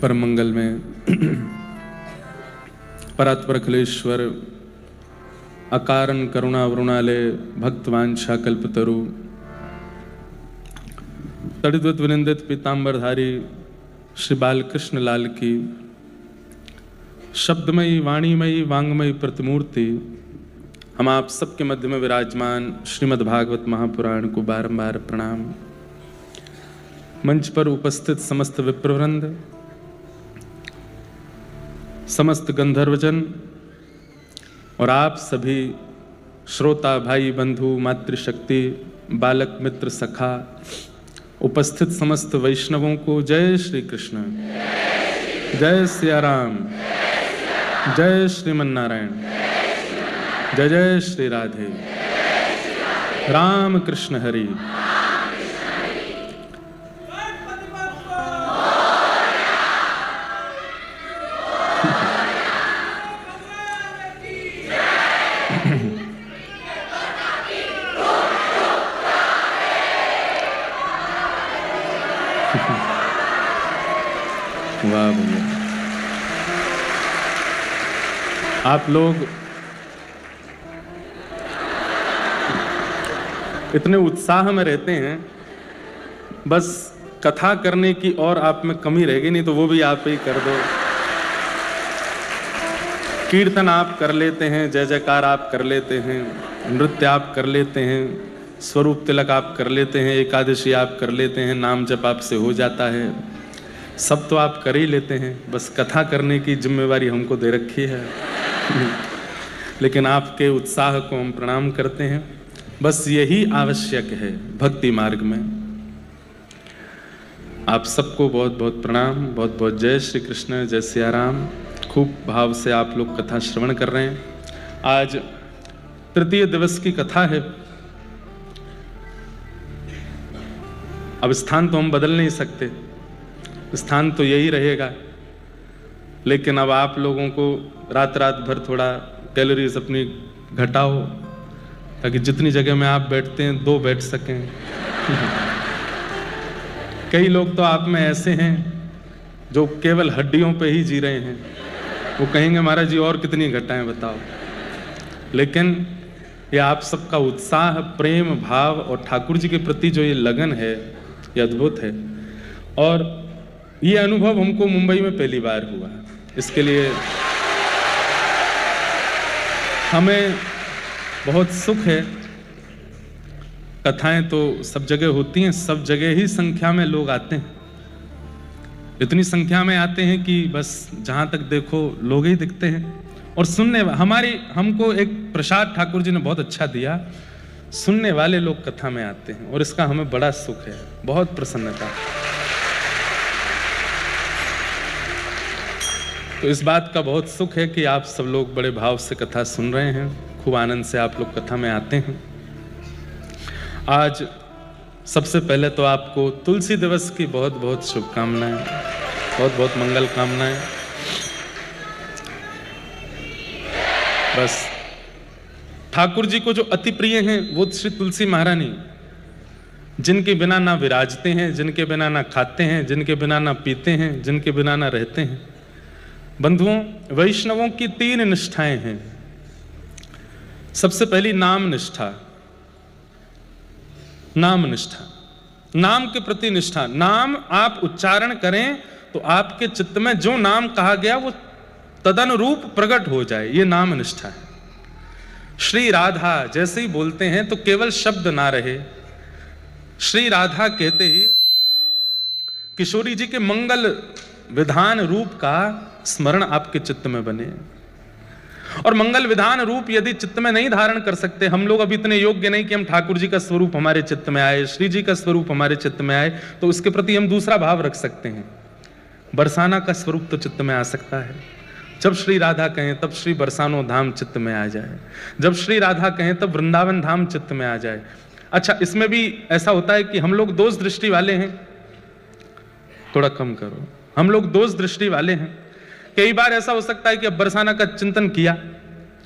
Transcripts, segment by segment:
परम मंगल में परात्पर अखिलेश्वर अकारण करुणा वरुणालय भक्तवांछा कल्पतरु तड़िद्वत विनिंदित पीतांबरधारी श्री बालकृष्ण लाल की शब्दमयी वाणीमयी वांगमयी प्रतिमूर्ति हम आप सबके मध्य में विराजमान श्रीमद्भागवत महापुराण को बारंबार प्रणाम। मंच पर उपस्थित समस्त विप्रवृंद, समस्त गंधर्वजन और आप सभी श्रोता भाई बंधु मातृशक्ति बालक मित्र सखा उपस्थित समस्त वैष्णवों को जय श्री कृष्ण, जय सिया राम, जय श्रीमन नारायण, जय जय श्री राधे, राम कृष्ण हरि। वाह भैया, आप लोग इतने उत्साह में रहते हैं, बस कथा करने की और आप में कमी रहेगी, नहीं तो वो भी आप ही कर दो। कीर्तन आप कर लेते हैं, जय जयकार आप कर लेते हैं, नृत्य आप कर लेते हैं, स्वरूप तिलक आप कर लेते हैं, एकादशी आप कर लेते हैं, नाम जप आपसे हो जाता है, सब तो आप कर ही लेते हैं, बस कथा करने की जिम्मेवारी हमको दे रखी है। लेकिन आपके उत्साह को हम प्रणाम करते हैं, बस यही आवश्यक है भक्ति मार्ग में। आप सबको बहुत बहुत प्रणाम, बहुत बहुत जय श्री कृष्ण, जय सिया राम। खूब भाव से आप लोग कथा श्रवण कर रहे हैं। आज तृतीय दिवस की कथा है। अब स्थान तो हम बदल नहीं सकते, स्थान तो यही रहेगा, लेकिन अब आप लोगों को रात रात भर थोड़ा कैलोरीज अपनी घटाओ, ताकि जितनी जगह में आप बैठते हैं दो बैठ सकें। कई लोग तो आप में ऐसे हैं जो केवल हड्डियों पे ही जी रहे हैं, वो कहेंगे महाराज जी और कितनी घटाएं बताओ। लेकिन ये आप सबका उत्साह, प्रेम भाव और ठाकुर जी के प्रति जो ये लगन है, ये अद्भुत है। और ये अनुभव हमको मुंबई में पहली बार हुआ, इसके लिए हमें बहुत सुख है। कथाएं तो सब जगह होती हैं, सब जगह ही संख्या में लोग आते हैं, इतनी संख्या में आते हैं कि बस जहां तक देखो लोग ही दिखते हैं। और सुनने हमको एक प्रसाद ठाकुर जी ने बहुत अच्छा दिया, सुनने वाले लोग कथा में आते हैं, और इसका हमें बड़ा सुख है, बहुत प्रसन्नता। तो इस बात का बहुत सुख है कि आप सब लोग बड़े भाव से कथा सुन रहे हैं, खूब आनंद से आप लोग कथा में आते हैं। आज सबसे पहले तो आपको तुलसी दिवस की बहुत बहुत शुभकामनाएं, बहुत बहुत मंगल कामनाएं। बस ठाकुर जी को जो अति प्रिय हैं वो श्री तुलसी महारानी, जिनके बिना ना विराजते हैं, जिनके बिना ना खाते हैं, जिनके बिना ना पीते हैं, जिनके बिना ना रहते हैं। बंधुओं, वैष्णवों की 3 निष्ठाएं हैं। सबसे पहली नाम निष्ठा, नाम निष्ठा, नाम के प्रति निष्ठा। नाम आप उच्चारण करें तो आपके चित्त में जो नाम कहा गया वो तदनुरूप प्रकट हो जाए, ये नाम निष्ठा है। श्री राधा जैसे ही बोलते हैं तो केवल शब्द ना रहे, श्री राधा कहते ही किशोरी जी के मंगल विधान रूप का स्मरण आपके चित्त में बने। और मंगल विधान रूप यदि चित्त में नहीं धारण कर सकते, हम लोग अभी इतने योग्य नहीं कि हम ठाकुर जी का स्वरूप हमारे चित्त में आए, श्री जी का स्वरूप हमारे चित्त में आए, तो उसके प्रति हम दूसरा भाव रख सकते हैं। बरसाना का स्वरूप तो चित्त में आ सकता है। जब श्री राधा कहें तब श्री बरसानो धाम चित्त में आ जाए, जब श्री राधा कहें तब वृंदावन धाम चित्त में आ जाए। अच्छा, इसमें भी ऐसा होता है कि हम लोग दोष दृष्टि वाले हैं, थोड़ा कम करो, हम लोग दोष दृष्टि वाले हैं। कई बार ऐसा हो सकता है कि अब बरसाना का चिंतन किया,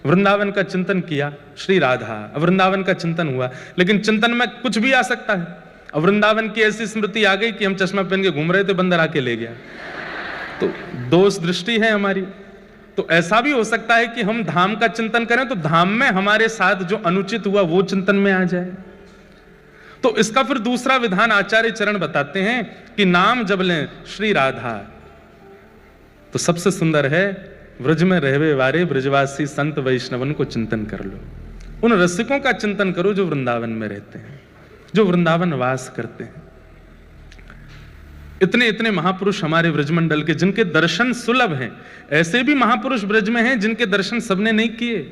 वृंदावन का चिंतन किया, श्री राधा वृंदावन का चिंतन हुआ, लेकिन चिंतन में कुछ भी आ सकता है। अब वृंदावन की ऐसी स्मृति आ गई कि हम चश्मा पहन के घूम रहे थे, बंदर आके ले गया। तो दोष दृष्टि है हमारी। तो ऐसा भी हो सकता है कि हम धाम का चिंतन करें तो धाम में हमारे साथ जो अनुचित हुआ वो चिंतन में आ जाए। तो इसका फिर दूसरा विधान आचार्य चरण बताते हैं कि नाम जब लें श्री राधा, तो सबसे सुंदर है व्रज में रहवे वारे ब्रजवासी संत वैष्णवन को चिंतन कर लो। उन रसिकों का चिंतन करो जो वृंदावन में रहते हैं, जो वृंदावन वास करते हैं। इतने इतने महापुरुष हमारे व्रजमंडल के जिनके दर्शन सुलभ हैं, ऐसे भी महापुरुष ब्रज में हैं जिनके दर्शन सबने नहीं किए।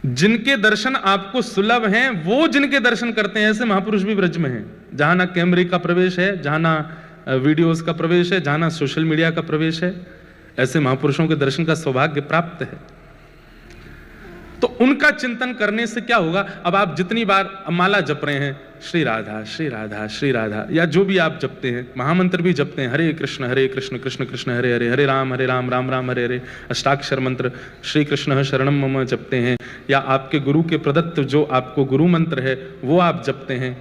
जिनके दर्शन आपको सुलभ हैं वो जिनके दर्शन करते हैं, ऐसे महापुरुष भी ब्रज में हैं। जहां ना कैमरे का प्रवेश है, जहां ना वीडियोस का प्रवेश है, जहां ना सोशल मीडिया का प्रवेश है, ऐसे महापुरुषों के दर्शन का सौभाग्य प्राप्त है। तो उनका चिंतन करने से क्या होगा? अब आप जितनी बार माला जप रहे हैं, श्री राधा श्री राधा श्री राधा, या जो भी आप जपते हैं, महामंत्र भी जपते हैं, हरे कृष्ण कृष्ण कृष्ण हरे हरे, हरे राम राम राम हरे हरे, अष्टाक्षर मंत्र श्री कृष्ण शरणम मम जपते हैं, या आपके गुरु के प्रदत्त जो आपको गुरु मंत्र है वो आप जपते हैं,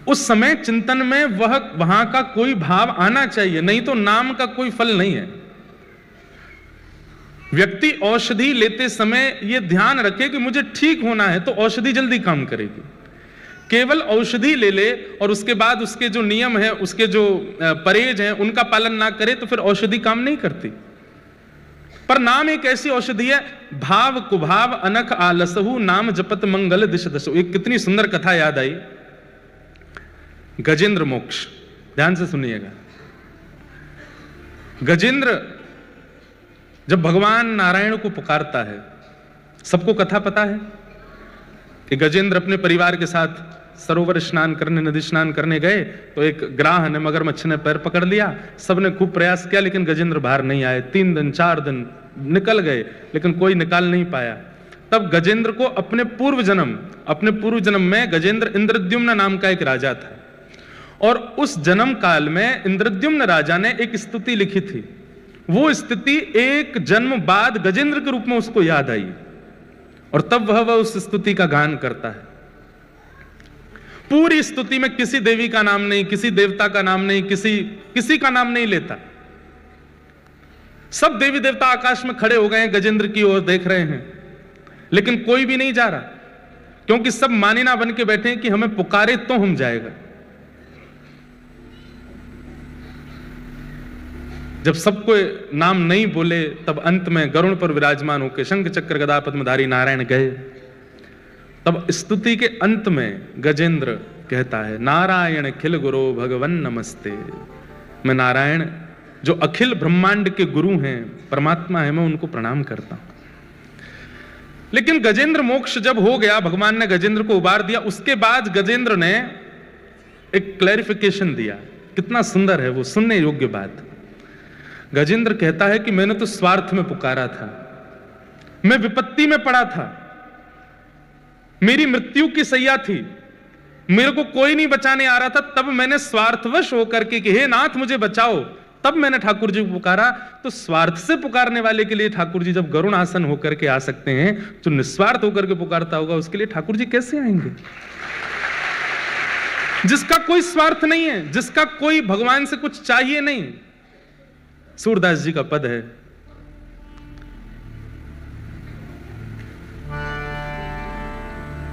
उस समय चिंतन में वहां का कोई भाव आना चाहिए, नहीं तो नाम का कोई फल नहीं है। व्यक्ति औषधि लेते समय यह ध्यान रखे कि मुझे ठीक होना है, तो औषधि जल्दी काम करेगी। केवल औषधि ले और उसके बाद उसके जो नियम है, उसके जो परहेज हैं, उनका पालन ना करे तो फिर औषधि काम नहीं करती। पर नाम एक ऐसी औषधि है, भाव कुभाव अनख आलसहु नाम जपत मंगल दिश दशु। एक कितनी सुंदर कथा याद आई, गजेंद्र मोक्ष, ध्यान से सुनिएगा। गजेंद्र जब भगवान नारायण को पुकारता है, सबको कथा पता है कि गजेंद्र अपने परिवार के साथ सरोवर स्नान करने, नदी स्नान करने गए, तो एक ग्राह ने, मगरमच्छ ने पैर पकड़ लिया। सबने खूब प्रयास किया लेकिन गजेंद्र बाहर नहीं आए। 3 दिन 4 दिन निकल गए लेकिन कोई निकाल नहीं पाया। तब गजेंद्र को अपने पूर्व जन्म में गजेंद्र इंद्रद्युम्न नाम का एक राजा था, और उस जन्म काल में इंद्रद्युम्न राजा ने एक स्तुति लिखी थी। वो स्थिति एक जन्म बाद गजेंद्र के रूप में उसको याद आई, और तब वह उस स्तुति का गान करता है। पूरी स्तुति में किसी देवी का नाम नहीं, किसी देवता का नाम नहीं, किसी का नाम नहीं लेता। सब देवी देवता आकाश में खड़े हो गए हैं, गजेंद्र की ओर देख रहे हैं, लेकिन कोई भी नहीं जा रहा, क्योंकि सब मानिना बन के बैठे हैं कि हमें पुकारे तो हम जाएगा। जब सबको नाम नहीं बोले, तब अंत में गरुड़ पर विराजमान होकर शंख चक्र गदा पद्मधारी नारायण गए। तब स्तुति के अंत में गजेंद्र कहता है, नारायण खिल गुरु भगवन नमस्ते। मैं नारायण जो अखिल ब्रह्मांड के गुरु हैं, परमात्मा है, मैं उनको प्रणाम करता हूं। लेकिन गजेंद्र मोक्ष जब हो गया, भगवान ने गजेंद्र को उबार दिया, उसके बाद गजेंद्र ने एक क्लैरिफिकेशन दिया। कितना सुंदर है वो, सुनने योग्य बात। गजेंद्र कहता है कि मैंने तो स्वार्थ में पुकारा था, मैं विपत्ति में पड़ा था, मेरी मृत्यु की सैया थी, मेरे को कोई नहीं बचाने आ रहा था, तब मैंने स्वार्थवश होकर के कि हे नाथ मुझे बचाओ, तब मैंने ठाकुर जी को पुकारा। तो स्वार्थ से पुकारने वाले के लिए ठाकुर जी जब गरुण आसन होकर के आ सकते हैं, जो निस्वार्थ होकर के पुकारता होगा उसके लिए ठाकुर जी कैसे आएंगे? जिसका कोई स्वार्थ नहीं है, जिसका कोई भगवान से कुछ चाहिए नहीं। सूरदास जी का पद है,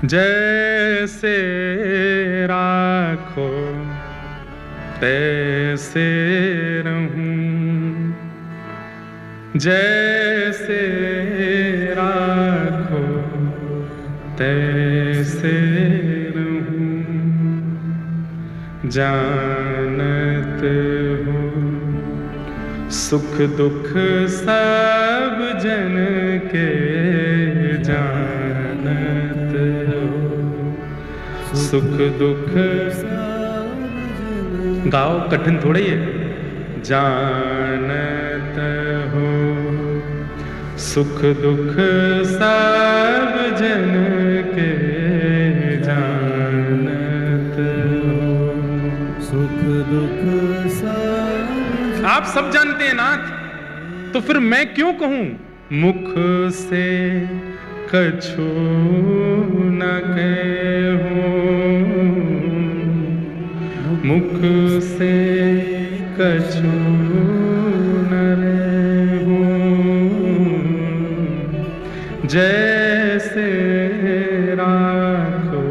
जैसे राखो तैसे रहूं, जैसे राखो तैसे रहूं, जानत हो सुख दुख सब जन के, जानत हो सुख दुख सब। गाओ, कठिन थोड़ा ही है। जानत हो सुख दुख सब जन के, जानत हो सुख दुख सब। आप सब जानते हैं नाथ, तो फिर मैं क्यों कहूं? मुख से कछु न कहूं, मुख से कछु न रहूं, जैसे राखो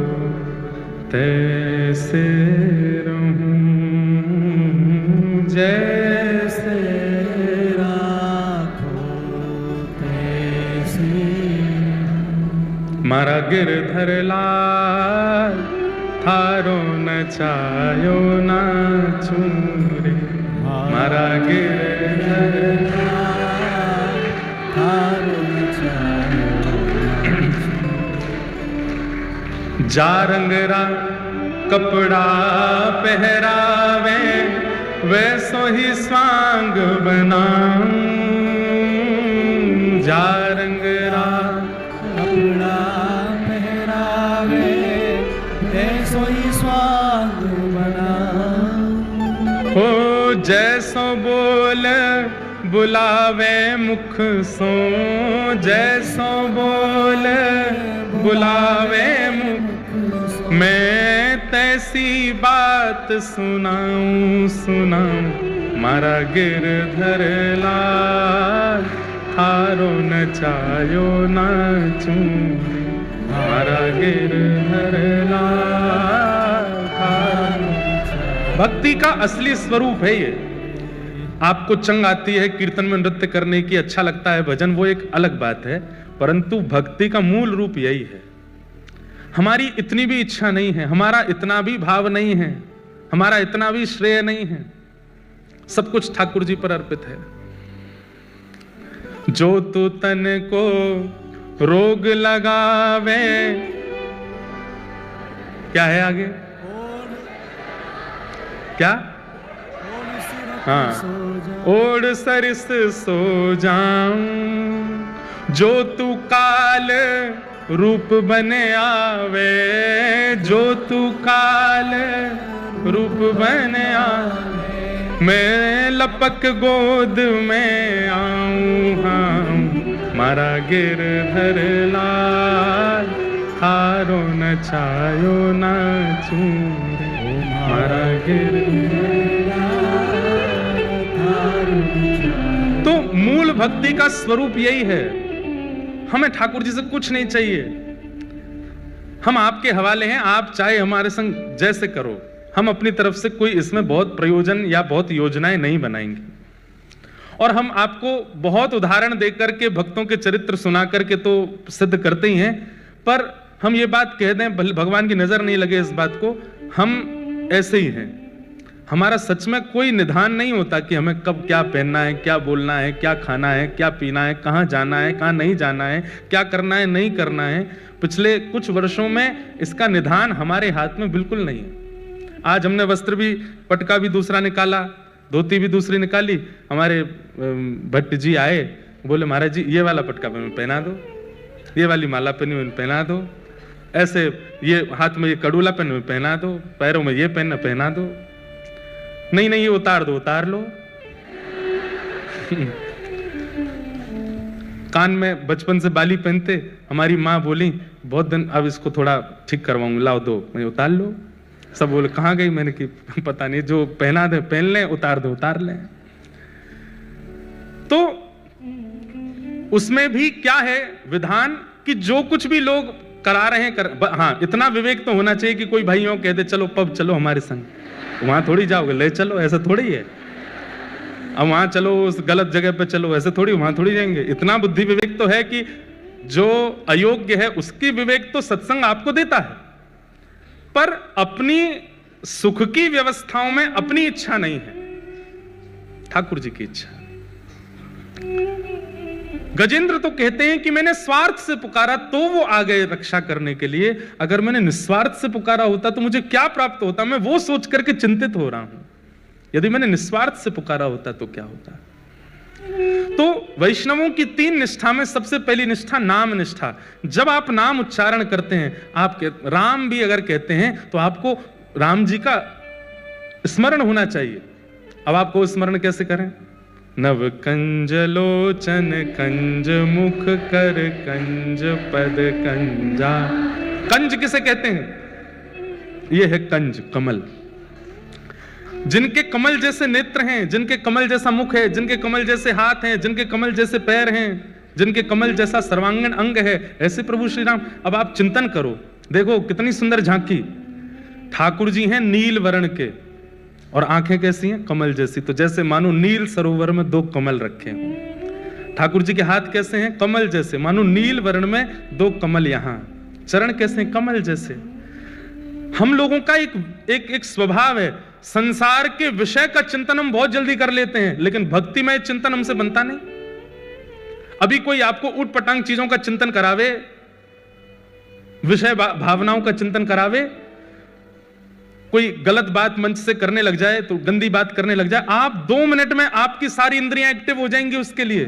तैसे रहूं, जैसे राखो तैसे। मारा गिरधर लाल थारो नचायो नाचू रे, मारा गिरधर लाल थारो नचायो। जा रंगरा कपड़ा पहरावे, वैसो ही स्वांग बनाऊं, जा रंगरा कपड़ा पहरावे, वैसो ही स्वांग बनाऊं। हो जैसो बोल बुलावे मुख सो, जैसो बोल बुलावे मुख, मैं तैसी बात सुनाऊं सुनाऊं। मारा गिरधर लाल थारो नचायो नाचू, मारा गिरधर लाल थारो नचायो। भक्ति का असली स्वरूप है ये। आपको चंग आती है कीर्तन में नृत्य करने की, अच्छा लगता है भजन, वो एक अलग बात है, परंतु भक्ति का मूल रूप यही है। हमारी इतनी भी इच्छा नहीं है, हमारा इतना भी भाव नहीं है, हमारा इतना भी श्रेय नहीं है, सब कुछ ठाकुर जी पर अर्पित है। जो तू तन को रोग लगावे, क्या है आगे, क्या, हाँ, ओढ़ सरिस सो जाऊं, जो तू काल रूप बने आवे, जो तू काल रूप बने आवे, मैं लपक गोद में आऊं, हाँ, मारा गिरधर लाल थारो नचायो नाचू, मारा गिरधर लाल थारो नचायो। तो मूल भक्ति का स्वरूप यही है। हमें ठाकुर जी से कुछ नहीं चाहिए, हम आपके हवाले हैं, आप चाहे हमारे संग जैसे करो, हम अपनी तरफ से कोई इसमें बहुत प्रयोजन या बहुत योजनाएं नहीं बनाएंगे। और हम आपको बहुत उदाहरण देकर के भक्तों के चरित्र सुना करके तो सिद्ध करते ही हैं, पर हम ये बात कह दें, भगवान की नजर नहीं लगे इस बात को, हम ऐसे ही हैं। हमारा सच में कोई निधान नहीं होता कि हमें कब क्या पहनना है, क्या बोलना है, क्या खाना है, क्या पीना है, कहाँ जाना है, कहाँ नहीं जाना है, क्या करना है, नहीं करना है। पिछले कुछ वर्षों में इसका निधान हमारे हाथ में बिल्कुल नहीं है। आज हमने वस्त्र भी, पटका भी दूसरा निकाला, धोती भी दूसरी निकाली। हमारे भट्ट जी आए, बोले महाराज जी ये वाला पटका पहना दो, ये वाली माला पहना दो, ऐसे ये हाथ में ये कड़ूला पहना दो, पैरों में ये पहना दो। नहीं नहीं ये उतार दो, उतार लो। कान में बचपन से बाली पहनते, हमारी माँ बोली बहुत दिन अब इसको थोड़ा ठीक करवाऊंगा, लाओ दो, मैं उतार लो। सब बोले कहाँ गई, मैंने कि पता नहीं, जो पहना दे पहन लें, उतार दो उतार लें। तो उसमें भी क्या है विधान कि जो कुछ भी लोग करा रहे हैं हाँ, इतना विवेक तो होना चाहिए कि कोई भाइयों कह दे चलो पब चलो हमारे संग, वहां थोड़ी जाओगे, ले चलो, ऐसा थोड़ी है। अब वहां चलो, उस गलत जगह पे चलो, ऐसे थोड़ी, वहां थोड़ी जाएंगे। इतना बुद्धि विवेक तो है कि जो अयोग्य है उसकी विवेक तो सत्संग आपको देता है, पर अपनी सुख की व्यवस्थाओं में अपनी इच्छा नहीं है, ठाकुर जी की इच्छा। गजेंद्र तो कहते हैं कि मैंने स्वार्थ से पुकारा तो वो आ गए रक्षा करने के लिए, अगर मैंने निस्वार्थ से पुकारा होता तो मुझे क्या प्राप्त होता, मैं वो सोच करके चिंतित हो रहा हूं। यदि मैंने निस्वार्थ से पुकारा होता तो क्या होता। तो वैष्णवों की 3 निष्ठा में सबसे पहली निष्ठा नाम निष्ठा। जब आप नाम उच्चारण करते हैं, आप राम भी अगर कहते हैं तो आपको राम जी का स्मरण होना चाहिए। अब आपको स्मरण कैसे करें? नव कंज लोचन कंज मुख कर कंज पद कंजा। कंज किसे कहते हैं? यह है कंज, कमल। जिनके कमल जैसे नेत्र हैं, जिनके कमल जैसा मुख है, जिनके कमल जैसे हाथ हैं, जिनके कमल जैसे पैर हैं, जिनके कमल जैसा सर्वांगीण अंग है, ऐसे प्रभु श्री राम। अब आप चिंतन करो, देखो कितनी सुंदर झांकी। ठाकुर जी हैं नील वर्ण के और आंखें कैसी हैं? कमल जैसी। तो जैसे मानो नील सरोवर में दो कमल रखे हों। ठाकुर जी के हाथ कैसे हैं? कमल जैसे, मानो नील वर्ण में दो कमल यहां। चरण कैसे हैं? कमल जैसे। हम लोगों का एक स्वभाव है, संसार के विषय का चिंतन हम बहुत जल्दी कर लेते हैं, लेकिन भक्तिमय चिंतन हमसे बनता नहीं। अभी कोई आपको उठ पटांग चीजों का चिंतन करावे, विषय भावनाओं का चिंतन करावे, कोई गलत बात मंच से करने लग जाए, तो गंदी बात करने लग जाए, आप 2 मिनट में आपकी सारी इंद्रियां एक्टिव हो जाएंगी उसके लिए।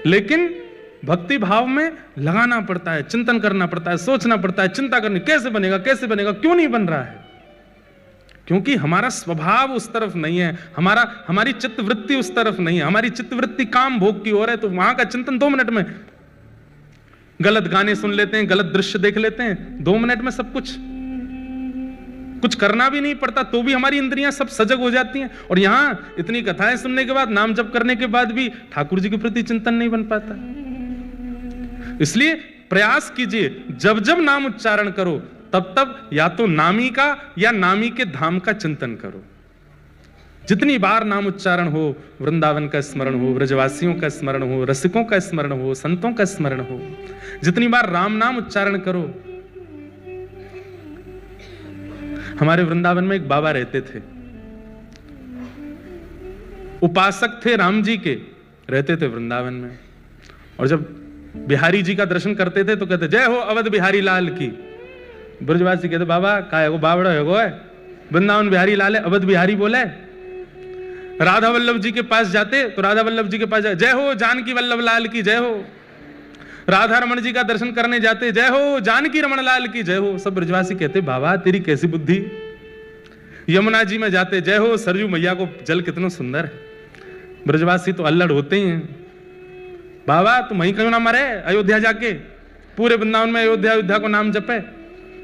लेकिन भक्ति भाव में लगाना पड़ता है, चिंतन करना पड़ता है, सोचना पड़ता है, चिंता करनी, कैसे बनेगा, कैसे बनेगा, क्यों नहीं बन रहा है? क्योंकि हमारा स्वभाव उस तरफ नहीं है, हमारी चित्तवृत्ति उस तरफ नहीं है। हमारी चित्तवृत्ति काम भोग की ओर है, तो वहां का चिंतन 2 मिनट में, गलत गाने सुन लेते हैं, गलत दृश्य देख लेते हैं, 2 मिनट में सब कुछ करना भी नहीं पड़ता, तो भी हमारी इंद्रियां सब सजग हो जाती हैं। और यहां इतनी कथाएं सुनने के बाद, नाम जप करने के बाद भी ठाकुर जी के प्रति चिंतन नहीं बन पाता। इसलिए प्रयास कीजिए, जब जब नाम उच्चारण करो तब तब या तो नामी का या नामी के धाम का चिंतन करो। जितनी बार नाम उच्चारण हो, वृंदावन का स्मरण हो, ब्रजवासियों का स्मरण हो, रसिकों का स्मरण हो, संतों का स्मरण हो, जितनी बार राम नाम उच्चारण करो। हमारे वृंदावन में एक बाबा रहते थे, उपासक थे राम जी के, रहते थे वृंदावन में। और जब बिहारी जी का दर्शन करते थे तो कहते जय हो अवध बिहारी लाल की। ब्रजवासी कहते बाबा का है वो, बावड़ा है वो है, वृंदावन बिहारी लाल है, अवध बिहारी बोले। राधा वल्लभ जी के पास जाते तो राधा वल्लभ जी के पास जय हो जानकी वल्लभ लाल की जय हो। राधा रमण जी का दर्शन करने जाते जय हो जानकी रमण लाल की जय हो। सब ब्रजवासी कहते बाबा तेरी कैसी बुद्धि। यमुना जी में जाते जय हो सरजू मैया को जल कितना सुंदर है। ब्रजवासी तो अल्लड़ होते ही हैं, बाबा तुम वहीं क्यों ना मरे, अयोध्या जाके पूरे वृंदावन में अयोध्या को नाम जपे।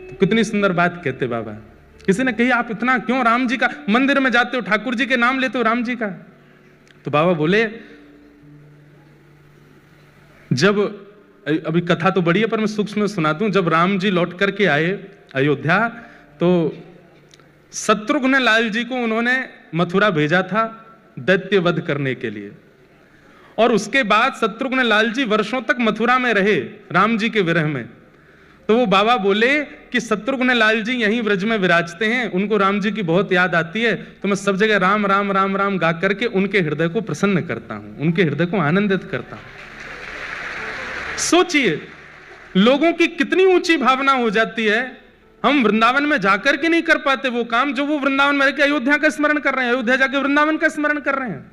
तो कितनी सुंदर बात कहते बाबा। किसी ने कही आप इतना क्यों राम जी का मंदिर में जाते हो, ठाकुर जी के नाम लेते हो राम जी का। तो बाबा बोले जब, अभी कथा तो बड़ी है पर मैं सूक्ष्म में सुनाता हूं। जब राम जी लौट करके आए अयोध्या तो शत्रुघ्न लाल जी को उन्होंने मथुरा भेजा था दैत्य वध करने के लिए। और उसके बाद शत्रुघ्न लाल जी वर्षों तक मथुरा में रहे राम जी के विरह में। तो वो बाबा बोले कि शत्रुघ्न लाल जी यहीं व्रज में विराजते हैं, उनको राम जी की बहुत याद आती है, तो मैं सब जगह राम राम राम राम गा करके उनके हृदय को प्रसन्न करता हूं, उनके हृदय को आनंदित करता हूं। सोचिए लोगों की कितनी ऊंची भावना हो जाती है। हम वृंदावन में जाकर के नहीं कर पाते वो काम जो वो वृंदावन में रहकर अयोध्या का स्मरण कर रहे हैं, अयोध्या जाके वृंदावन का स्मरण कर रहे हैं।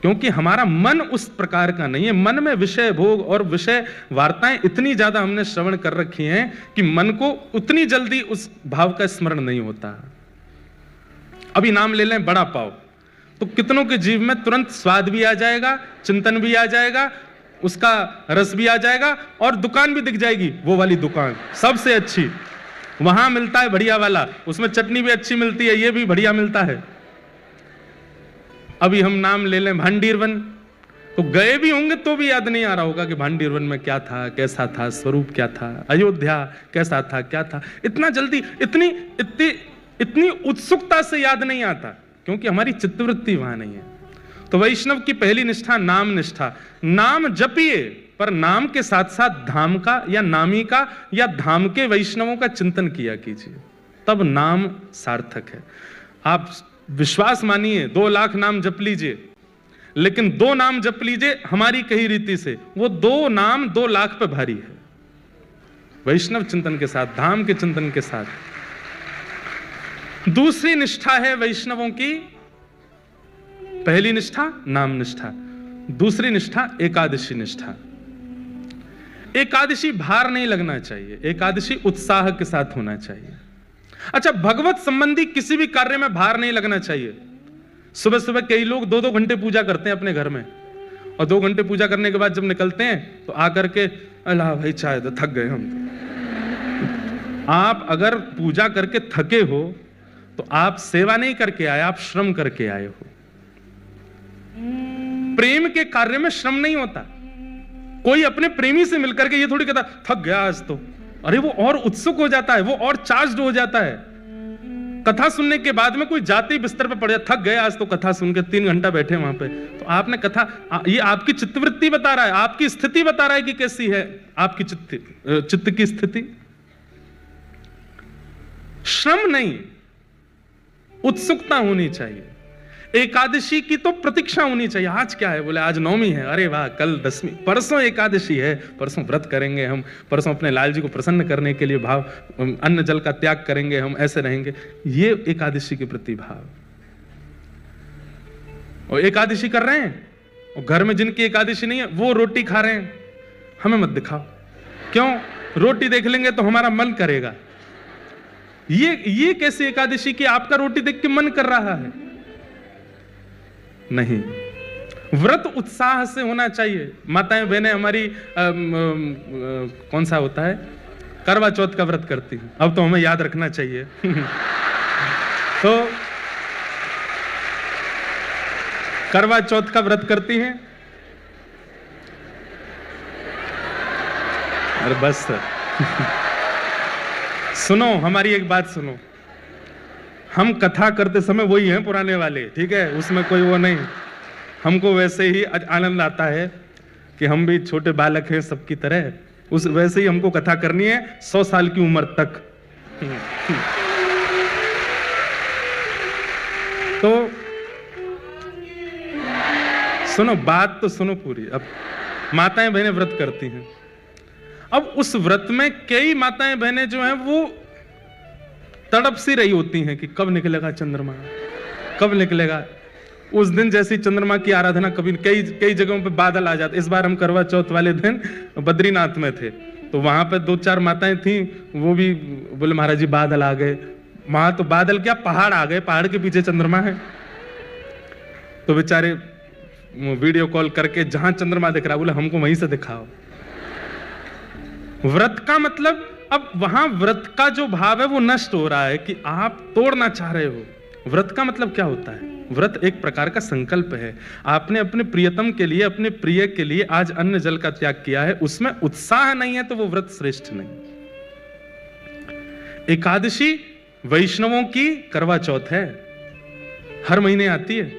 क्योंकि हमारा मन उस प्रकार का नहीं है। मन में विषय भोग और विषय वार्ताएं इतनी ज्यादा हमने श्रवण कर रखी हैं कि मन को उतनी जल्दी उस भाव का स्मरण नहीं होता। अभी नाम ले लें बड़ा पाव, तो कितनों के जीव में तुरंत स्वाद भी आ जाएगा, चिंतन भी आ जाएगा, उसका रस भी आ जाएगा और दुकान भी दिख जाएगी, वो वाली दुकान सबसे अच्छी, वहां मिलता है बढ़िया वाला, उसमें चटनी भी अच्छी मिलती है, ये भी बढ़िया मिलता है। अभी हम नाम ले लें भांडीरवन, तो गए भी होंगे तो भी याद नहीं आ रहा होगा कि भांडीरवन में क्या था, कैसा था, स्वरूप क्या था, अयोध्या कैसा था, क्या था। इतना जल्दी इतनी उत्सुकता से याद नहीं आता क्योंकि हमारी चित्तवृत्ति वहां नहीं है। तो वैष्णव की पहली निष्ठा नाम निष्ठा। नाम जपिए पर नाम के साथ साथ धाम का या नामी का या धाम के वैष्णवों का चिंतन किया कीजिए, तब नाम सार्थक है। आप विश्वास मानिए 2 लाख नाम जप लीजिए, लेकिन 2 नाम जप लीजिए हमारी कही रीति से, वो 2 नाम 2 लाख पे भारी है। वैष्णव चिंतन के साथ, धाम के चिंतन के साथ। दूसरी निष्ठा है वैष्णवों की, पहली निष्ठा नाम निष्ठा, दूसरी निष्ठा एकादशी निष्ठा। एकादशी भार नहीं लगना चाहिए, एकादशी उत्साह के साथ होना चाहिए। अच्छा, भगवत संबंधी किसी भी कार्य में भार नहीं लगना चाहिए। सुबह सुबह कई लोग 2-2 घंटे पूजा करते हैं अपने घर में, और 2 घंटे पूजा करने के बाद जब निकलते हैं तो आकर के अल्लाह भाई चाय दो, थक गए हम। आप अगर पूजा करके थके हो तो आप सेवा नहीं करके आए, आप श्रम करके आए हो। प्रेम के कार्य में श्रम नहीं होता। कोई अपने प्रेमी से मिलकर के ये थोड़ी कहता थक गया आज तो, अरे वो और उत्सुक हो जाता है, वो और चार्ज्ड हो जाता है। कथा सुनने के बाद में कोई जाते ही बिस्तर पे पड़ जाता, थक गए आज तो कथा सुन के 3 घंटा बैठे वहां पे। तो आपने कथा, ये आपकी चित्तवृत्ति बता रहा है, आपकी स्थिति बता रहा है कि कैसी है आपकी चित्त की स्थिति। श्रम नहीं, उत्सुकता होनी चाहिए। एकादशी की तो प्रतीक्षा होनी चाहिए। आज क्या है, बोले आज नवमी है, अरे वाह कल दसवीं, परसों एकादशी है, परसों व्रत करेंगे हम, परसों अपने लाल जी को प्रसन्न करने के लिए भाव अन्न जल का त्याग करेंगे, हम ऐसे रहेंगे। ये एकादशी के प्रति भाव। और एकादशी कर रहे हैं और घर में जिनकी एकादशी नहीं है वो रोटी खा रहे हैं, हमें मत दिखाओ। क्यों? रोटी देख लेंगे तो हमारा मन करेगा। ये कैसी एकादशी की आपका रोटी देख के मन कर रहा है? नहीं, व्रत उत्साह से होना चाहिए। माताएं बहनें हमारी कौन सा होता है, करवा चौथ का व्रत करती हैं, अब तो हमें याद रखना चाहिए। तो करवा चौथ का व्रत करती हैं। अरे बस सुनो, हमारी एक बात सुनो। हम कथा करते समय वही हैं पुराने वाले, ठीक है, उसमें कोई वो नहीं। हमको वैसे ही आनंद आता है कि हम भी छोटे बालक हैं सबकी तरह, उस वैसे ही हमको कथा करनी है 100 साल की उम्र तक। तो सुनो, बात तो सुनो पूरी। अब माताएं बहनें व्रत करती हैं। अब उस व्रत में कई माताएं बहनें जो हैं वो तड़प सी रही होती हैं कि कब निकलेगा चंद्रमा, कब निकलेगा। उस दिन जैसी चंद्रमा की आराधना कभी, कई जगहों पे बादल आ जाते। इस बार हम करवा चौथ वाले दिन बद्रीनाथ में थे, तो वहां पे 2-4 माताएं थी, वो भी बोले महाराज जी बादल आ गए। वहां तो बादल क्या, पहाड़ आ गए, पहाड़ के पीछे चंद्रमा है। तो बेचारे वीडियो कॉल करके जहां चंद्रमा दिख रहा, बोले हमको वहीं से दिखाओ। व्रत का मतलब, अब वहां व्रत का जो भाव है वो नष्ट हो रहा है कि आप तोड़ना चाह रहे हो। व्रत का मतलब क्या होता है? व्रत एक प्रकार का संकल्प है। आपने अपने प्रियतम के लिए, अपने प्रिय के लिए आज अन्न जल का त्याग किया है, उसमें उत्साह नहीं है तो वो व्रत श्रेष्ठ नहीं। एकादशी वैष्णवों की करवा चौथ है, हर महीने आती है।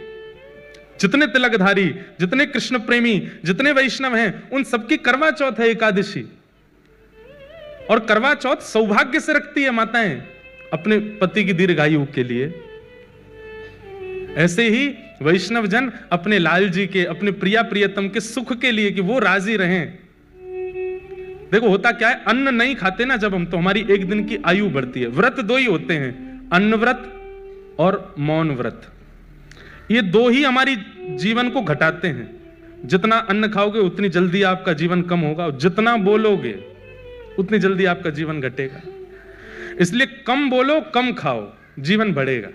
जितने तिलकधारी, जितने कृष्ण प्रेमी, जितने वैष्णव हैं, उन सबकी करवा चौथ है एकादशी। और करवा चौथ सौभाग्य से रखती है माताएं अपने पति की दीर्घायु के लिए। ऐसे ही वैष्णव जन अपने लाल जी के, अपने प्रिया प्रियतम के सुख के लिए, कि वो राजी रहें। देखो होता क्या है, अन्न नहीं खाते ना जब हम, तो हमारी एक दिन की आयु बढ़ती है। व्रत 2 ही होते हैं, अन्न व्रत और मौन व्रत। ये 2 ही हमारी जीवन को घटाते हैं। जितना अन्न खाओगे उतनी जल्दी आपका जीवन कम होगा, और जितना बोलोगे उतनी जल्दी आपका जीवन घटेगा। इसलिए कम बोलो, कम खाओ, जीवन बढ़ेगा।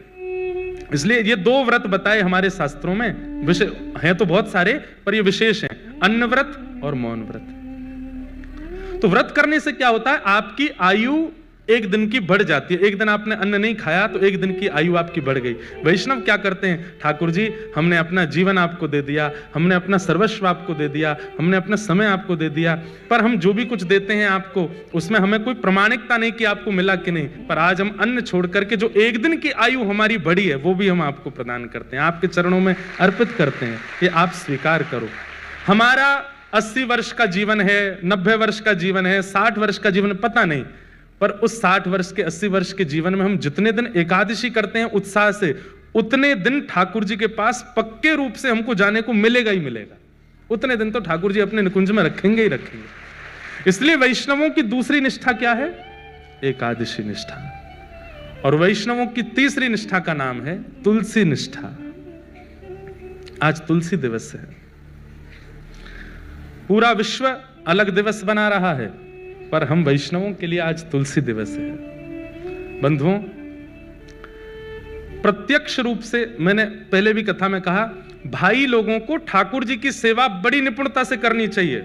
इसलिए ये 2 व्रत बताए हमारे शास्त्रों में। विषय हैं तो बहुत सारे, पर ये विशेष हैं, अन्न व्रत और मौन व्रत। तो व्रत करने से क्या होता है, आपकी आयु एक दिन की बढ़ जाती है। एक दिन आपने अन्न नहीं खाया तो एक दिन की आयु आपकी बढ़ गई। वैष्णव क्या करते हैं, ठाकुर जी हमने अपना जीवन आपको दे दिया, हमने अपना सर्वस्व आपको दे दिया, हमने अपना समय आपको दे दिया, पर हम जो भी कुछ देते हैं आपको, उसमें हमें कोई प्रमाणिकता नहीं कि आपको मिला कि नहीं। पर आज हम अन्न छोड़ करके जो एक दिन की आयु हमारी बढ़ी है, वो भी हम आपको प्रदान करते हैं, आपके चरणों में अर्पित करते हैं, ये आप स्वीकार करो। हमारा 80 वर्ष का जीवन है, 90 वर्ष का जीवन है, 60 वर्ष का जीवन, पता नहीं, पर उस 60 वर्ष के 80 वर्ष के जीवन में हम जितने दिन एकादशी करते हैं उत्साह से, उतने दिन ठाकुर जी के पास पक्के रूप से हमको जाने को मिलेगा ही मिलेगा। उतने दिन तो ठाकुर जी अपने निकुंज में रखेंगे ही रखेंगे। इसलिए वैष्णवों की दूसरी निष्ठा क्या है, एकादशी निष्ठा। और वैष्णवों की तीसरी निष्ठा का नाम है तुलसी निष्ठा। आज तुलसी दिवस है, पूरा विश्व अलग दिवस बना रहा है, पर हम वैष्णवों के लिए आज तुलसी दिवस है। बंधुओं, प्रत्यक्ष रूप से मैंने पहले भी कथा में कहा, भाई लोगों को ठाकुर जी की सेवा बड़ी निपुणता से करनी चाहिए।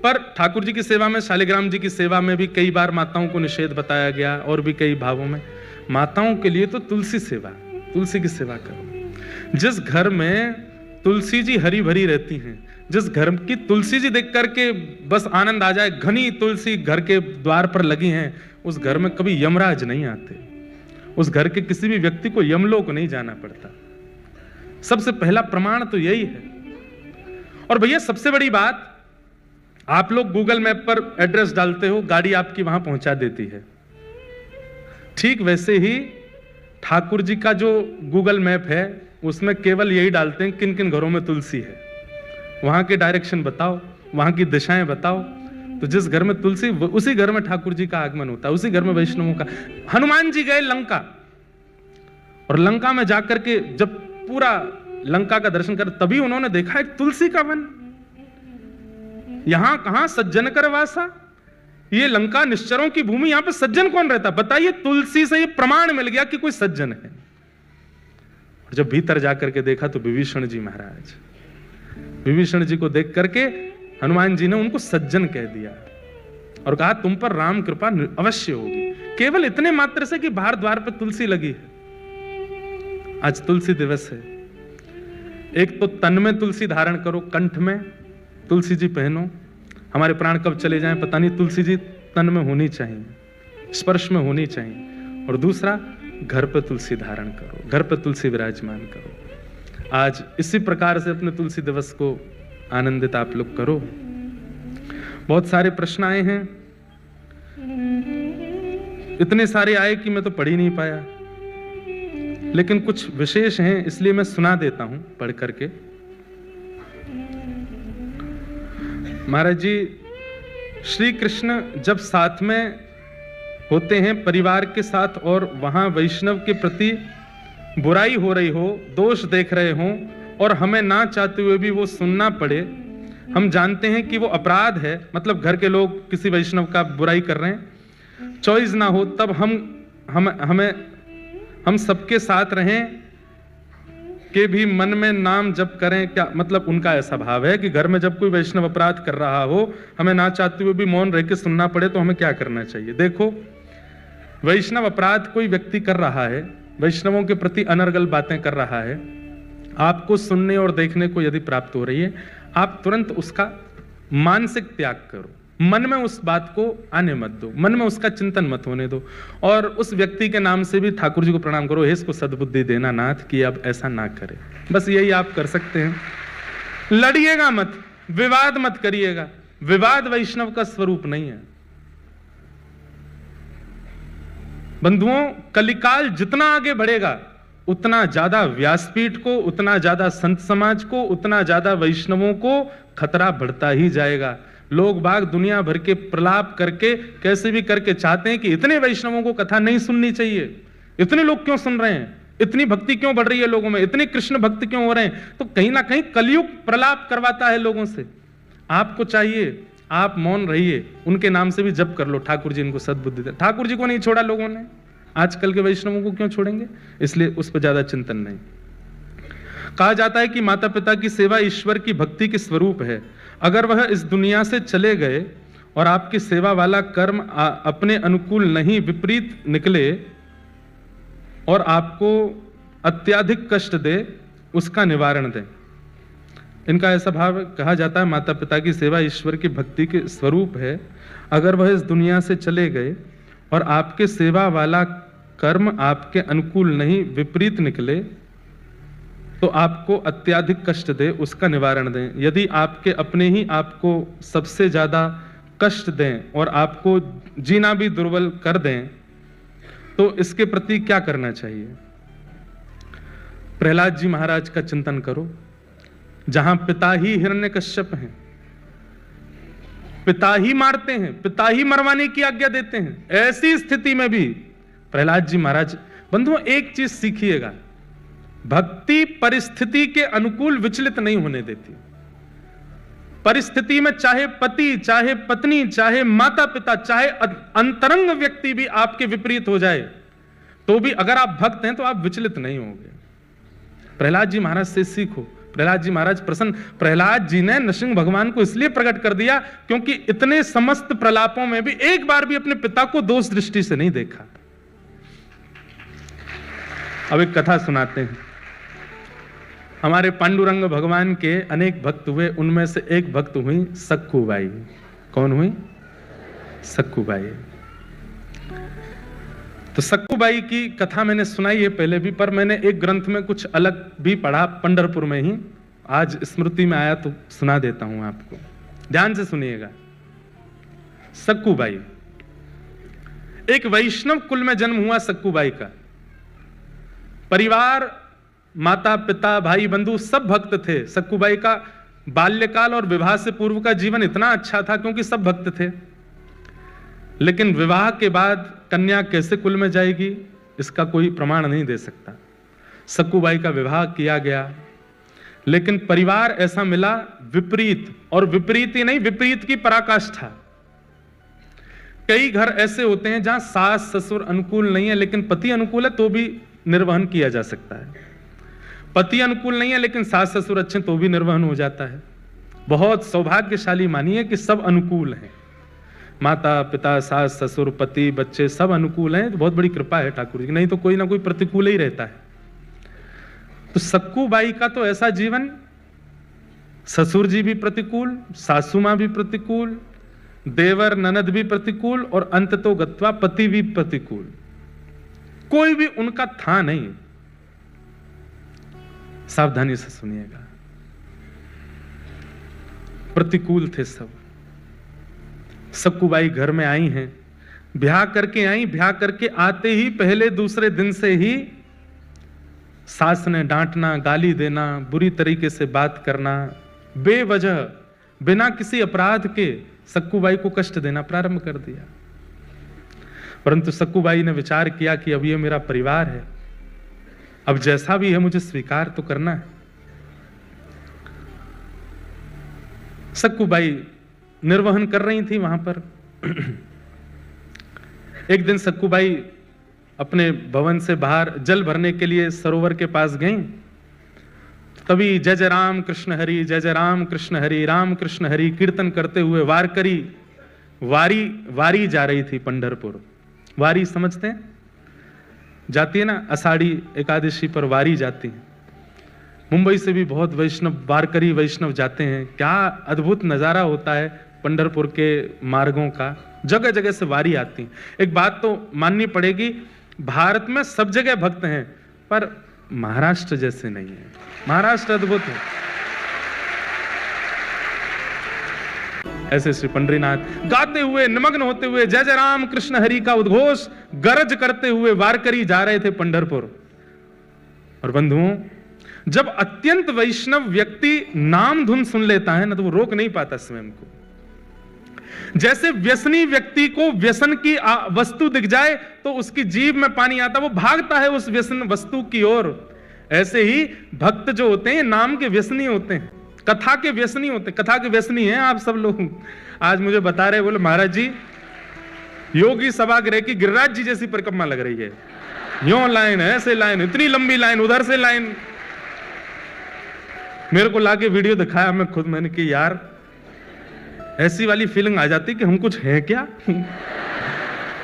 पर ठाकुर जी की सेवा में, शालिग्राम जी की सेवा में भी कई बार माताओं को निषेध बताया गया, और भी कई भावों में। माताओं के लिए तो तुलसी सेवा, तुलसी की सेवा करो। जिस घर में तुलसी जी हरी भरी रहती हैं, जिस घर की तुलसी जी देख करके बस आनंद आ जाए, घनी तुलसी घर के द्वार पर लगी हैं, उस घर में कभी यमराज नहीं आते, उस घर के किसी भी व्यक्ति को यमलोक नहीं जाना पड़ता। सबसे पहला प्रमाण तो यही है। और भैया सबसे बड़ी बात, आप लोग गूगल मैप पर एड्रेस डालते हो, गाड़ी आपकी वहां पहुंचा देती है। ठीक वैसे ही ठाकुर जी का जो गूगल मैप है उसमें केवल यही डालते हैं किन किन घरों में तुलसी है, वहां के डायरेक्शन बताओ, वहां की दिशाएं बताओ। तो जिस घर में तुलसी, उसी घर में ठाकुर जी का आगमन होता है, उसी घर में वैष्णवों का। हनुमान जी गए लंका, और लंका में जाकर के जब पूरा लंका का दर्शन कर, तभी उन्होंने देखा एक तुलसी का वन। यहां कहां सज्जन कर वासा, ये लंका निश्चरों की भूमि, यहां पे सज्जन कौन रहता? बताइए, तुलसी से ये प्रमाण मिल गया कि कोई सज्जन है। और जब भीतर जाकर के देखा तो विभीषण जी महाराज, विभीषण जी को देख करके हनुमान जी ने उनको सज्जन कह दिया और कहा तुम पर राम कृपा अवश्य होगी, केवल इतने मात्र से कि बाहर द्वार पर तुलसी लगी है। आज तुलसी दिवस है। एक तो तन में तुलसी धारण करो, कंठ में तुलसी जी पहनो। हमारे प्राण कब चले जाएं पता नहीं, तुलसी जी तन में होनी चाहिए, स्पर्श में होनी चाहिए। और दूसरा, घर पर तुलसी धारण करो, घर पर तुलसी विराजमान करो। आज इसी प्रकार से अपने तुलसी दिवस को आनंदित आप लोग करो। बहुत सारे प्रश्न आए हैं, इतने सारे आए कि मैं तो पढ़ ही नहीं पाया, लेकिन कुछ विशेष हैं इसलिए मैं सुना देता हूं पढ़ करके। महाराज जी, श्री कृष्ण जब साथ में होते हैं परिवार के साथ, और वहां वैष्णव के प्रति बुराई हो रही हो, दोष देख रहे हो, और हमें ना चाहते हुए भी वो सुनना पड़े, हम जानते हैं कि वो अपराध है, मतलब घर के लोग किसी वैष्णव का बुराई कर रहे हैं, चॉइस ना हो, तब हम सबके साथ रहें के भी मन में नाम जप करें। क्या मतलब? उनका ऐसा भाव है कि घर में जब कोई वैष्णव अपराध कर रहा हो, हमें ना चाहते हुए भी मौन रह के सुनना पड़े, तो हमें क्या करना चाहिए? देखो, वैष्णव अपराध कोई व्यक्ति कर रहा है, वैष्णवों के प्रति अनर्गल बातें कर रहा है, आपको सुनने और देखने को यदि प्राप्त हो रही है, आप तुरंत उसका मानसिक त्याग करो, मन में उस बात को आने मत दो, मन में उसका चिंतन मत होने दो, और उस व्यक्ति के नाम से भी ठाकुर जी को प्रणाम करो, हे इसको सद्बुद्धि देना नाथ कि अब ऐसा ना करे। बस यही आप कर सकते हैं। लड़िएगा मत, विवाद मत करिएगा, विवाद वैष्णव का स्वरूप नहीं है। बंधुओं, कलिकाल जितना आगे बढ़ेगा उतना ज्यादा व्यासपीठ को, उतना ज्यादा संत समाज को, उतना ज्यादा वैष्णवों को खतरा बढ़ता ही जाएगा। लोग बाग दुनिया भर के प्रलाप करके कैसे भी करके चाहते हैं कि इतने वैष्णवों को कथा नहीं सुननी चाहिए, इतने लोग क्यों सुन रहे हैं, इतनी भक्ति क्यों बढ़ रही है लोगों में, इतने कृष्ण भक्त क्यों हो रहे हैं? तो कहीं ना कहीं कलयुग प्रलाप करवाता है लोगों से। आपको चाहिए आप मौन रहिए, उनके नाम से भी जप कर लो, ठाकुर जी इनको सद्बुद्धि दे। ठाकुर जी को नहीं छोड़ा लोगों ने, आजकल के वैष्णवों को क्यों छोड़ेंगे? इसलिए उस पर ज्यादा चिंतन नहीं। कहा जाता है कि माता पिता की सेवा ईश्वर की भक्ति के स्वरूप है। अगर वह इस दुनिया से चले गए और आपकी सेवा वाला कर्म अपने अनुकूल नहीं, विपरीत निकले और आपको अत्यधिक कष्ट दे, उसका निवारण दें। इनका ऐसा भाव कहा जाता है, माता पिता की सेवा ईश्वर की भक्ति के स्वरूप है। अगर वह इस दुनिया से चले गए और आपके सेवा वाला कर्म आपके अनुकूल नहीं, विपरीत निकले, तो आपको अत्यधिक कष्ट दे, उसका निवारण दें। यदि आपके अपने ही आपको सबसे ज्यादा कष्ट दें और आपको जीना भी दुर्बल कर दें, तो इसके प्रति क्या करना चाहिए? प्रहलाद जी महाराज का चिंतन करो, जहां पिता ही हिरण्यकश्यप हैं, पिता ही मारते हैं, पिता ही मरवाने की आज्ञा देते हैं, ऐसी स्थिति में भी प्रहलाद जी महाराज। बंधुओं, एक चीज सीखिएगा, भक्ति परिस्थिति के अनुकूल विचलित नहीं होने देती। परिस्थिति में चाहे पति, चाहे पत्नी, चाहे माता पिता, चाहे अंतरंग व्यक्ति भी आपके विपरीत हो जाए, तो भी अगर आप भक्त हैं तो आप विचलित नहीं होंगे। प्रहलाद जी महाराज से सीखो। प्रहलाद जी महाराज प्रसन्न, प्रहलाद जी ने नृसिंह भगवान को इसलिए प्रकट कर दिया क्योंकि इतने समस्त प्रलापों में भी एक बार भी अपने पिता को दोष दृष्टि से नहीं देखा। अब एक कथा सुनाते हैं। हमारे पांडुरंग भगवान के अनेक भक्त हुए, उनमें से एक भक्त हुई सक्कूबाई। कौन हुई? सक्कूबाई। तो सक्कूबाई की कथा मैंने सुनाई है पहले भी, पर मैंने एक ग्रंथ में कुछ अलग भी पढ़ा, पंढरपुर में ही। आज स्मृति में आया तो सुना देता हूं आपको, ध्यान से सुनिएगा। सक्कूबाई, एक वैष्णव कुल में जन्म हुआ सक्कूबाई का। परिवार, माता पिता, भाई बंधु सब भक्त थे। सक्कूबाई का बाल्यकाल और विवाह से पूर्व का जीवन इतना अच्छा था क्योंकि सब भक्त थे। लेकिन विवाह के बाद कन्या कैसे कुल में जाएगी, इसका कोई प्रमाण नहीं दे सकता। सक्कूबाई का विवाह किया गया, लेकिन परिवार ऐसा मिला विपरीत, और विपरीत ही नहीं, विपरीत की पराकाष्ठा। कई घर ऐसे होते हैं जहां सास ससुर अनुकूल नहीं है लेकिन पति अनुकूल है, तो भी निर्वहन किया जा सकता है। पति अनुकूल नहीं है लेकिन सास ससुर अच्छे, तो भी निर्वहन हो जाता है। बहुत सौभाग्यशाली मानिए कि सब अनुकूल हैं, माता पिता सास ससुर पति बच्चे सब अनुकूल हैं, तो बहुत बड़ी कृपा है ठाकुर जी। नहीं तो कोई ना कोई प्रतिकूल ही रहता है। तो सक्कूबाई का तो ऐसा जीवन, ससुर जी भी प्रतिकूल, सासू मां भी प्रतिकूल, देवर ननद भी प्रतिकूल, और अंत तो गत्वा पति भी प्रतिकूल। कोई भी उनका था नहीं। सावधानी से सुनिएगा, प्रतिकूल थे सब। सक्कूबाई घर में आई हैं, ब्याह करके आई। ब्याह करके आते ही पहले दूसरे दिन से ही सास ने डांटना, गाली देना, बुरी तरीके से बात करना, बेवजह बिना किसी अपराध के सक्कूबाई को कष्ट देना प्रारंभ कर दिया। परंतु सक्कूबाई ने विचार किया कि अब ये मेरा परिवार है, अब जैसा भी है मुझे स्वीकार तो करना है। सक्कूबाई निर्वहन कर रही थी वहां पर। एक दिन सक्कूबाई अपने भवन से बाहर जल भरने के लिए सरोवर के पास गई। तभी जय जय राम कृष्ण हरि, जय जय राम कृष्ण हरि, राम कृष्ण हरि कीर्तन करते हुए वारकरी वारी जा रही थी पंढरपुर। वारी समझते हैं? जाती है ना, आषाढ़ी एकादशी पर वारी जाती है। मुंबई से भी बहुत वैष्णव, वारकरी वैष्णव जाते हैं। क्या अद्भुत नजारा होता है पंढरपुर के मार्गों का, जगह जगह से वारी आती है। एक बात तो माननी पड़ेगी, भारत में सब जगह भक्त हैं, पर महाराष्ट्र जैसे नहीं है। महाराष्ट्र अद्भुत है। ऐसे श्री पंढरीनाथ गाते हुए, निमग्न होते हुए, जय जय राम कृष्ण हरि का उद्घोष गरज करते हुए वारकरी जा रहे थे पंढरपुर। और बंधुओं, जब अत्यंत वैष्णव व्यक्ति नाम धुन सुन लेता है ना, तो वो रोक नहीं पाता स्वयं को। जैसे व्यसनी व्यक्ति को व्यसन की वस्तु दिख जाए तो उसकी जीभ में पानी आता, वो भागता है उस व्यसन वस्तु की ओर। ऐसे ही भक्त जो होते हैं नाम के व्यसनी होते हैं, कथा के व्यसनी होते हैं। कथा के व्यसनी हैं आप सब लोग। आज मुझे बता रहे, बोले महाराज जी योगी सभागृह की गिरिराज जी जैसी परिक्रमा लग रही है। यूं लाइन है, ऐसे लाइन, इतनी लंबी लाइन, उधर से लाइन। मेरे को लाके वीडियो दिखाया मैं खुद, मैंने कि यार ऐसी वाली फीलिंग आ जाती कि हम कुछ हैं क्या।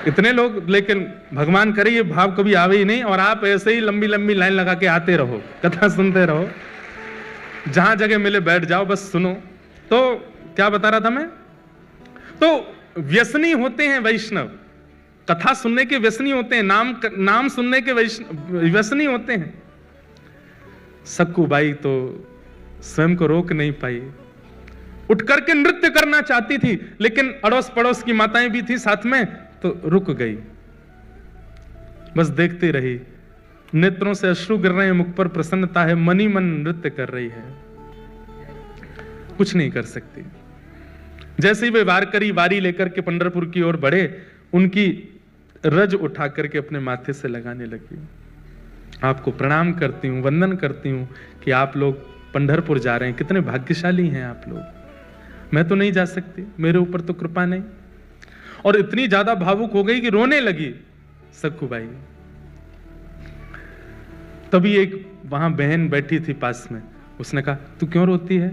इतने लोग, लेकिन भगवान करे ये भाव कभी आवे ही नहीं। और आप ऐसे ही लंबी लंबी लाइन लगा के आते रहो, कथा सुनते रहो, जहां जगह मिले बैठ जाओ, बस सुनो। तो क्या बता रहा था मैं? तो व्यसनी होते हैं वैष्णव, कथा सुनने के व्यसनी होते हैं, नाम सुनने के व्यसनी होते हैं। सक्कूबाई तो स्वयं को रोक नहीं पाई, उठ करके नृत्य करना चाहती थी, लेकिन अड़ोस पड़ोस की माताएं भी थी साथ में, तो रुक गई, बस देखती रही। नेत्रों से अश्रु गिर रहे हैं, मुख पर प्रसन्नता है, मन ही मन नृत्य कर रही है, कुछ नहीं कर सकती। जैसे ही वे वारकरी वारी लेकर के पंढरपुर की ओर बढ़े, उनकी रज उठा करके अपने माथे से लगाने लगी। आपको प्रणाम करती हूं, वंदन करती हूं कि आप लोग पंढरपुर जा रहे हैं, कितने भाग्यशाली हैं आप लोग। मैं तो नहीं जा सकती, मेरे ऊपर तो कृपा नहीं। और इतनी ज्यादा भावुक हो गई कि रोने लगी सक्कूबाई। तभी एक वहां बहन बैठी थी पास में, उसने कहा तू क्यों रोती है,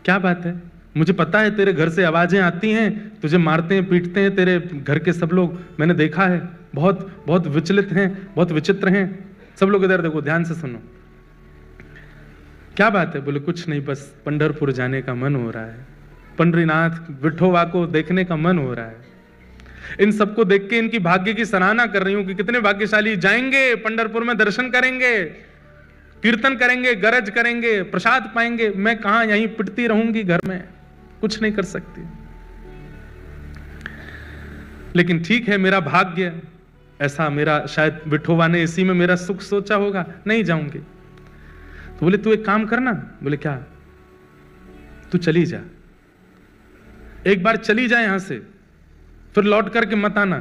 क्या बात है? मुझे पता है तेरे घर से आवाजें आती हैं, तुझे मारते हैं पीटते हैं तेरे घर के सब लोग, मैंने देखा है, बहुत बहुत विचलित हैं, बहुत विचित्र हैं। सब लोग इधर देखो, ध्यान से सुनो। क्या बात है? बोले कुछ नहीं, बस पंढरपुर जाने का मन हो रहा है, पंडरीनाथ विठोबा को देखने का मन हो रहा है। इन सबको देख के इनकी भाग्य की सराहना कर रही हूं कि कितने भाग्यशाली, जाएंगे पंढरपुर में, दर्शन करेंगे, कीर्तन करेंगे, गरज करेंगे, प्रसाद पाएंगे। मैं कहां, यहीं पिटती रहूंगी घर में, कुछ नहीं कर सकती। लेकिन ठीक है, मेरा भाग्य ऐसा, मेरा शायद विठोबा ने इसी में मेरा सुख सोचा होगा, नहीं जाऊंगी। तो बोले तू एक काम करना। बोले क्या? तू चली जा, एक बार चली जा यहां से, फिर लौट करके मत आना,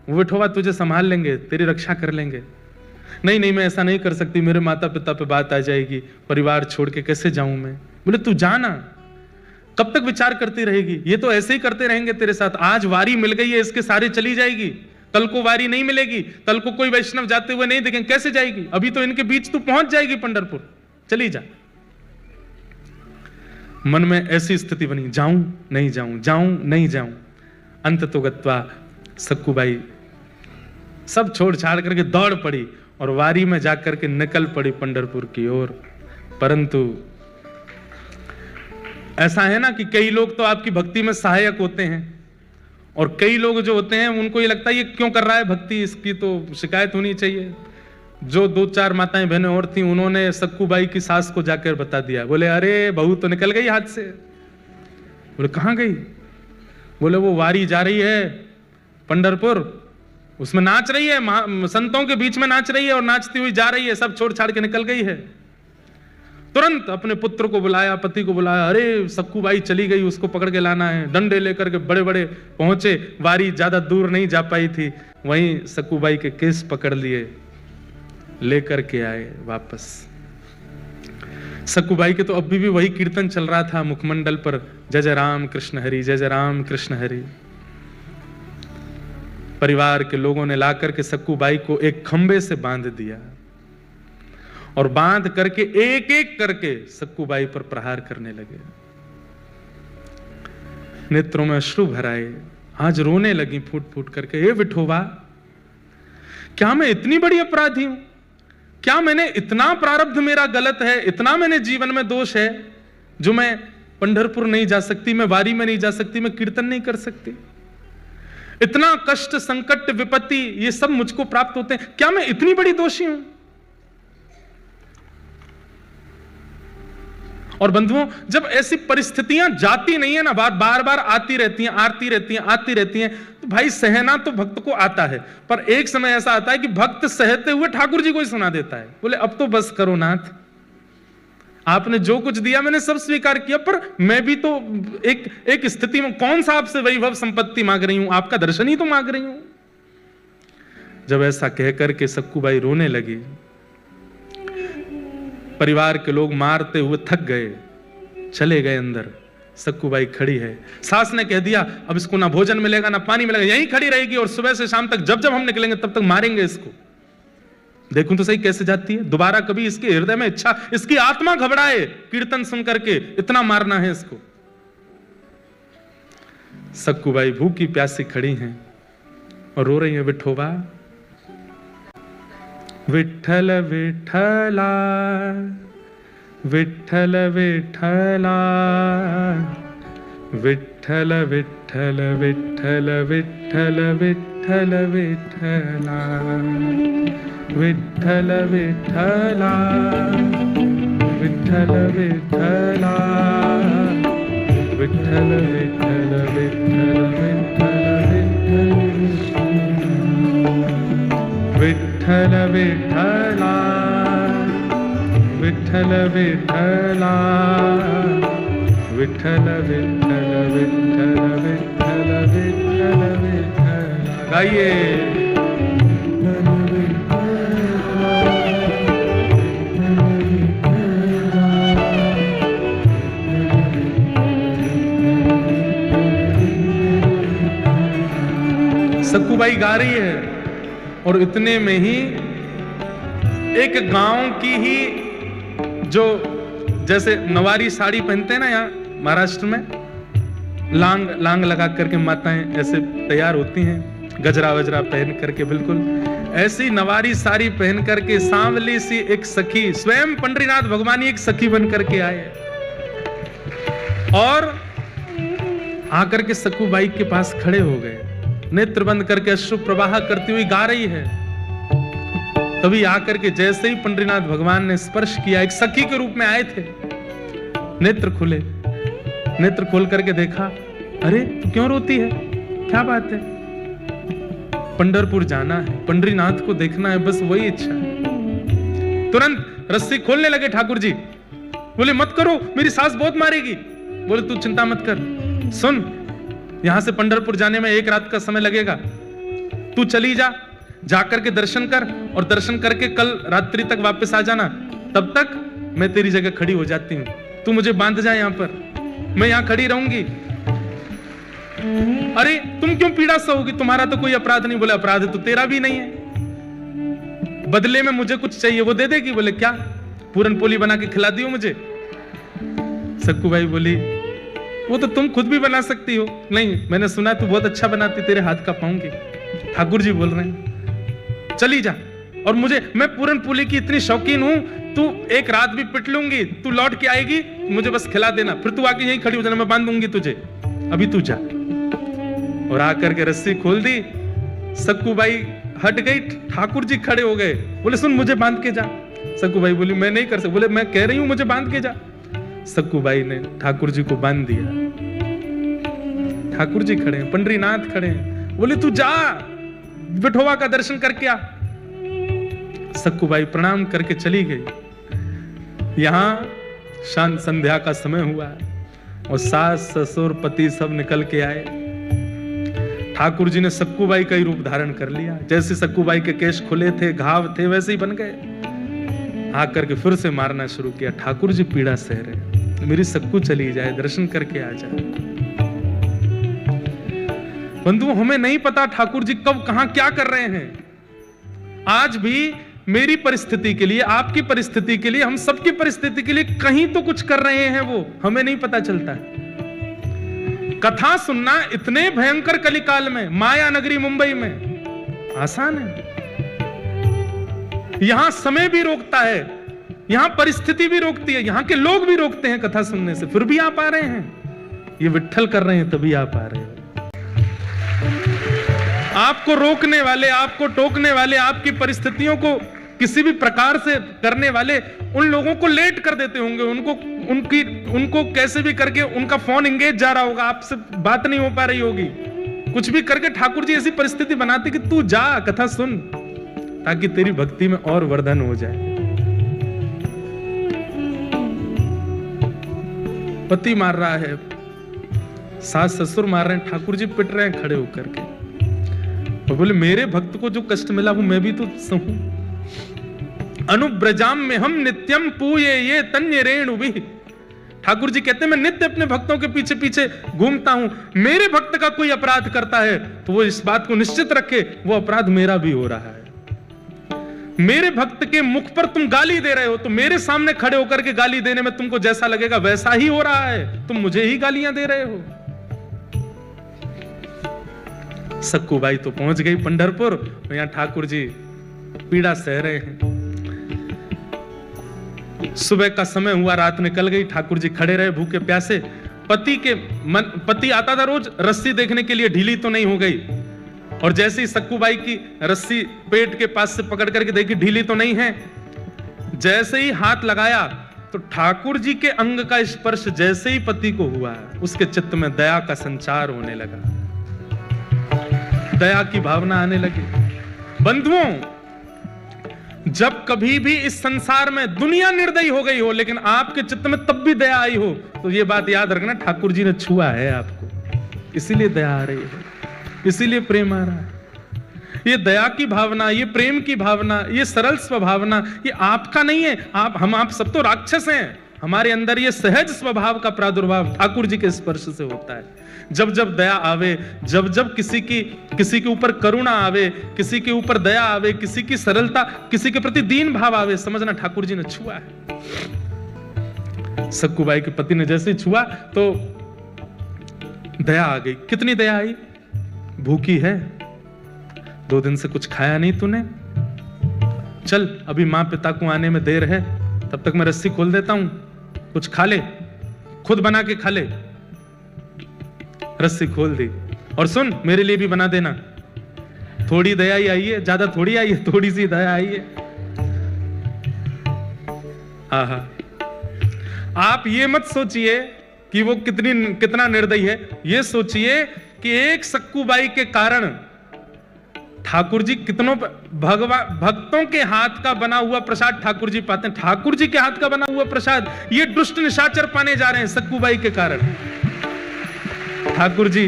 वो विठोबा तुझे संभाल लेंगे, तेरी रक्षा कर लेंगे। नहीं नहीं, मैं ऐसा नहीं कर सकती, मेरे माता पिता पे बात आ जाएगी, परिवार छोड़ के कैसे जाऊं मैं। बोले तू जाना, कब तक विचार करती रहेगी? ये तो ऐसे ही करते रहेंगे तेरे साथ। आज वारी मिल गई है, इसके सारे चली जाएगी, कल को वारी नहीं मिलेगी, कल को कोई वैष्णव जाते हुए नहीं देखेंगे, कैसे जाएगी? अभी तो इनके बीच तू पहुंच जाएगी पंढरपुर, चली जा। मन में ऐसी स्थिति बनी, जाऊं नहीं जाऊं, जाऊं नहीं जाऊं। अंत तो गत्वा सक्कूबाई सब छोड़ छाड़ करके दौड़ पड़ी और वारी में जाकर के निकल पड़ी पंढरपुर की ओर। परंतु ऐसा है ना कि कई लोग तो आपकी भक्ति में सहायक होते हैं, और कई लोग जो होते हैं उनको ये लगता है ये क्यों कर रहा है भक्ति, इसकी तो शिकायत होनी चाहिए। जो 2-4 माताएं बहनें और थी, उन्होंने सक्कूबाई की सास को जाकर बता दिया। बोले अरे बहू तो निकल गई हाथ से। बोले कहां गई? बोले वो वारी जा रही है पंढरपुर, उसमें नाच रही है, संतों के बीच में नाच रही है, और नाचती हुई जा रही है, सब छोड़ छाड़ के निकल गई है। तुरंत अपने पुत्र को बुलाया, पति को बुलाया, अरे सक्कूबाई चली गई, उसको पकड़ के लाना है। डंडे लेकर के बड़े बड़े पहुंचे, वारी ज्यादा दूर नहीं जा पाई थी, वहीं सक्कूबाई के केस पकड़ लिए, लेकर के आए वापस। सक्कूबाई के तो अभी भी वही कीर्तन चल रहा था मुखमंडल पर, जय जय राम कृष्ण हरि, जय जय राम कृष्ण हरि। परिवार के लोगों ने लाकर के सक्कूबाई को एक खंबे से बांध दिया, और बांध करके एक एक करके सक्कूबाई पर प्रहार करने लगे। नेत्रों में अश्रु भर आए, आज रोने लगी फूट फूट करके, हे विठोबा, क्या मैं इतनी बड़ी अपराधी हूं? क्या मैंने इतना प्रारब्ध मेरा गलत है, इतना मैंने जीवन में दोष है, जो मैं पंढरपुर नहीं जा सकती, मैं वारी में नहीं जा सकती, मैं कीर्तन नहीं कर सकती? इतना कष्ट, संकट, विपत्ति, ये सब मुझको प्राप्त होते हैं, क्या मैं इतनी बड़ी दोषी हूं? और बंधुओं, जब ऐसी परिस्थितियां जाती नहीं है ना, बार बार आती रहती हैं, आती रहती हैं, आती रहती हैं, तो भाई सहना तो भक्त को आता है, पर एक समय ऐसा आता है कि भक्त सहते हुए ठाकुर जी को ही सुना देता है। बोले अब तो बस करो नाथ, आपने जो कुछ दिया मैंने सब स्वीकार किया, पर मैं भी तो एक स्थिति में, कौन सा आपसे वैभव संपत्ति मांग रही हूं, आपका दर्शन ही तो मांग रही हूं। जब ऐसा कहकर के सक्कूबाई रोने लगी, परिवार के लोग मारते हुए थक गए, चले गए अंदर। सक्कूबाई खड़ी है, सास ने कह दिया अब इसको ना भोजन मिलेगा ना पानी मिलेगा, यहीं खड़ी रहेगी, और सुबह से शाम तक जब जब हम निकलेंगे तब तक मारेंगे इसको। देखूं तो सही कैसे जाती है, दोबारा कभी इसके हृदय में इच्छा, इसकी आत्मा घबराए कीर्तन सुन करके, इतना मारना है इसको। सक्कूबाई भूखी प्यासी खड़ी हैं और रो रही है, विठोबा, विठ्ठल विठ्ठला, विठ्ठल विठ्ठला, विठ्ठल विठ्ठल विठ्ठल विठ्ठल विठ्ठल विठ्ठला, विठ्ठल विठ्ठला, विठ्ठल विठ्ठला, विठ्ठल विठ्ठल विठ्ठल विठ्ठल विठ्ठल विठ्ठला, विठ्ठल विठ्ठला, विठ्ठल विठ्ठल विठ्ठल विठ्ठल विठ्ठल विठ्ठला। गाइए। सक्कूबाई गा रही है, और इतने में ही एक गांव की ही, जो जैसे नवारी साड़ी पहनते हैं ना यहाँ महाराष्ट्र में, लांग लगा करके माताएं ऐसे तैयार होती हैं, गजरा वजरा पहन करके, बिल्कुल ऐसी नवारी साड़ी पहन करके सांवली सी एक सखी, स्वयं पंडरीनाथ भगवान एक सखी बन करके आए और आकर के सक्कूबाई के पास खड़े हो गए, नेत्र बंद करके अश्रु प्रवाह करती हुई गा रही है। तभी आकर के जैसे ही पंडरीनाथ भगवान ने स्पर्श किया, एक सखी के रूप में आए थे, नेत्र खुले, नेत्र खोल करके देखा, अरे तू क्यों रोती है, क्या बात है? पंढरपुर जाना है, पंडरीनाथ को देखना है, बस वही इच्छा है। तुरंत रस्सी खोलने लगे ठाकुर जी। बोले मत करो, मेरी सास बहुत मारेगी। बोले तू चिंता मत कर, सुन, यहां से पंढरपुर जाने में 1 रात का समय लगेगा, तू चली जा, जाकर के दर्शन कर और दर्शन करके कल रात्रि तक वापस आ जाना। तब तक मैं तेरी जगह खड़ी हो जाती हूं, तू मुझे बांध जा यहां पर, मैं यहां खड़ी रहूंगी। अरे तुम क्यों पीड़ा सहोगी, तुम्हारा तो कोई अपराध नहीं। बोले अपराध तो तेरा भी नहीं है, बदले में मुझे कुछ चाहिए, वो दे देगी। बोले क्या? पूरन पोली बना के खिला दियो मुझे। सक्कूबाई बोली वो तो तुम खुद भी बना सकती हो। नहीं, मैंने सुना तू बहुत अच्छा बनाती, तेरे हाथ का पाऊंगी। ठाकुर जी बोल रहे हैं चली जा, और मैं पूरन पोली की इतनी शौकीन हूं, तू 1 रात भी पिट लूंगी, तू लौट के आएगी, मुझे बस खिला देना, फिर तू आके यहीं खड़ी हो जाना, मैं बांध दूंगी तुझे, अभी तू जा। और आकर के रस्सी खोल दी, सक्कूबाई हट गई, ठाकुर जी खड़े हो गए। बोले सुन, मुझे बांध के जा। सक्कूबाई बोली मैं नहीं कर सकती। बोले मैं कह रही हूं मुझे बांध के जा। सक्कूबाई ने ठाकुर जी को बांध दिया। ठाकुर जी खड़े हैं, पंडरीनाथ खड़े हैं। बोले तू जा, विठोबा का दर्शन करके आ। सक्कूबाई प्रणाम करके चली गई। यहां शांत संध्या का समय हुआ और सास ससुर पति सब निकल के आए। ठाकुर जी ने सक्कूबाई का ही रूप धारण कर लिया, जैसे सक्कूबाई के केश खुले थे, घाव थे, वैसे ही बन गए। आकर के फिर से मारना शुरू किया। ठाकुर जी पीड़ा सह रहे, मेरी सक्कू चली जाए, दर्शन करके आ जाए। बंधुओं, हमें नहीं पता ठाकुर जी कब कहां क्या कर रहे हैं। आज भी मेरी परिस्थिति के लिए, आपकी परिस्थिति के लिए, हम सबकी परिस्थिति के लिए कहीं तो कुछ कर रहे हैं, वो हमें नहीं पता चलता है। कथा सुनना इतने भयंकर कलिकाल में, माया नगरी मुंबई में आसान है। यहां समय भी रोकता है, यहां परिस्थिति भी रोकती है, यहां के लोग भी रोकते हैं कथा सुनने से, फिर भी आप आ रहे हैं। ये विट्ठल कर रहे हैं तभी आप आ रहे हैं। आपको रोकने वाले, आपको टोकने वाले, आपकी परिस्थितियों को किसी भी प्रकार से करने वाले उन लोगों को लेट कर देते होंगे, उनको कैसे भी करके उनका फोन एंगेज जा रहा होगा, आपसे बात नहीं हो पा रही होगी, कुछ भी करके ठाकुर जी ऐसी परिस्थिति बनाते कि तू जा, कथा सुन, ताकि तेरी भक्ति में और वर्धन हो जाए। पति मार रहा है, सास ससुर मार रहे हैं, ठाकुर जी पिट रहे हैं खड़े होकर के, और बोले मेरे भक्त को जो कष्ट मिला वो मैं भी तो सहूं। अनुब्रजाम में हम नित्यम पूये ये तन्य रेणु भी। ठाकुर जी कहते हैं मैं नित्य अपने भक्तों के पीछे पीछे घूमता हूं। मेरे भक्त का कोई अपराध करता है तो वो इस बात को निश्चित रखे वो अपराध मेरा भी हो रहा है। मेरे भक्त के मुख पर तुम गाली दे रहे हो तो मेरे सामने खड़े होकर के गाली देने में तुमको जैसा लगेगा वैसा ही हो रहा है, तुम मुझे ही गालियां दे रहे हो। सक्कूबाई तो पहुंच गई पंढरपुर, यहां ठाकुर जी पीड़ा सह रहे हैं। सुबह का समय हुआ, रात निकल गई, ठाकुर जी खड़े रहे भूखे प्यासे। पति आता था रोज रस्सी देखने के लिए, ढीली तो नहीं हो गई, और जैसे ही सक्कूबाई की रस्सी पेट के पास से पकड़ करके देखी ढीली तो नहीं है, जैसे ही हाथ लगाया तो ठाकुर जी के अंग का स्पर्श जैसे ही पति को हुआ, उसके चित्त में दया का संचार होने लगा, दया की भावना आने लगी। बंधुओं, जब कभी भी इस संसार में दुनिया निर्दयी हो गई हो लेकिन आपके चित्त में तब भी दया आई हो तो ये बात याद रखना, ठाकुर जी ने छुआ है आपको, इसीलिए दया आ रही है, इसीलिए प्रेम आ रहा है। ये दया की भावना, ये प्रेम की भावना, ये सरल स्वभावना, ये आपका नहीं है। आप सब तो राक्षस हैं, हमारे अंदर ये सहज स्वभाव का प्रादुर्भाव ठाकुर जी के स्पर्श से होता है। जब जब दया आवे, जब जब किसी के ऊपर करुणा आवे, किसी के ऊपर दया आवे, किसी की सरलता, किसी के प्रति दीन भाव आवे, समझना ठाकुर जी ने छुआ है। सक्कूबाई के पति ने जैसे छुआ तो दया आ गई। कितनी दया आई? भूखी है, 2 दिन से कुछ खाया नहीं तूने, चल अभी माँ पिता को आने में देर है, तब तक मैं रस्सी खोल देता हूं, कुछ खा ले, खुद बना के खा ले। रस्सी खोल दी, और सुन मेरे लिए भी बना देना। थोड़ी दया ही आई है, ज्यादा थोड़ी आई है, थोड़ी सी दया आई है। हाँ, आप ये मत सोचिए कि वो कितना निर्दयी है, ये सोचिए कि एक सक्कूबाई के कारण ठाकुर जी कितनों भक्तों के हाथ का बना हुआ प्रसाद ठाकुर जी पाते हैं। ठाकुर जी के हाथ का बना हुआ प्रसाद ये दुष्ट निशाचर पाने जा रहे हैं सक्कूबाई के कारण। ठाकुर जी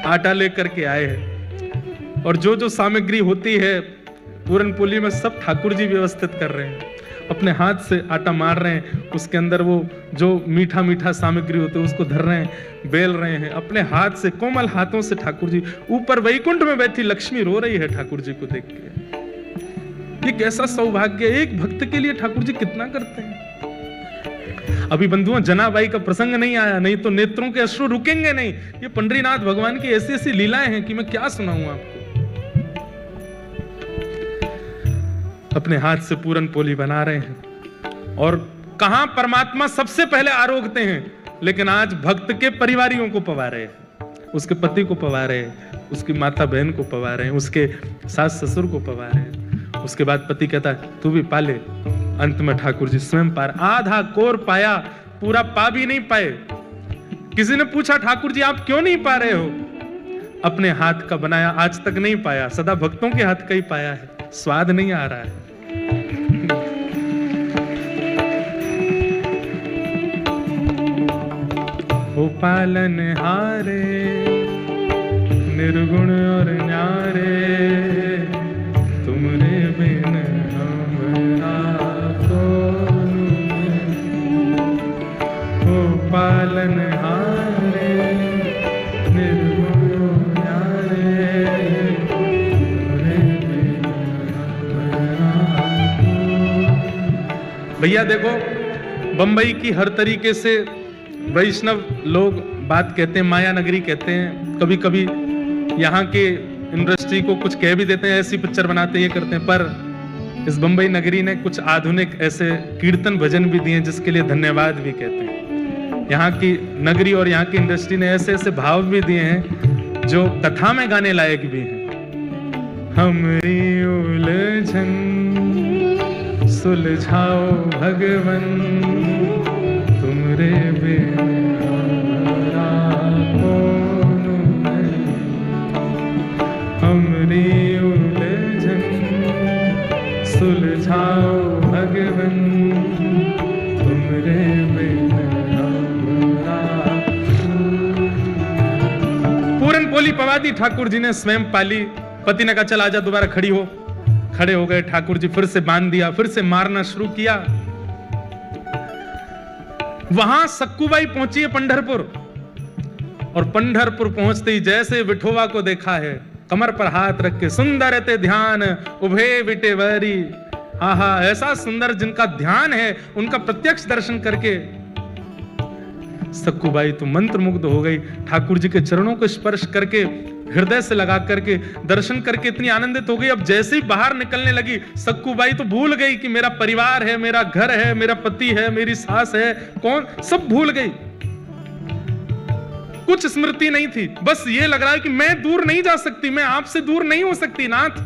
आटा लेकर के आए हैं, और जो सामग्री होती है पूरन पोली में सब ठाकुर जी व्यवस्थित कर रहे हैं। अपने हाथ से आटा मार रहे हैं, उसके अंदर वो जो मीठा मीठा सामग्री होती है उसको धर रहे हैं, बेल रहे हैं अपने हाथ से, कोमल हाथों से। ठाकुर जी ऊपर वैकुंठ में बैठी लक्ष्मी रो रही है ठाकुर जी को देख के। ये कैसा सौभाग्य, एक भक्त के लिए ठाकुर जी कितना करते हैं। अभी बंधुओं जनाबाई का प्रसंग नहीं आया, नहीं तो नेत्रों के अश्रु रुकेंगे नहीं। ये पंडरीनाथ भगवान की ऐसी ऐसी लीलाएं हैं कि मैं क्या सुनाऊं आपको। अपने हाथ से पूरन पोली बना रहे हैं, और कहां परमात्मा सबसे पहले आरोगते हैं, लेकिन आज भक्त के परिवारियों को पवा रहे हैं, उसके पति को पवा रहे हैं, उसकी माता बहन को पवा रहे हैं, उसके सास ससुर को पवा रहे हैं। उसके बाद पति कहता है तू भी पा ले। अंत में ठाकुर जी स्वयं पार, आधा कोर पाया, पूरा पा भी नहीं पाए। किसी ने पूछा ठाकुर जी आप क्यों नहीं पा रहे हो? अपने हाथ का बनाया आज तक नहीं पाया, सदा भक्तों के हाथ का ही पाया है, स्वाद नहीं आ रहा है। ओ पालन हारे निर्गुण और न्यारे, तुमरे बिन हमरा कौन। ओ पालन हारे निर्गुण और न्यारे, तुमरे बिन हमरा कौन। भैया देखो, बंबई की हर तरीके से वैष्णव लोग बात कहते हैं, माया नगरी कहते हैं, कभी कभी यहाँ के इंडस्ट्री को कुछ कह भी देते हैं, ऐसी पिक्चर बनाते हैं, ये करते हैं। पर इस बंबई नगरी ने कुछ आधुनिक ऐसे कीर्तन भजन भी दिए जिसके लिए धन्यवाद भी कहते हैं। यहाँ की नगरी और यहाँ की इंडस्ट्री ने ऐसे ऐसे भाव भी दिए हैं जो कथा में गाने लायक भी हैं। हमरी उलझन सुलझाओ भगवन, तुमरे बिन हमरा कौन नहीं। हमरी उलझन सुलझाओ भगवन, तुमरे बिन हमरा। पूरन पोली पवादी ठाकुर जी ने स्वयं पाली। पति ने कहा चल आजा, दोबारा खड़ी हो। खड़े हो गए ठाकुर जी, फिर से बांध दिया, फिर से मारना शुरू किया। वहां सक्कूबाई पहुंची है पंढरपुर, और पंढरपुर पहुंचते ही जैसे विठोबा को देखा है, कमर पर हाथ रख के सुंदर ते ध्यान उभे विटेवरी। आहा, ऐसा सुंदर जिनका ध्यान है, उनका प्रत्यक्ष दर्शन करके सक्कूबाई तो मंत्रमुग्ध हो गई। ठाकुर जी के चरणों को स्पर्श करके, हृदय से लगा करके, दर्शन करके इतनी आनंदित हो गई। अब जैसे ही बाहर निकलने लगी, सक्कूबाई तो भूल गई कि मेरा परिवार है, मेरा घर है, मेरा पति है, मेरी सास है, कौन, सब भूल गई। कुछ स्मृति नहीं थी, बस ये लग रहा है कि मैं दूर नहीं जा सकती, मैं आपसे दूर नहीं हो सकती नाथ।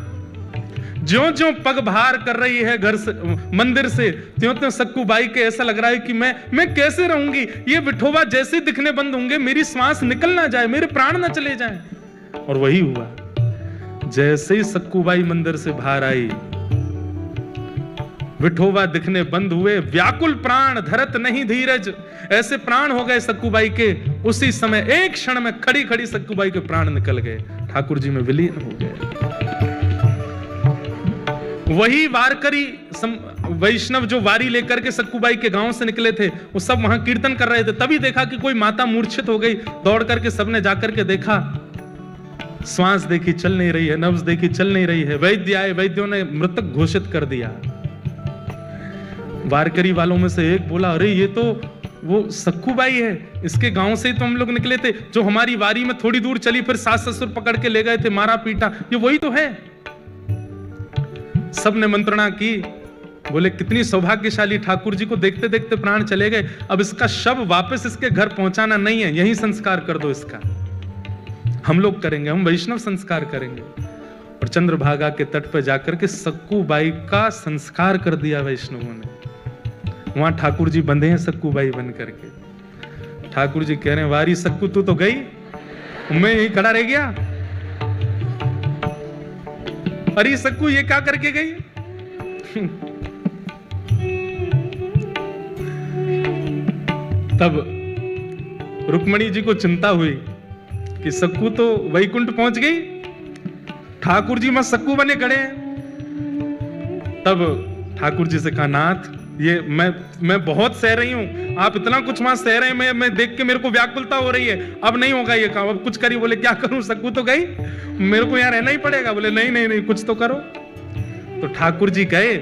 ज्यों ज्यों पग बाहर कर रही है घर से, मंदिर से, त्यों त्यों सक्कूबाई के ऐसा लग रहा है कि मैं कैसे रहूंगी। ये विठोबा जैसे दिखने बंद होंगे, मेरी श्वास निकल ना जाए, मेरे प्राण ना चले जाएं। और वही हुआ। जैसे ही सक्कूबाई मंदिर से बाहर आई, विठोबा दिखने बंद हुए। व्याकुल प्राण धरत नहीं धीरज, ऐसे प्राण हो गए सक्कूबाई के। उसी समय एक क्षण में खड़ी खड़ी सक्कूबाई के प्राण निकल गए, ठाकुर जी में विलीन हो गए। वही वारकरी वैष्णव जो वारी लेकर के सक्कूबाई के गांव से निकले थे, वो सब वहां कीर्तन कर रहे थे। तभी देखा कि कोई माता मूर्छित हो गई। दौड़ करके सबने जाकर के देखा, श्वास देखी चल नहीं रही है, नब्ज देखी चल नहीं रही है। वैद्य आए, वैद्यों ने मृतक घोषित कर दिया। वारकरी वालों में से एक बोला, अरे ये तो वो सक्कूबाई है, इसके गांव से ही तो हम लोग निकले थे, जो हमारी वारी में थोड़ी दूर चली, फिर सास ससुर पकड़ के ले गए थे, मारा पीटा, ये वही तो है। सबने मंत्रणा की, बोले कितनी सौभाग्यशाली, ठाकुर जी को देखते देखते प्राण चले गए, अब इसका शव वापस इसके घर पहुंचाना नहीं है, यही संस्कार कर दो इसका, हम लोग करेंगे, हम वैष्णव संस्कार करेंगे। और चंद्रभागा के तट पर जाकर के सक्कू बाई का संस्कार कर दिया वैष्णवों ने। वहां ठाकुर जी बंधे हैं सक्कू बाई बन करके। ठाकुर जी कह रहे हैं, वारी सक्कू तू तो गई, मैं यही खड़ा रह गया। अरे सक्कू ये क्या करके गई? तब रुक्मणी जी को चिंता हुई कि सक्कू तो वैकुंठ पहुंच गई, ठाकुर जी मत सक्कू बने खड़े हैं। तब ठाकुर जी से कहा, नाथ ये मैं बहुत सह रही हूं, आप इतना कुछ वहां सह रहे हैं, मैं देख के मेरे को व्याकुलता हो रही है, अब नहीं होगा ये काम, अब कुछ करिए। बोले क्या करूं, सक्कू तो गई, मेरे को यहां रहना ही पड़ेगा। बोले नहीं नहीं नहीं, कुछ तो करो। तो ठाकुर जी गए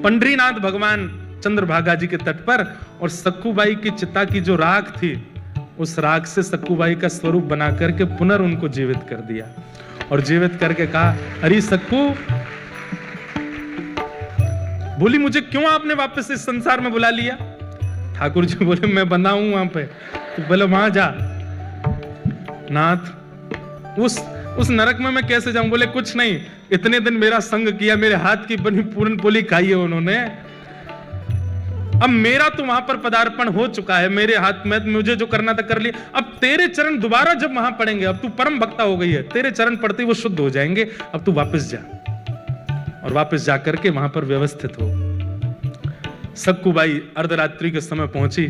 पंडरीनाथ भगवान चंद्रभागा जी के तट पर, और सक्कूबाई की चिता की जो राख थी, उस राख से सक्कूबाई का स्वरूप बना करके पुनः उनको जीवित कर दिया, और जीवित करके कहा, अरे सक्कू, बोली मुझे क्यों आपने वापस इस संसार में बुला लिया? ठाकुर जी बोले, मैं बंधा हूं वहां पे। तो बोले वहां जा। नाथ उस नरक में मैं कैसे जाऊं? बोले कुछ नहीं, इतने दिन मेरा संग किया, मेरे हाथ की बनी पूरन पोली खाई है उन्होंने, अब मेरा तो वहां पर पदार्पण हो चुका है, मेरे हाथ में मुझे जो करना था कर लिया। अब तेरे चरण दोबारा जब वहां पड़ेंगे, अब तू परम भक्ता हो गई है, तेरे चरण पड़ते ही वो शुद्ध हो जाएंगे, अब तू वापस जा। और वापस जाकर के वहां पर व्यवस्थित हो। सक्कूबाई अर्धरात्रि के समय पहुंची,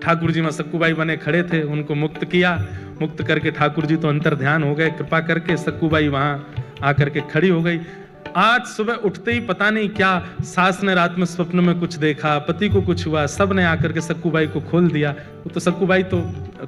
ठाकुर जी वहां सक्कूबाई बने खड़े थे, उनको मुक्त किया। मुक्त करके ठाकुर जी तो अंतर ध्यान हो गए, कृपा करके सक्कूबाई वहां आकर के खड़ी हो गई। आज सुबह उठते ही पता नहीं क्या सास ने रात में स्वप्न में कुछ देखा, पति को कुछ हुआ, सब ने आकर के सक्कूबाई को खोल दिया। वो तो सक्कूबाई तो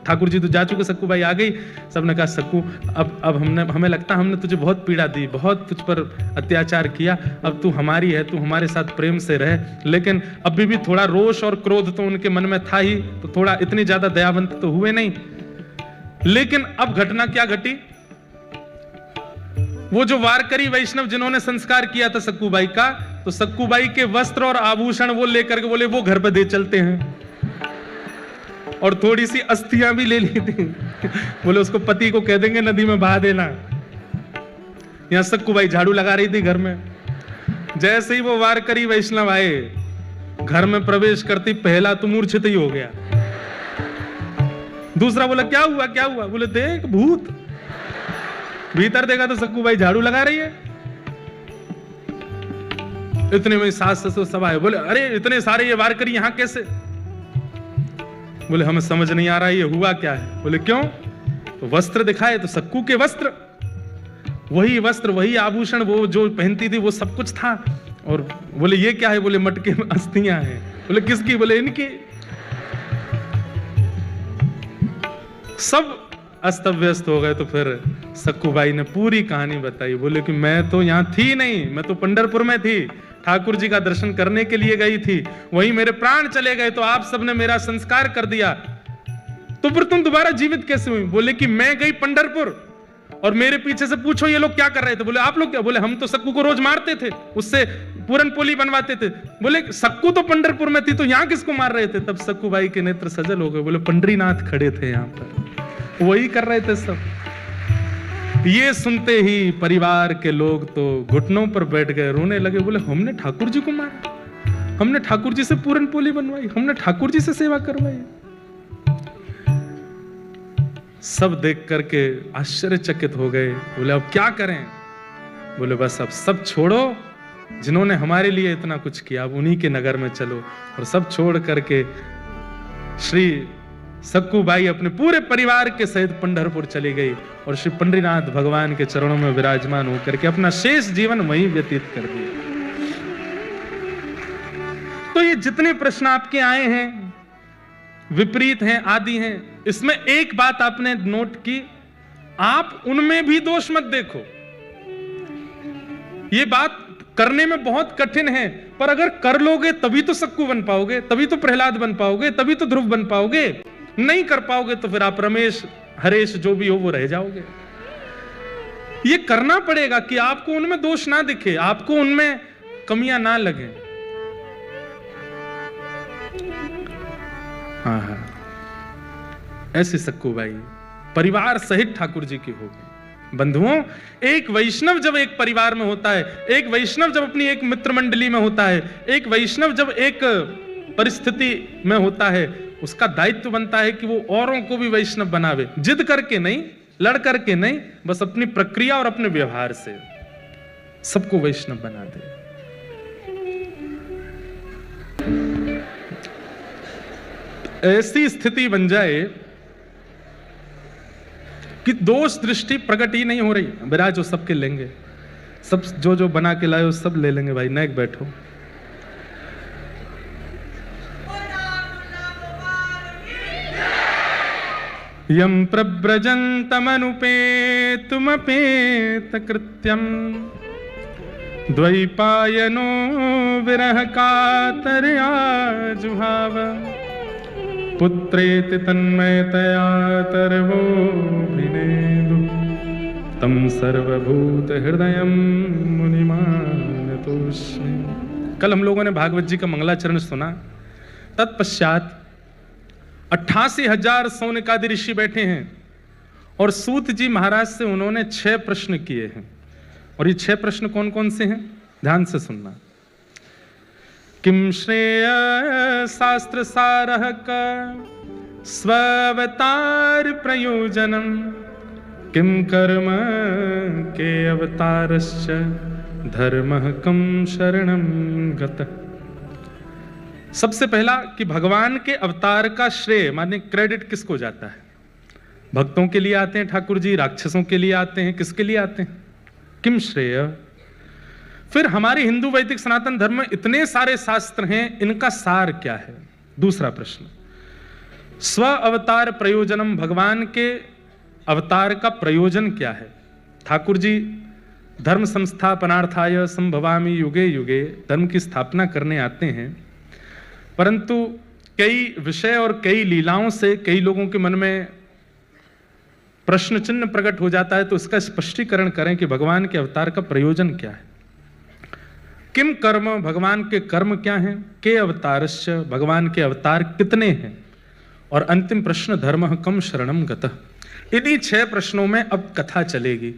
ठाकुर जी तो जा चुके, सक्कूबाई आ गई। सबने कहा, सक्कू अब हमें लगता हमने तुझे बहुत पीड़ा दी, बहुत तुझ पर अत्याचार किया, अब तू हमारी है, तू हमारे साथ प्रेम से रह। लेकिन अभी भी थोड़ा रोष और क्रोध तो उनके मन में था ही, तो थोड़ा इतनी ज्यादा दयावंत तो हुए नहीं। लेकिन अब घटना क्या घटी, वो जो वारकरी वैष्णव जिन्होंने संस्कार किया था सक्कूबाई का, तो सक्कूबाई के वस्त्र और आभूषण वो लेकर के बोले वो घर पे दे चलते हैं, और थोड़ी सी अस्थियां भी ले ली थी। बोले उसको पति को कह देंगे नदी में बहा देना। यहां सक्कूबाई झाड़ू लगा रही थी घर में। जैसे ही वो वारकरी वैष्णव आए, घर में प्रवेश करती पहला तो मूर्छित ही हो गया। दूसरा बोला क्या हुआ क्या हुआ? बोले देख भूत। भीतर देखा तो सक्कूबाई झाड़ू लगा रही है। इतने में सास ससुर सब आए, बोले अरे इतने सारे ये वारकरी यहां कैसे? बोले हमें समझ नहीं आ रहा ये हुआ क्या है। बोले क्यों? तो वस्त्र दिखाए तो सक्कू के वस्त्र, वही वस्त्र वही आभूषण वो जो पहनती थी वो सब कुछ था। और बोले ये क्या है? बोले मटके में अस्थियां हैं। बोले किसकी? बोले इनकी। सब अस्त व्यस्त हो गए। तो फिर सक्कूबाई ने पूरी कहानी बताई। बोले कि मैं तो यहां थी नहीं, मैं तो पंढरपुर में थी, ठाकुर जी का दर्शन करने के लिए गई थी, वहीं मेरे प्राण चले गए, तो आप सबने मेरा संस्कार कर दिया, तो फिर तुम दोबारा जीवित कैसे हुई? बोले कि मैं गई पंढरपुर और मेरे पीछे से पूछो ये लोग क्या कर रहे थे। बोले आप लोग क्या? बोले हम तो सक्कू को रोज मारते थे, उससे पूरन पोली बनवाते थे। बोले सक्कू तो पंढरपुर में थी, तो यहां किसको मार रहे थे? तब सक्कूबाई के नेत्र सजल हो गए। बोले पंडरीनाथ खड़े थे यहां पर, वही कर रहे थे सब। ये सुनते ही परिवार के लोग तो घुटनों पर बैठ गए, रोने लगे। बोले हमने ठाकुर जी को मारा, हमने ठाकुर जी से पूरन पोली बनवाई, हमने ठाकुर जी से सेवा करवाई। सब देख करके आश्चर्यचकित हो गए। बोले अब क्या करें? बोले बस अब सब छोड़ो, जिन्होंने हमारे लिए इतना कुछ किया, अब उन्हीं के नगर में चलो। और सब छोड़ करके श्री सक्कूबाई अपने पूरे परिवार के सहित पंढरपुर चली गई और श्री पंडरीनाथ भगवान के चरणों में विराजमान होकर के अपना शेष जीवन वहीं व्यतीत कर दिया। तो ये जितने प्रश्न आपके आए हैं, विपरीत हैं, आदि हैं, इसमें एक बात आपने नोट की, आप उनमें भी दोष मत देखो। ये बात करने में बहुत कठिन है, पर अगर कर लोगे तभी तो सक्कू बन पाओगे, तभी तो प्रहलाद बन पाओगे, तभी तो ध्रुव बन पाओगे। नहीं कर पाओगे तो फिर आप रमेश हरेश जो भी हो वो रह जाओगे। ये करना पड़ेगा कि आपको उनमें दोष ना दिखे, आपको उनमें कमियां ना लगे। हाँ हाँ, ऐसे सक्कू भाई परिवार सहित ठाकुर जी की होगी। बंधुओं, एक वैष्णव जब एक परिवार में होता है, एक वैष्णव जब अपनी एक मित्र मंडली में होता है, एक वैष्णव जब एक परिस्थिति में होता है, उसका दायित्व बनता है कि वो औरों को भी वैष्णव बनावे। जिद करके नहीं, लड़ करके नहीं, बस अपनी प्रक्रिया और अपने व्यवहार से सबको वैष्णव बना दे। ऐसी स्थिति बन जाए कि दोष दृष्टि प्रकट ही नहीं हो रही। विराज जो सबके लेंगे, सब जो जो बना के लाए हो सब ले लेंगे भाई, नेक बैठो। यम प्रव्रजन्तमनुपेतुमपेत कृत्यम द्वैपायनो विरह कातरया जुहाव पुत्रेति तन्मयतया तरवोऽभिनेदु तं सर्वभूत हृदयं मुनिमानतोऽस्मि। कल हम लोगों ने भागवत जी का मंगलाचरण सुना। तत्पश्चात 88,000 सौनकादि ऋषि बैठे हैं और सूत जी महाराज से उन्होंने 6 प्रश्न किए हैं। और ये 6 प्रश्न कौन कौन से हैं, ध्यान से सुनना। किम श्रेय शास्त्र सारः का स्वावतार प्रयोजनम किम कर्म के अवतारश्च धर्मः कम शरणं गतः। सबसे पहला कि भगवान के अवतार का श्रेय माने क्रेडिट किसको जाता है। भक्तों के लिए आते हैं ठाकुर जी, राक्षसों के लिए आते हैं, किसके लिए आते हैं, किम श्रेय। फिर हमारे हिंदू वैदिक सनातन धर्म में इतने सारे शास्त्र हैं, इनका सार क्या है। दूसरा प्रश्न, स्व अवतार प्रयोजनम, भगवान के अवतार का प्रयोजन क्या है। ठाकुर जी धर्म संस्थापनार्थाय संभवामि युगे युगे, धर्म की स्थापना करने आते हैं, परंतु कई विषय और कई लीलाओं से कई लोगों के मन में प्रश्न चिन्ह प्रकट हो जाता है। तो इसका स्पष्टीकरण करें कि भगवान के अवतार का प्रयोजन क्या है। किम कर्म, भगवान के कर्म क्या हैं, के अवतारश्च, भगवान के अवतार कितने हैं, और अंतिम प्रश्न धर्म कम शरणम गतः। इन्हीं 6 प्रश्नों में अब कथा चलेगी।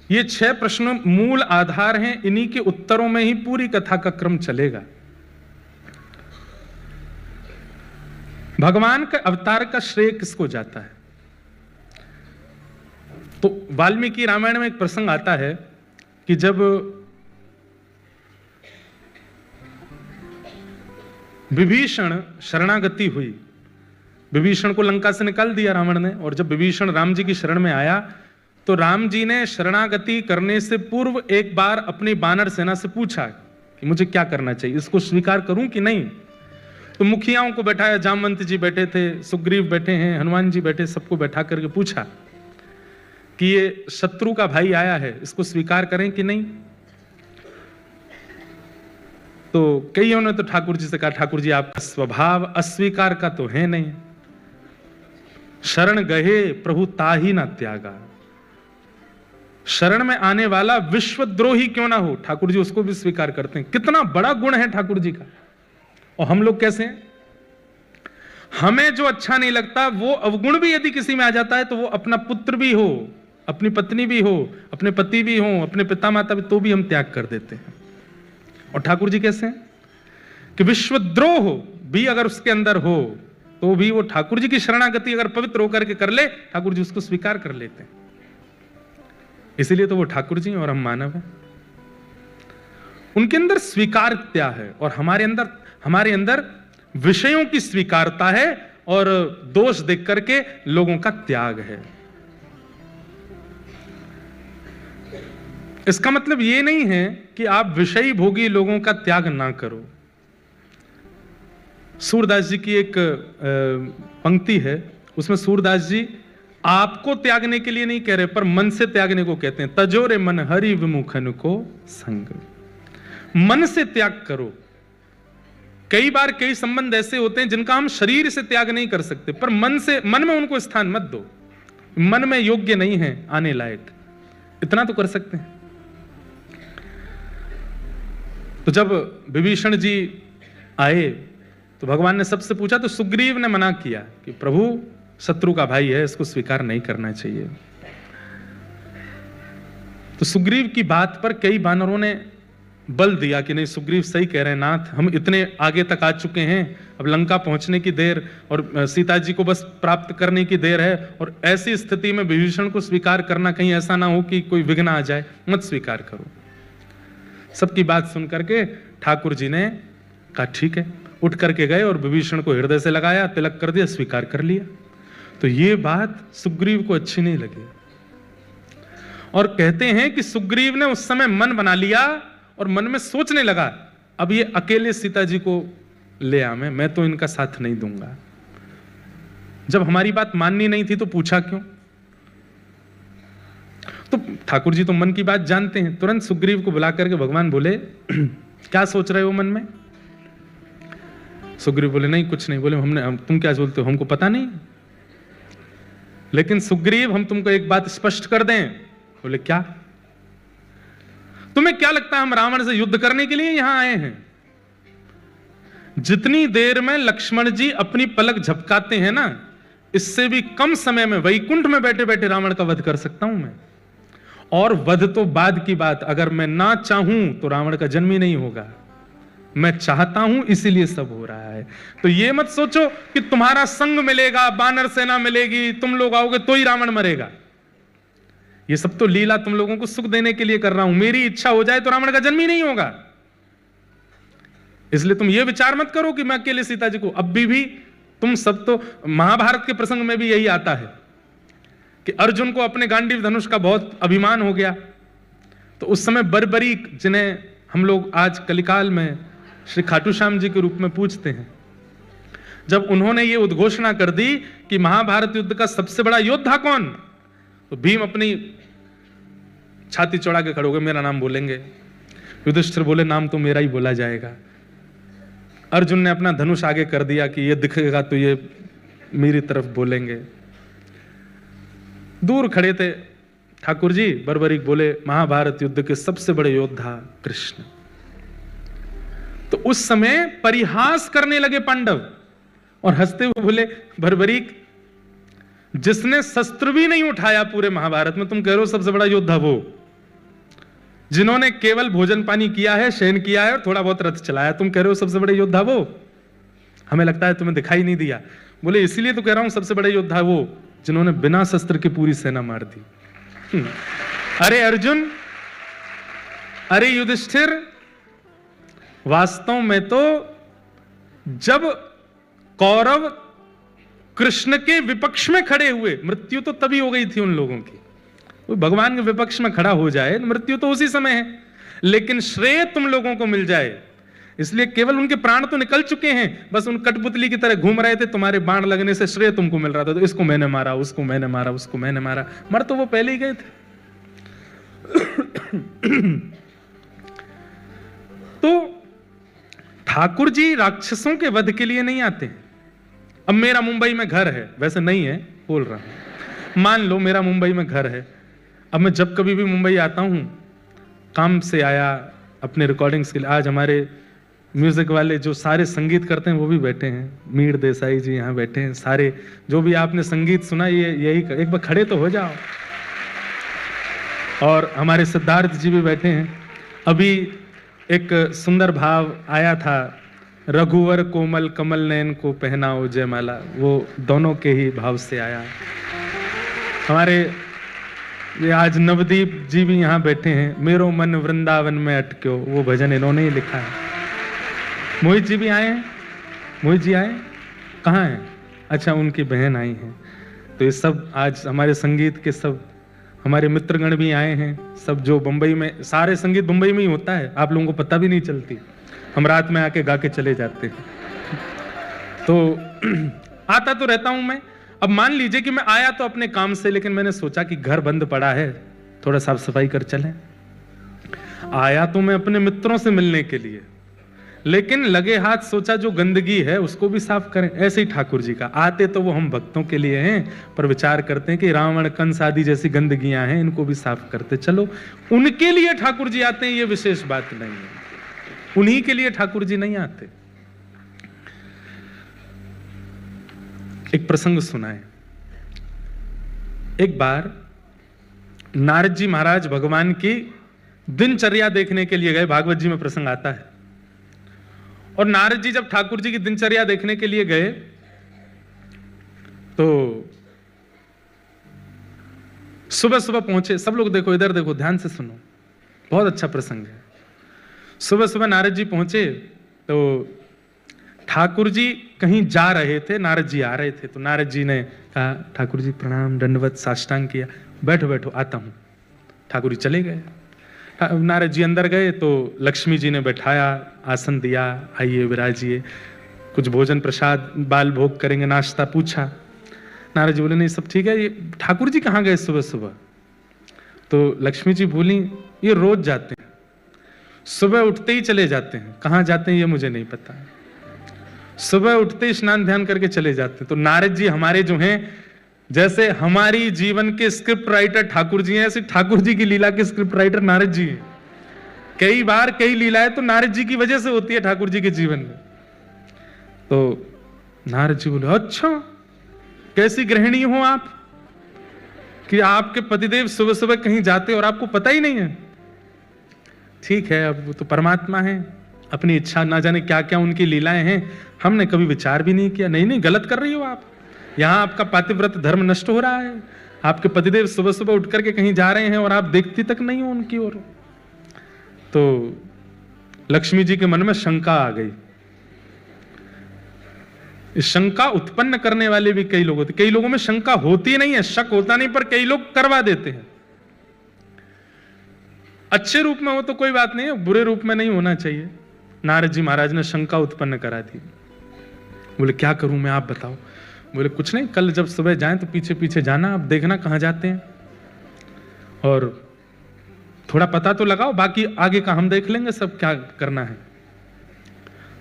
ये 6 प्रश्न मूल आधार हैं, इन्हीं के उत्तरों में ही पूरी कथा का क्रम चलेगा। भगवान के अवतार का श्रेय किसको जाता है। तो वाल्मीकि रामायण में एक प्रसंग आता है कि जब विभीषण शरणागति हुई, विभीषण को लंका से निकाल दिया रावण ने, और जब विभीषण राम जी की शरण में आया तो राम जी ने शरणागति करने से पूर्व एक बार अपनी वानर सेना से पूछा कि मुझे क्या करना चाहिए, इसको स्वीकार करूं कि नहीं। तो मुखियाओं को बैठाया, जामवंत जी बैठे थे, सुग्रीव बैठे हैं, हनुमान जी बैठे, सबको बैठा करके पूछा कि ये शत्रु का भाई आया है, इसको स्वीकार करें कि नहीं। तो कईयों ने तो ठाकुर जी से कहा, ठाकुर जी आपका स्वभाव अस्वीकार का तो है नहीं, शरण गहे प्रभु ताही ना त्यागा। शरण में आने वाला विश्वद्रोही क्यों ना हो, ठाकुर जी उसको भी स्वीकार करते हैं। कितना बड़ा गुण है ठाकुर जी का। और हम लोग कैसे हैं, हमें जो अच्छा नहीं लगता वो अवगुण भी यदि किसी में आ जाता है तो वो अपना पुत्र भी हो, अपनी पत्नी भी हो, अपने पति भी हो, अपने पिता माता भी, तो भी हम त्याग कर देते हैं। और ठाकुर जी कैसे हैं कि विश्वद्रोह भी अगर उसके अंदर हो तो भी वो ठाकुर जी की शरणागति अगर पवित्र होकर के कर ले, ठाकुर जी उसको स्वीकार कर लेते हैं। इसीलिए तो वो ठाकुर जी और हम मानव हैं। उनके अंदर स्वीकारता है और हमारे अंदर विषयों की स्वीकारता है और दोष देख करके लोगों का त्याग है। इसका मतलब यह नहीं है कि आप विषयी भोगी लोगों का त्याग ना करो। सूरदास जी की एक पंक्ति है, उसमें सूरदास जी आपको त्यागने के लिए नहीं कह रहे, पर मन से त्यागने को कहते हैं। तजोरे मन हरि विमुखन को संग, मन से त्याग करो। कई बार कई संबंध ऐसे होते हैं जिनका हम शरीर से त्याग नहीं कर सकते, पर मन में उनको स्थान मत दो। मन में योग्य नहीं है आने लायक, इतना तो कर सकते हैं। तो जब विभीषण जी आए तो भगवान ने सबसे पूछा, तो सुग्रीव ने मना किया कि प्रभु शत्रु का भाई है, इसको स्वीकार नहीं करना चाहिए। तो सुग्रीव की बात पर कई वानरों ने बल दिया कि नहीं, सुग्रीव सही कह रहे हैं नाथ, हम इतने आगे तक आ चुके हैं, अब लंका पहुंचने की देर और सीता जी को बस प्राप्त करने की देर है, और ऐसी स्थिति में विभीषण को स्वीकार करना कहीं ऐसा ना हो कि कोई विघ्न आ जाए, मत स्वीकार करो। सबकी बात सुन करके ठाकुर जी ने कहा ठीक है, उठ करके गए और विभीषण को हृदय से लगाया, तिलक कर दिया, स्वीकार कर लिया। तो ये बात सुग्रीव को अच्छी नहीं लगी और कहते हैं कि सुग्रीव ने उस समय मन बना लिया और मन में सोचने लगा, अब ये अकेले सीता जी को ले आवे, मैं तो इनका साथ नहीं दूंगा। जब हमारी बात माननी नहीं थी तो पूछा क्यों? तो ठाकुर जी तो मन की बात जानते हैं। तुरंत सुग्रीव को बुला करके भगवान बोले, क्या सोच रहे हो मन में? सुग्रीव बोले, नहीं कुछ नहीं। बोले, तुम क्या बोलते हो, हमको पता नहीं। लेकिन सुग्रीव, हम तुमको एक बात स्पष्ट कर दें। बोले, क्या? तुम्हें क्या लगता है हम रावण से युद्ध करने के लिए यहां आए हैं? जितनी देर में लक्ष्मण जी अपनी पलक झपकाते हैं ना, इससे भी कम समय में वैकुंठ में बैठे बैठे रावण का वध कर सकता हूं मैं। और वध तो बाद की बात, अगर मैं ना चाहूं तो रावण का जन्म ही नहीं होगा। मैं चाहता हूं, इसीलिए सब हो रहा है। तो ये मत सोचो कि तुम्हारा संग मिलेगा, वानर सेना मिलेगी, तुम लोग आओगे तो ही रावण मरेगा। ये सब तो लीला तुम लोगों को सुख देने के लिए कर रहा हूं। मेरी इच्छा हो जाए तो रावण का जन्म ही नहीं होगा। इसलिए तुम ये विचार मत करो कि मैं अकेले सीता जी को, अब भी तुम सब तो, महाभारत के प्रसंग में भी यही आता है कि अर्जुन को अपने गांडीव धनुष का बहुत अभिमान हो गया। तो उस समय बर्बरीक, जिन्हें हम लोग आज कलिकाल में श्री खाटू श्याम जी के रूप में पूजते हैं, जब उन्होंने ये उद्घोषणा कर दी कि महाभारत युद्ध का सबसे बड़ा योद्धा कौन, तो भीम अपनी छाती चौड़ा के खड़े हो गए, मेरा नाम बोलेंगे। युधिष्ठिर बोले, नाम तो मेरा ही बोला जाएगा। अर्जुन ने अपना धनुष आगे कर दिया कि ये दिखेगा तो ये मेरी तरफ बोलेंगे। दूर खड़े थे ठाकुर जी, बर्बरीक बोले, महाभारत युद्ध के सबसे बड़े योद्धा कृष्ण। तो उस समय परिहास करने लगे पांडव और हंसते हुए बोले, बर्बरीक, जिसने शस्त्र भी नहीं उठाया पूरे महाभारत में, तुम कह रहे हो सबसे बड़ा योद्धा वो, जिन्होंने केवल भोजन पानी किया है, शयन किया है और थोड़ा बहुत रथ चलाया, तुम कह रहे हो सबसे बड़े योद्धा वो? हमें लगता है तुम्हें दिखाई नहीं दिया। बोले, इसीलिए तो कह रहा हूं सबसे बड़े योद्धा वो जिन्होंने बिना शस्त्र की पूरी सेना मार दी। अरे अर्जुन, अरे युधिष्ठिर, वास्तव में तो जब कौरव कृष्ण के विपक्ष में खड़े हुए, मृत्यु तो तभी हो गई थी उन लोगों की। भगवान के विपक्ष में खड़ा हो जाए, मृत्यु तो उसी समय है, लेकिन श्रेय तुम लोगों को मिल जाए, इसलिए केवल उनके प्राण तो निकल चुके हैं, बस उन कठपुतली की तरह घूम रहे थे, तुम्हारे बाण लगने से श्रेय तुमको मिल रहा था। तो इसको मैंने मारा, उसको मैंने मारा, उसको मैंने मारा, मर तो वो पहले ही गए थे। तो ठाकुर जी राक्षसों के वध के लिए नहीं आते हैं। अब मेरा मुंबई में घर है, वैसे नहीं है, बोल रहा हूं, मान लो मेरा मुंबई में घर है। अब मैं जब कभी भी मुंबई आता हूं, काम से आया अपने रिकॉर्डिंग्स के लिए, आज हमारे म्यूजिक वाले जो सारे संगीत करते हैं वो भी बैठे हैं, मीर देसाई जी यहाँ बैठे हैं, सारे जो भी आपने संगीत सुना ये यही एक बार खड़े तो हो जाओ। और हमारे सिद्धार्थ जी भी बैठे हैं। अभी एक सुंदर भाव आया था, रघुवर कोमल कमल नयन को पहनाओ जयमाला, वो दोनों के ही भाव से आया। हमारे ये आज नवदीप जी भी यहाँ बैठे हैं, मेरो मन वृंदावन में अटक्यो, वो भजन इन्होंने ही लिखा है। मोहित जी भी आए हैं, मोहित जी आए, कहाँ हैं? अच्छा, उनकी बहन आई हैं। तो ये सब आज हमारे संगीत के सब हमारे मित्रगण भी आए हैं, सब जो बंबई में, सारे संगीत बंबई में ही होता है, आप लोगों को पता भी नहीं चलती, हम रात में आके गा के चले जाते हैं। तो आता तो रहता हूं मैं। अब मान लीजिए कि मैं आया तो अपने काम से, लेकिन मैंने सोचा कि घर बंद पड़ा है, थोड़ा साफ सफाई कर चलें। आया तो मैं अपने मित्रों से मिलने के लिए, लेकिन लगे हाथ सोचा जो गंदगी है उसको भी साफ करें। ऐसे ही ठाकुर जी का, आते तो वो हम भक्तों के लिए हैं, पर विचार करते हैं कि रावण कंस आदि जैसी गंदगियां हैं, इनको भी साफ करते चलो। उनके लिए ठाकुर जी आते हैं, ये विशेष बात नहीं है, उन्हीं के लिए ठाकुर जी नहीं आते। एक प्रसंग सुनाए। एक बार नारद जी महाराज भगवान की दिनचर्या देखने के लिए गए, भागवत जी में प्रसंग आता है। और नारद जी जब ठाकुर जी की दिनचर्या देखने के लिए गए तो सुबह सुबह पहुंचे। सब लोग देखो, इधर देखो, ध्यान से सुनो, बहुत अच्छा प्रसंग है। सुबह सुबह नारद जी पहुंचे तो ठाकुर जी कहीं जा रहे थे, नारद जी आ रहे थे। तो नारद जी ने कहा, ठाकुर जी प्रणाम, दंडवत, साष्टांग किया, बैठो बैठो आता हूं। ठाकुर जी चले गए। नारद जी अंदर गए तो लक्ष्मी जी ने बैठाया, आसन दिया, आइए विराजिए, कुछ भोजन प्रसाद बाल भोग करेंगे, नाश्ता पूछा। नारद जी बोले नहीं सब ठीक है। ये ठाकुर जी कहाँ गए सुबह सुबह? तो लक्ष्मी जी बोली ये रोज जाते हैं, सुबह उठते ही चले जाते हैं। कहाँ जाते हैं ये मुझे नहीं पता, सुबह उठते ही स्नान ध्यान करके चले जाते हैं। तो नारद जी हमारे जो हैं, जैसे हमारी जीवन के स्क्रिप्ट राइटर ठाकुर जी हैं, ऐसे ठाकुर जी की लीला के स्क्रिप्ट राइटर नारद जी हैं। कई बार कई लीलाएं तो नारद जी की वजह से होती है ठाकुर जी के जीवन में। तो नारद जी बोले अच्छा कैसी गृहिणी हो आप कि आपके पतिदेव सुबह सुबह कहीं जाते और आपको पता ही नहीं है। ठीक है, अब वो तो परमात्मा है, अपनी इच्छा, ना जाने क्या क्या उनकी लीलाएं हैं, हमने कभी विचार भी नहीं किया। नहीं नहीं गलत कर रही हो आप, यहां आपका पातिव्रत धर्म नष्ट हो रहा है। आपके पतिदेव सुबह सुबह उठ करके कहीं जा रहे हैं और आप देखती तक नहीं हो उनकी ओर। तो लक्ष्मी जी के मन में शंका आ गई। इस शंका उत्पन्न करने वाले भी कई लोग होते। कई लोगों में शंका होती नहीं है, शक होता नहीं, पर कई लोग करवा देते हैं। अच्छे रूप में हो तो कोई बात नहीं है, बुरे रूप में नहीं होना चाहिए। नारद जी महाराज ने शंका उत्पन्न करा दी। बोले क्या करूं मैं, आप बताओ। बोले कुछ नहीं, कल जब सुबह जाएं तो पीछे पीछे जाना, आप देखना कहां जाते हैं और थोड़ा पता तो लगाओ, बाकी आगे का हम देख लेंगे सब क्या करना है।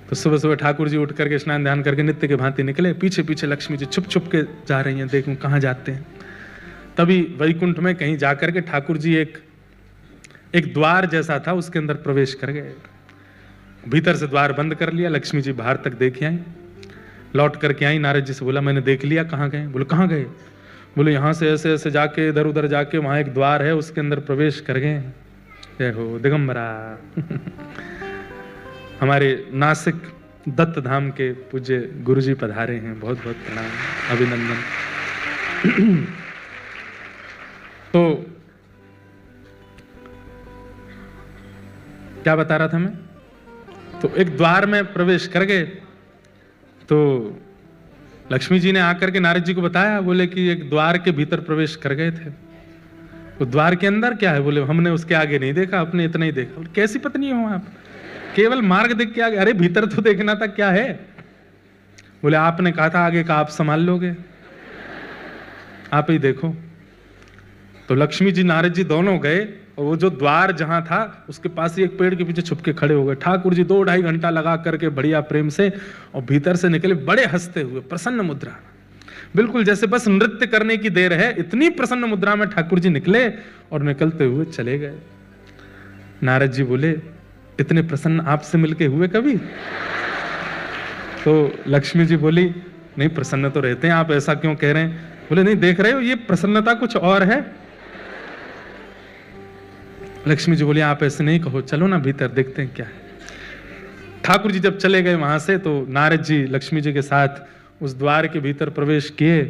तो सुबह सुबह ठाकुर जी उठ करके स्नान ध्यान करके नित्य के भांति निकले। पीछे पीछे लक्ष्मी जी छुप छुप के जा रही हैं, देखूं कहां जाते हैं। तभी वैकुंठ में कहीं जाकर के ठाकुर जी एक द्वार जैसा था उसके अंदर प्रवेश कर गए। भीतर से द्वार बंद कर लिया। लक्ष्मी जी बाहर तक देख आई, लौट करके आई। नारद जी से बोला मैंने देख लिया, कहाँ गए? बोले कहाँ गए? बोले यहाँ से ऐसे ऐसे जाके इधर उधर जाके वहां एक द्वार है, उसके अंदर प्रवेश कर गए। जय हो दिगंबरा। हमारे नासिक दत्त धाम के पूज्य गुरुजी पधारे हैं, बहुत बहुत प्रणाम, अभिनंदन। तो क्या बता रहा था मैं? तो एक द्वार में प्रवेश कर गए। तो लक्ष्मी जी ने आकर के नारद जी को बताया, बोले कि एक द्वार के भीतर प्रवेश कर गए थे। वो द्वार के अंदर क्या है? बोले हमने उसके आगे नहीं देखा, अपने इतना ही देखा। बोले कैसी पत्नी हो आप, केवल मार्ग देख के आगे? अरे भीतर तो देखना था क्या है। बोले आपने कहा था आगे का आप संभाल लोगे, आप ही देखो। तो लक्ष्मी जी नारद जी दोनों गए और वो जो द्वार जहां था उसके पास ही एक पेड़ के पीछे छुप के खड़े हो गए। ठाकुर जी 2-2.5 घंटा लगा करके बढ़िया प्रेम से, और भीतर से निकले बड़े हंसते हुए, प्रसन्न मुद्रा, बिल्कुल जैसे बस नृत्य करने की देर है, इतनी प्रसन्न मुद्रा में ठाकुर जी निकले और निकलते हुए चले गए। नारद जी बोले इतने प्रसन्न आपसे मिलके हुए कभी? तो लक्ष्मी जी बोली नहीं प्रसन्न तो रहते हैं, आप ऐसा क्यों कह रहे हैं? बोले नहीं देख रहे हो ये प्रसन्नता कुछ और है। लक्ष्मी जी बोली आप ऐसे नहीं कहो, चलो ना भीतर देखते हैं क्या है। ठाकुर जी जब चले गए वहां से तो नारद जी लक्ष्मी जी के साथ उस द्वार के भीतर प्रवेश किए।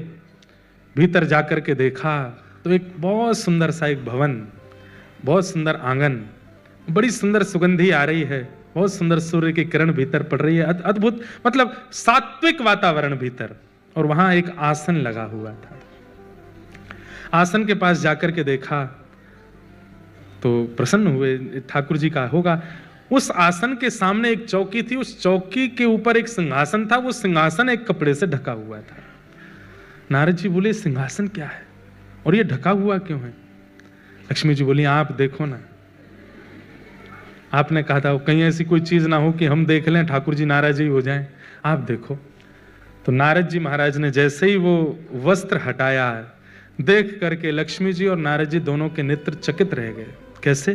भीतर जाकर के देखा तो एक बहुत सुंदर सा एक भवन, बहुत सुंदर आंगन, बड़ी सुंदर सुगंधी आ रही है, बहुत सुंदर सूर्य की किरण भीतर पड़ रही है, अद्भुत, मतलब सात्विक वातावरण भीतर। और वहां एक आसन लगा हुआ था। आसन के पास जाकर के देखा तो प्रसन्न हुए, ठाकुर जी का होगा। उस आसन के सामने एक चौकी थी, उस चौकी के ऊपर एक सिंहासन था, वो सिंहासन एक कपड़े से ढका हुआ था। नारद जी बोले सिंहासन क्या है और ये ढका हुआ क्यों है? लक्ष्मी जी बोली आप देखो ना। आपने कहा था कहीं ऐसी कोई चीज ना हो कि हम देख लें ठाकुर जी नाराज ही हो जाएं। आप देखो, तो नारद जी महाराज ने जैसे ही वो वस्त्र हटाया, देख करके लक्ष्मी जी और नारद जी दोनों के नेत्र चकित रह गए। कैसे?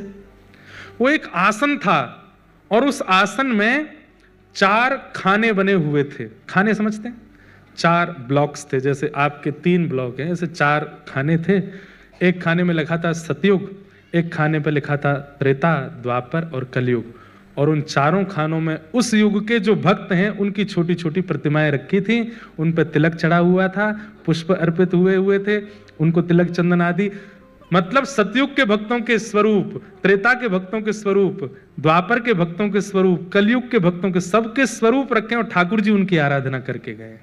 वो एक आसन था और उस आसन में 4 खाने बने हुए थे। खाने समझते हैं? 4 ब्लॉक्स थे, जैसे आपके 3 ब्लॉक हैं, ऐसे 4 खाने थे। एक खाने में लिखा था सतयुग, एक खाने पर लिखा था त्रेता, द्वापर और कलयुग। और उन चारों खानों में उस युग के जो भक्त हैं उनकी छोटी छोटी प्रतिमाएं रखी थी, उन पर तिलक चढ़ा हुआ था, पुष्प अर्पित हुए थे, उनको तिलक चंदन आदि। मतलब सतयुग के भक्तों के स्वरूप, त्रेता के भक्तों के स्वरूप, द्वापर के भक्तों के स्वरूप, कलयुग के भक्तों के, सबके स्वरूप रखे और ठाकुर जी उनकी आराधना करके गए।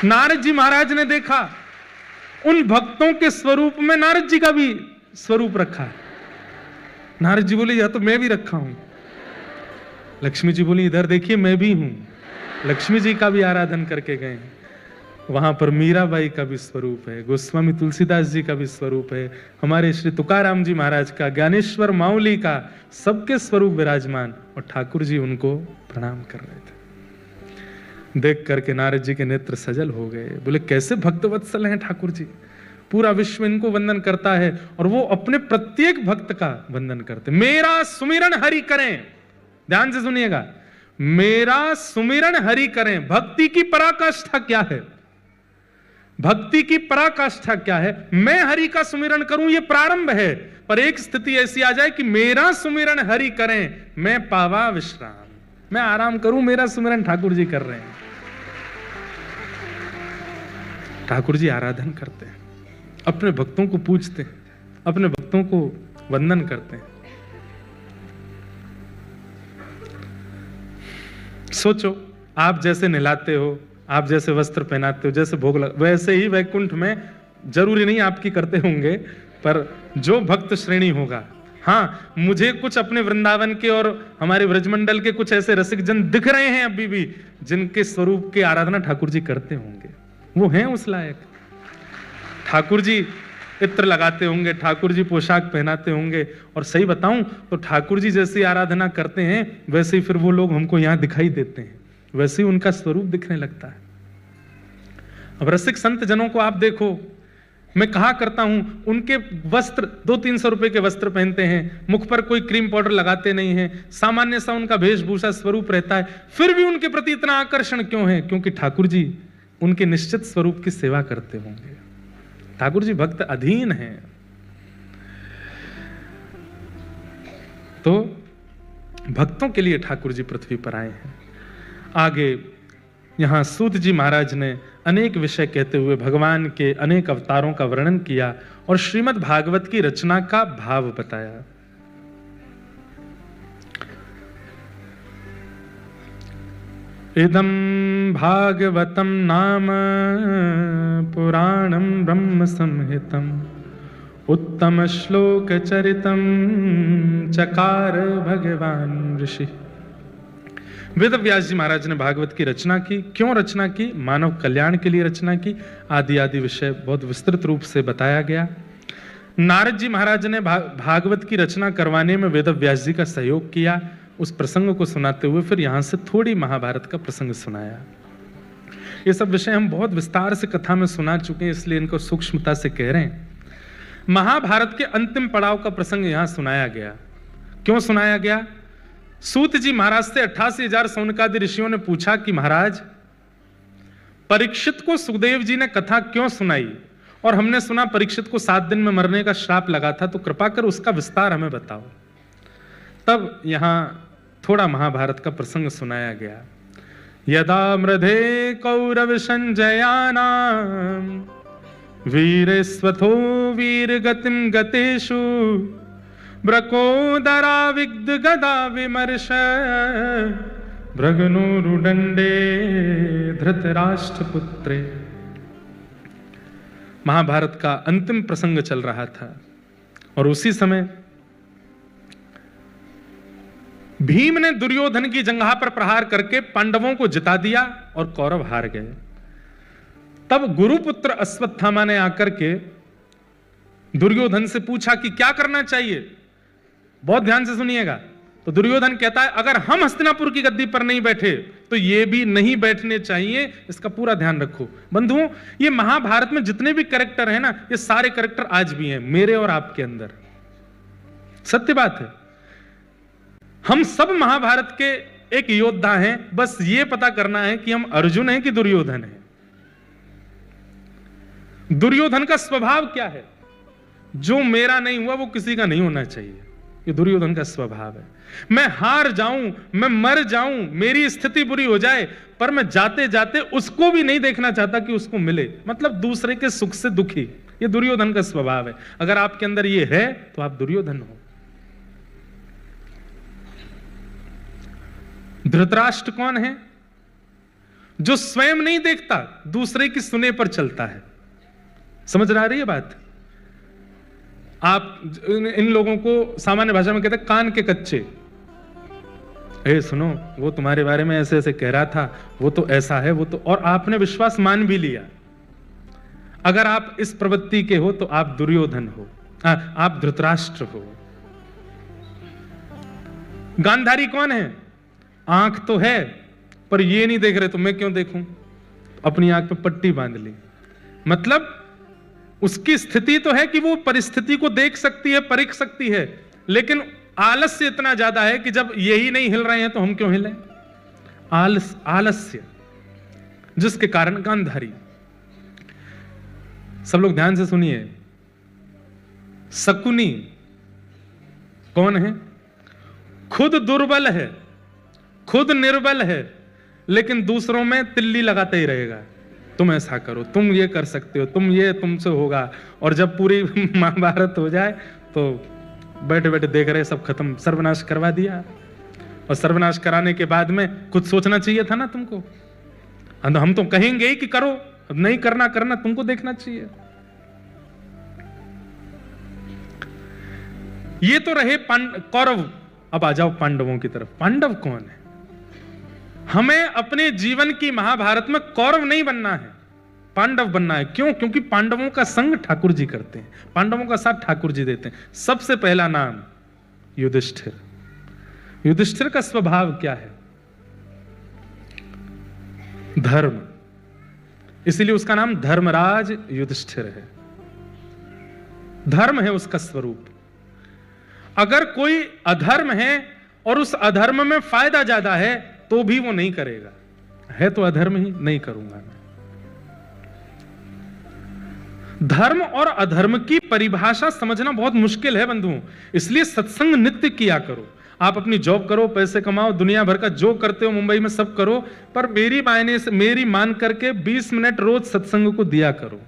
नारद जी महाराज ने देखा उन भक्तों के स्वरूप में नारद जी का भी स्वरूप रखा है। नारद जी बोले, या तो मैं भी रखा हूं। लक्ष्मी जी बोली, इधर देखिए मैं भी हूं। लक्ष्मी जी का भी आराधन करके गए। वहां पर मीराबाई का भी स्वरूप है, गोस्वामी तुलसीदास जी का भी स्वरूप है, हमारे श्री तुकाराम जी महाराज का, ज्ञानेश्वर माउली का, सबके स्वरूप विराजमान। और ठाकुर जी उनको प्रणाम कर रहे थे। देख करके नारद जी के नेत्र सजल हो गए। बोले, कैसे भक्त वत्सल हैं ठाकुर जी, पूरा विश्व इनको वंदन करता है और वो अपने प्रत्येक भक्त का वंदन करते। मेरा सुमिरन हरि करें, ध्यान से सुनिएगा, मेरा सुमिरन हरि करें। भक्ति की पराकाष्ठा क्या है? भक्ति की पराकाष्ठा क्या है? मैं हरि का सुमिरन करूं, ये प्रारंभ है, पर एक स्थिति ऐसी आ जाए कि मेरा सुमिरन हरि करें, मैं पावा विश्राम, मैं आराम करूं, मेरा सुमिरन ठाकुर जी कर रहे हैं। ठाकुर जी आराधन करते हैं, अपने भक्तों को पूजते हैं, अपने भक्तों को वंदन करते हैं। सोचो, आप जैसे नहलाते हो, आप जैसे वस्त्र पहनाते हो, जैसे भोग लगा, वैसे ही वैकुंठ में, जरूरी नहीं आपकी करते होंगे, पर जो भक्त श्रेणी होगा, हाँ, मुझे कुछ अपने वृंदावन के और हमारे ब्रजमंडल के कुछ ऐसे रसिक जन दिख रहे हैं अभी भी, जिनके स्वरूप की आराधना ठाकुर जी करते होंगे, वो हैं उस लायक। ठाकुर जी इत्र लगाते होंगे, ठाकुर जी पोशाक पहनाते होंगे, और सही बताऊं तो ठाकुर जी जैसी आराधना करते हैं वैसे ही फिर वो लोग हमको यहां दिखाई देते हैं, वैसे ही उनका स्वरूप दिखने लगता है। अब रसिक संत जनों को आप देखो, मैं कहा करता हूं, उनके वस्त्र 200-300 रुपए के वस्त्र पहनते हैं, मुख पर कोई क्रीम पाउडर लगाते नहीं हैं, सामान्य सा उनका वेशभूषा स्वरूप रहता है, फिर भी उनके प्रति इतना आकर्षण क्यों है? क्योंकि ठाकुर जी उनके निश्चित स्वरूप की सेवा करते होंगे। ठाकुर जी भक्त अधीन हैं। तो भक्तों के लिए ठाकुर जी पृथ्वी पर आए हैं। आगे यहां सूत जी महाराज ने अनेक विषय कहते हुए भगवान के अनेक अवतारों का वर्णन किया और श्रीमद् भागवत की रचना का भाव बताया। इदं भागवतं नाम पुराणं ब्रह्म संहितं उत्तम श्लोक चरितं चकार भगवान ऋषि। वेद व्यास जी महाराज ने भागवत की रचना की। क्यों रचना की? मानव कल्याण के लिए रचना की। आदि आदि विषय बहुत विस्तृत रूप से बताया गया। नारद जी महाराज ने भागवत की रचना करवाने में वेद व्यास जी का सहयोग किया। उस प्रसंग को सुनाते हुए फिर यहां से थोड़ी महाभारत का प्रसंग सुनाया। ये सब विषय हम बहुत विस्तार से कथा में सुना चुके हैं, इसलिए इनको सूक्ष्मता से कह रहे हैं। महाभारत के अंतिम पड़ाव का प्रसंग यहां सुनाया गया। क्यों सुनाया गया? सूत जी महाराज से 88,000 सौनकादि ऋषियों ने पूछा कि महाराज, परीक्षित को सुखदेव जी ने कथा क्यों सुनाई, और हमने सुना परीक्षित को 7 दिन में मरने का श्राप लगा था, तो कृपा कर उसका विस्तार हमें बताओ। तब यहां थोड़ा महाभारत का प्रसंग सुनाया गया। यदा मृधे कौरव संजयानाम वीरेस्वथो वीर गतिम गतेषु ब्रकोदरा विग्ध गदा विमर्श भृगनुरुदंडे धृतराष्ट्र पुत्रे। महाभारत का अंतिम प्रसंग चल रहा था और उसी समय भीम ने दुर्योधन की जंघा पर प्रहार करके पांडवों को जिता दिया और कौरव हार गए। तब गुरुपुत्र अश्वत्थामा ने आकर के दुर्योधन से पूछा कि क्या करना चाहिए। बहुत ध्यान से सुनिएगा। तो दुर्योधन कहता है अगर हम हस्तिनापुर की गद्दी पर नहीं बैठे तो ये भी नहीं बैठने चाहिए, इसका पूरा ध्यान रखो। बंधुओं, ये महाभारत में जितने भी कैरेक्टर हैं ना, ये सारे कैरेक्टर आज भी हैं मेरे और आपके अंदर। सत्य बात है, हम सब महाभारत के एक योद्धा हैं, बस ये पता करना है कि हम अर्जुन हैं कि दुर्योधन हैं। दुर्योधन का स्वभाव क्या है? जो मेरा नहीं हुआ वो किसी का नहीं होना चाहिए, ये दुर्योधन का स्वभाव है। मैं हार जाऊं, मैं मर जाऊं, मेरी स्थिति बुरी हो जाए, पर मैं जाते जाते उसको भी नहीं देखना चाहता कि उसको मिले, मतलब दूसरे के सुख से दुखी। ये दुर्योधन का स्वभाव है। अगर आपके अंदर ये है तो आप दुर्योधन हो। धृतराष्ट्र कौन है? जो स्वयं नहीं देखता, दूसरे की सुने पर चलता है। समझ आ रही है बात? आप इन लोगों को सामान्य भाषा में कहते हैं कान के कच्चे। सुनो, वो तुम्हारे बारे में ऐसे ऐसे कह रहा था, वो तो ऐसा है, वो तो, और आपने विश्वास मान भी लिया। अगर आप इस प्रवृत्ति के हो तो आप दुर्योधन हो, आप धृतराष्ट्र हो। गांधारी कौन है? आंख तो है पर ये नहीं देख रहे तो मैं क्यों देखूं? अपनी आंख पे पट्टी बांध ली। मतलब उसकी स्थिति तो है कि वो परिस्थिति को देख सकती है, परख सकती है, लेकिन आलस्य इतना ज्यादा है कि जब यही नहीं हिल रहे हैं तो हम क्यों हिलें? आलस्य, जिसके कारण गांधारी। सब लोग ध्यान से सुनिए। शकुनी कौन है? खुद दुर्बल है, खुद निर्बल है, लेकिन दूसरों में तिल्ली लगाते ही रहेगा। तुम ऐसा करो, तुम ये कर सकते हो, तुम ये तुमसे होगा। और जब पूरी महाभारत हो जाए तो बैठे बैठे देख रहे सब खत्म, सर्वनाश करवा दिया। और सर्वनाश कराने के बाद में कुछ सोचना चाहिए था ना तुमको। हम तो कहेंगे ही कि करो, नहीं करना तुमको देखना चाहिए। ये तो रहे कौरव। अब आ जाओ पांडवों की तरफ। पांडव कौन है? हमें अपने जीवन की महाभारत में कौरव नहीं बनना है, पांडव बनना है। क्यों? क्योंकि पांडवों का संग ठाकुर जी करते हैं, पांडवों का साथ ठाकुर जी देते हैं। सबसे पहला नाम युधिष्ठिर। युधिष्ठिर का स्वभाव क्या है? धर्म, इसलिए उसका नाम धर्मराज युधिष्ठिर है। धर्म है उसका स्वरूप। अगर कोई अधर्म है और उस अधर्म में फायदा ज्यादा है तो भी वो नहीं करेगा। है तो अधर्म ही, नहीं करूंगा मैं। धर्म और अधर्म की परिभाषा समझना बहुत मुश्किल है बंधुओं, इसलिए सत्संग नित्य किया करो। आप अपनी जॉब करो, पैसे कमाओ, दुनिया भर का जो करते हो मुंबई में सब करो, पर मेरी मान करके 20 मिनट रोज सत्संग को दिया करो,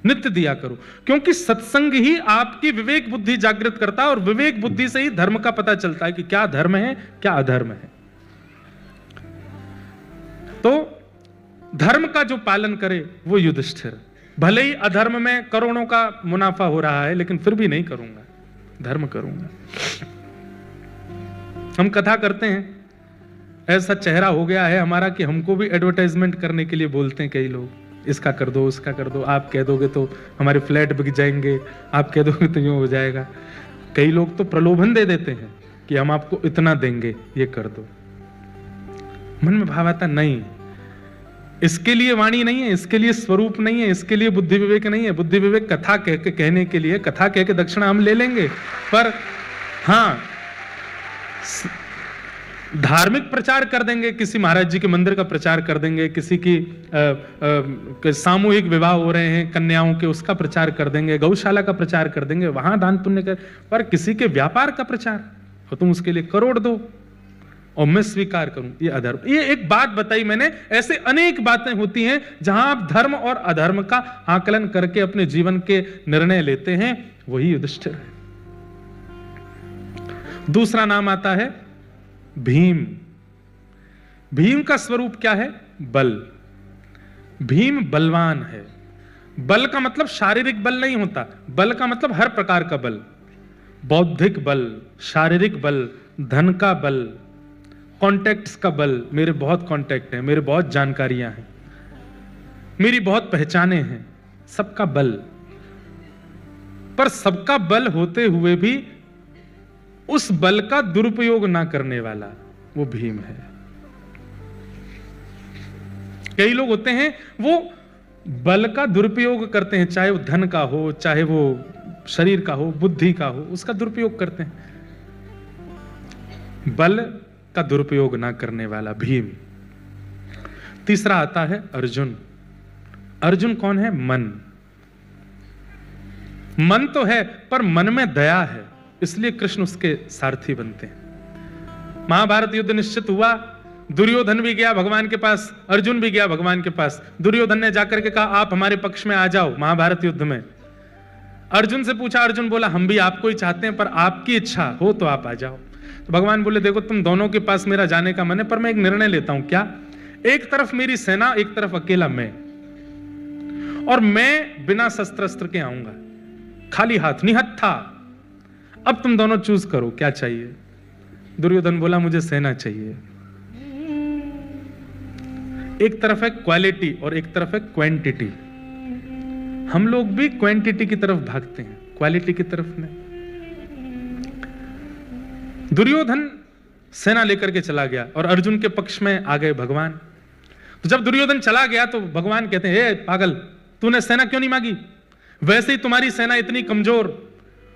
नित्य दिया करो। क्योंकि सत्संग ही आपकी विवेक बुद्धि जागृत करता है, और विवेक बुद्धि से ही धर्म का पता चलता है कि क्या धर्म है, क्या अधर्म है। तो धर्म का जो पालन करे वो युधिष्ठिर। भले ही अधर्म में करोड़ों का मुनाफा हो रहा है, लेकिन फिर भी नहीं करूंगा, धर्म करूंगा। हम कथा करते हैं, ऐसा चेहरा हो गया है हमारा कि हमको भी एडवर्टाइजमेंट करने के लिए बोलते हैं कई लोग, इसका कर दो, उसका कर दो, आप कह दोगे तो हमारे फ्लैट बिक जाएंगे, आप कह दोगे तो यूं हो जाएगा। कई लोग तो प्रलोभन दे देते हैं कि हम आपको इतना देंगे, ये कर दो। मन में भाव आता नहीं, इसके लिए वाणी नहीं है, इसके लिए स्वरूप नहीं है, इसके लिए बुद्धि विवेक नहीं है। बुद्धि विवेक कथा कह के कहने के लिए, कथा कह के दक्षिणा हम ले लेंगे, पर हाँ धार्मिक प्रचार कर देंगे, किसी महाराज जी के मंदिर का प्रचार कर देंगे, किसी की सामूहिक विवाह हो रहे हैं कन्याओं के, उसका प्रचार कर देंगे, गौशाला का प्रचार कर देंगे, वहां दान पुण्य कर, पर किसी के व्यापार का प्रचार और तुम उसके लिए करोड़ दो और मैं स्वीकार करूं, ये अधर्म। ये एक बात बताई मैंने, ऐसे अनेक बातें होती हैं जहां आप धर्म और अधर्म का आकलन करके अपने जीवन के निर्णय लेते हैं, वही युधिष्ठिर है। दूसरा नाम आता है भीम। भीम का स्वरूप क्या है? बल। भीम बलवान है। बल का मतलब शारीरिक बल नहीं होता, बल का मतलब हर प्रकार का बल, बौद्धिक बल, शारीरिक बल, धन का बल, कॉन्टैक्ट्स का बल। मेरे बहुत कॉन्टैक्ट हैं, मेरे बहुत जानकारियां हैं, मेरी बहुत पहचाने हैं, सबका बल। पर सबका बल होते हुए भी उस बल का दुरुपयोग ना करने वाला वो भीम है। कई लोग होते हैं वो बल का दुरुपयोग करते हैं, चाहे वो धन का हो, चाहे वो शरीर का हो, बुद्धि का हो, उसका दुरुपयोग करते हैं। बल का दुरुपयोग ना करने वाला भीम। तीसरा आता है अर्जुन। अर्जुन कौन है? मन। मन तो है पर मन में दया है, इसलिए कृष्ण उसके सारथी बनते हैं। महाभारत युद्ध निश्चित हुआ, दुर्योधन भी गया भगवान के पास, अर्जुन भी गया भगवान के पास। दुर्योधन ने जाकर के कहा आप हमारे पक्ष में आ जाओ महाभारत युद्ध में। अर्जुन से पूछा, अर्जुन बोला हम भी आपको ही चाहते हैं, पर आपकी इच्छा हो तो आप आ जाओ। तो भगवान बोले देखो तुम दोनों के पास मेरा जाने का मन है, पर मैं एक निर्णय लेता हूं। क्या? एक तरफ मेरी सेना, एक तरफ अकेला मैं, और मैं बिना शस्त्र अस्त्र के आऊंगा, खाली हाथ, निहत्था। अब तुम दोनों चूज करो क्या चाहिए। दुर्योधन बोला मुझे सेना चाहिए। एक तरफ है क्वालिटी और एक तरफ है क्वांटिटी। हम लोग भी क्वांटिटी की तरफ भागते हैं, क्वालिटी की तरफ नहीं। दुर्योधन सेना लेकर के चला गया और अर्जुन के पक्ष में आ गए भगवान। तो जब दुर्योधन चला गया तो भगवान कहते हैं, ए पागल, तूने सेना क्यों नहीं मांगी? वैसे ही तुम्हारी सेना इतनी कमजोर,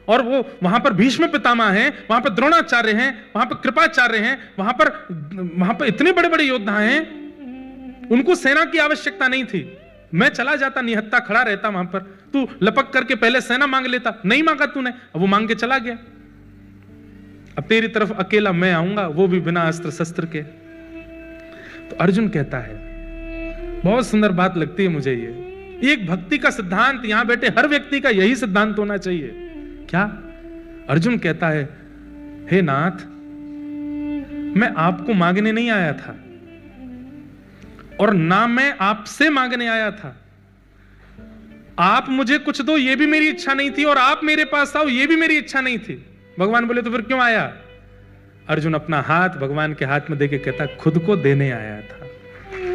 और वो वहां पर भीष्म पितामह हैं, वहां पर द्रोणाचार्य हैं, वहां पर कृपाचार्य हैं, वहां पर इतने बड़े बड़े योद्धा हैं, उनको सेना की आवश्यकता नहीं थी। मैं चला जाता, निहत्था खड़ा रहता वहां पर, तू लपक करके पहले सेना मांग लेता। नहीं मांगा तूने, अब वो मांग के चला गया। अब तेरी तरफ अकेला मैं आऊंगा, वो भी बिना अस्त्र शस्त्र के। तो अर्जुन कहता है, बहुत सुंदर बात लगती है मुझे ये एक भक्ति का सिद्धांत, यहां बैठे हर व्यक्ति का यही सिद्धांत होना चाहिए। क्या? अर्जुन कहता है, हे नाथ, मैं आपको मांगने नहीं आया था और ना मैं आपसे मांगने आया था। आप मुझे कुछ दो ये भी मेरी इच्छा नहीं थी, और आप मेरे पास आओ ये भी मेरी इच्छा नहीं थी। भगवान बोले तो फिर क्यों आया? अर्जुन अपना हाथ भगवान के हाथ में देके कहता, खुद को देने आया था,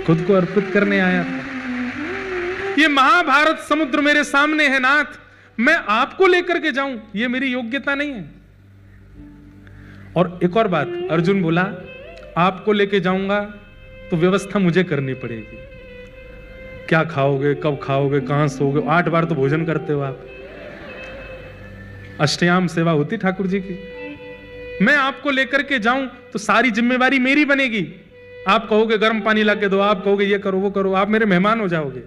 खुद को अर्पित करने आया था। ये महाभारत समुद्र मेरे सामने है नाथ, मैं आपको लेकर के जाऊं ये मेरी योग्यता नहीं है। और एक और बात, अर्जुन बोला आपको लेके जाऊंगा तो व्यवस्था मुझे करनी पड़ेगी। क्या खाओगे, कब खाओगे, कहां सोओगे? 8 बार तो भोजन करते हो आप, अष्टयाम सेवा होती ठाकुर जी की। मैं आपको लेकर के जाऊं तो सारी जिम्मेवारी मेरी बनेगी। आप कहोगे गर्म पानी ला के दो, आप कहोगे ये करो वो करो, आप मेरे मेहमान हो जाओगे।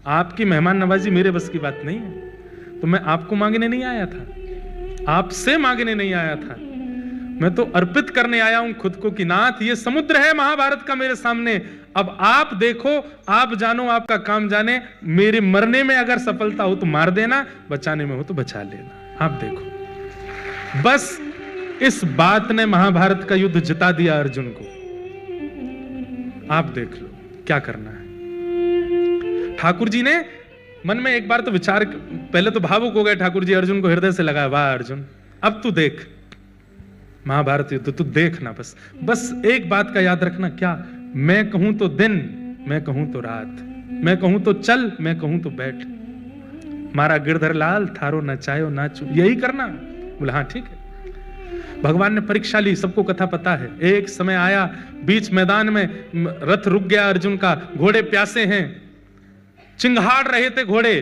आपकी मेहमान नवाजी मेरे बस की बात नहीं है। तो मैं आपको मांगने नहीं आया था, आपसे मांगने नहीं आया था, मैं तो अर्पित करने आया हूं खुद को कि नाथ ये समुद्र है महाभारत का मेरे सामने, अब आप देखो, आप जानो, आपका काम जाने। मेरे मरने में अगर सफलता हो तो मार देना, बचाने में हो तो बचा लेना, आप देखो। बस इस बात ने महाभारत का युद्ध जिता दिया अर्जुन को। आप देख लो क्या करना है। ठाकुर जी ने मन में एक बार तो विचार, पहले तो भावुक हो गए ठाकुर जी, अर्जुन को हृदय से लगा, वाह अर्जुन अब तू देख महाभारत युद्ध, तू देखना। बस एक बात का याद रखना, क्या? मैं कहूं तो दिन, मैं कहूं तो रात, मैं कहूं तो चल, मैं कहूं तो बैठ, मारा गिरधर लाल थारो नचायो नाचू, यही करना। बोला हाँ ठीक है। भगवान ने परीक्षा ली, सबको कथा पता है। एक समय आया बीच मैदान में, रथ रुक गया अर्जुन का, घोड़े प्यासे हैं, चिंगाड़ रहे थे घोड़े,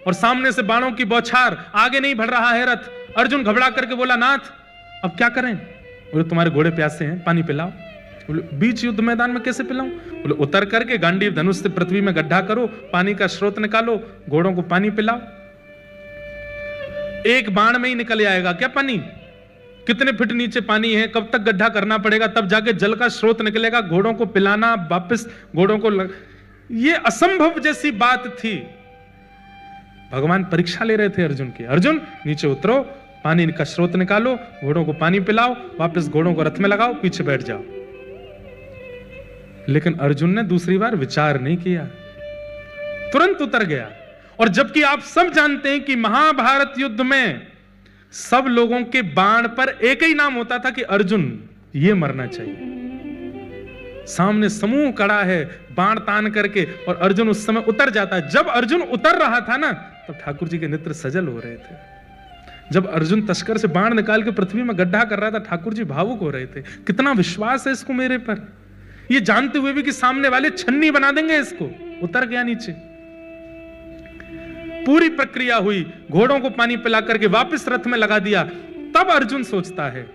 और सामने से बाणों की बौछार, आगे नहीं बढ़ रहा है रथ। अर्जुन घबरा करके बोला नाथ अब क्या करें? बोले तुम्हारे घोड़े प्यासे हैं, पानी पिलाओ। बोले बीच युद्ध मैदान में कैसे पिलाऊं? बोले उतर करके गांडीव धनुष से पृथ्वी में गड्ढा करो, पानी का स्रोत निकालो, घोड़ों को पानी पिलाओ। एक बाण में ही निकल आएगा क्या पानी? कितने फीट नीचे पानी है, कब तक गड्ढा करना पड़ेगा, तब जाके जल का स्रोत निकलेगा। घोड़ों को पिलाना, वापस घोड़ों को ये असंभव जैसी बात थी। भगवान परीक्षा ले रहे थे अर्जुन की। अर्जुन नीचे उतरो, पानी का स्रोत निकालो, घोड़ों को पानी पिलाओ, वापस घोड़ों को रथ में लगाओ, पीछे बैठ जाओ। लेकिन अर्जुन ने दूसरी बार विचार नहीं किया, तुरंत उतर गया। और जबकि आप सब जानते हैं कि महाभारत युद्ध में सब लोगों के बाण पर एक ही नाम होता था कि अर्जुन, ये मरना चाहिए। सामने समूह खड़ा है बाण तान करके, और अर्जुन उस समय उतर जाता है। जब अर्जुन उतर रहा था ना, तब ठाकुर जी के नेत्र सजल हो रहे थे। जब अर्जुन तस्कर से बाण निकाल के पृथ्वी में गड्ढा कर रहा था, ठाकुर जी भावुक हो रहे थे, कितना विश्वास है इसको मेरे पर, ये जानते हुए भी कि सामने वाले छन्नी बना देंगे इसको। उतर गया नीचे। पूरी प्रक्रिया हुई, घोड़ों को पानी पिला करके वापस रथ में लगा दिया। तब अर्जुन सोचता है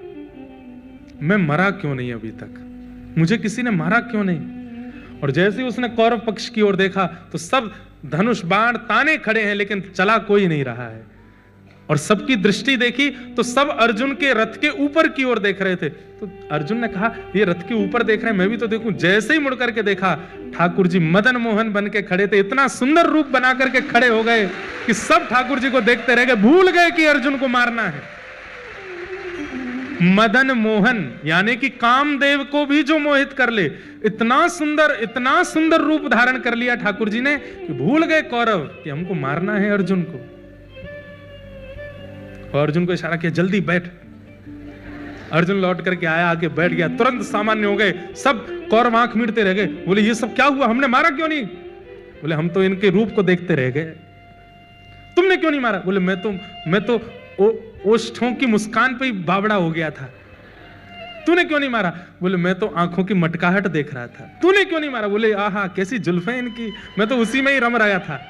मैं मरा क्यों नहीं अभी तक, मुझे किसी ने मारा क्यों नहीं। और जैसे ही उसने कौरव पक्ष की ओर देखा तो सब धनुष बाण ताने खड़े हैं, लेकिन चला कोई नहीं रहा है। और सबकी दृष्टि देखी तो सब अर्जुन के रथ के ऊपर की ओर देख रहे थे। तो अर्जुन ने कहा ये रथ के ऊपर देख रहे हैं, मैं भी तो देखूं। जैसे ही मुड़ करके देखा, ठाकुर जी मदन मोहन बन के खड़े थे। इतना सुंदर रूप बना करके खड़े हो गए कि सब ठाकुर जी को देखते रह गए, भूल गए कि अर्जुन को मारना है। मदन मोहन यानी कि कामदेव को भी जो मोहित कर ले, इतना सुंदर रूप धारण कर लिया ठाकुर जी ने कि भूल गए कौरव कि हमको मारना है अर्जुन को। और अर्जुन को इशारा किया जल्दी बैठ। अर्जुन लौट करके आया, आके बैठ गया, तुरंत सामान्य हो गए। सब कौरव आंख मीटते रह गए, बोले ये सब क्या हुआ, हमने मारा क्यों नहीं। बोले हम तो इनके रूप को देखते रह गए। तुमने क्यों नहीं मारा। बोले मैं तो ओष्ठों की मुस्कान पे ही बावड़ा हो गया था। तूने क्यों नहीं मारा। बोले मैं तो आंखों की मटकाहट देख रहा था। तूने क्यों नहीं मारा। बोले आहा कैसी जुल्फें इनकी, मैं तो उसी में ही रम रहा था।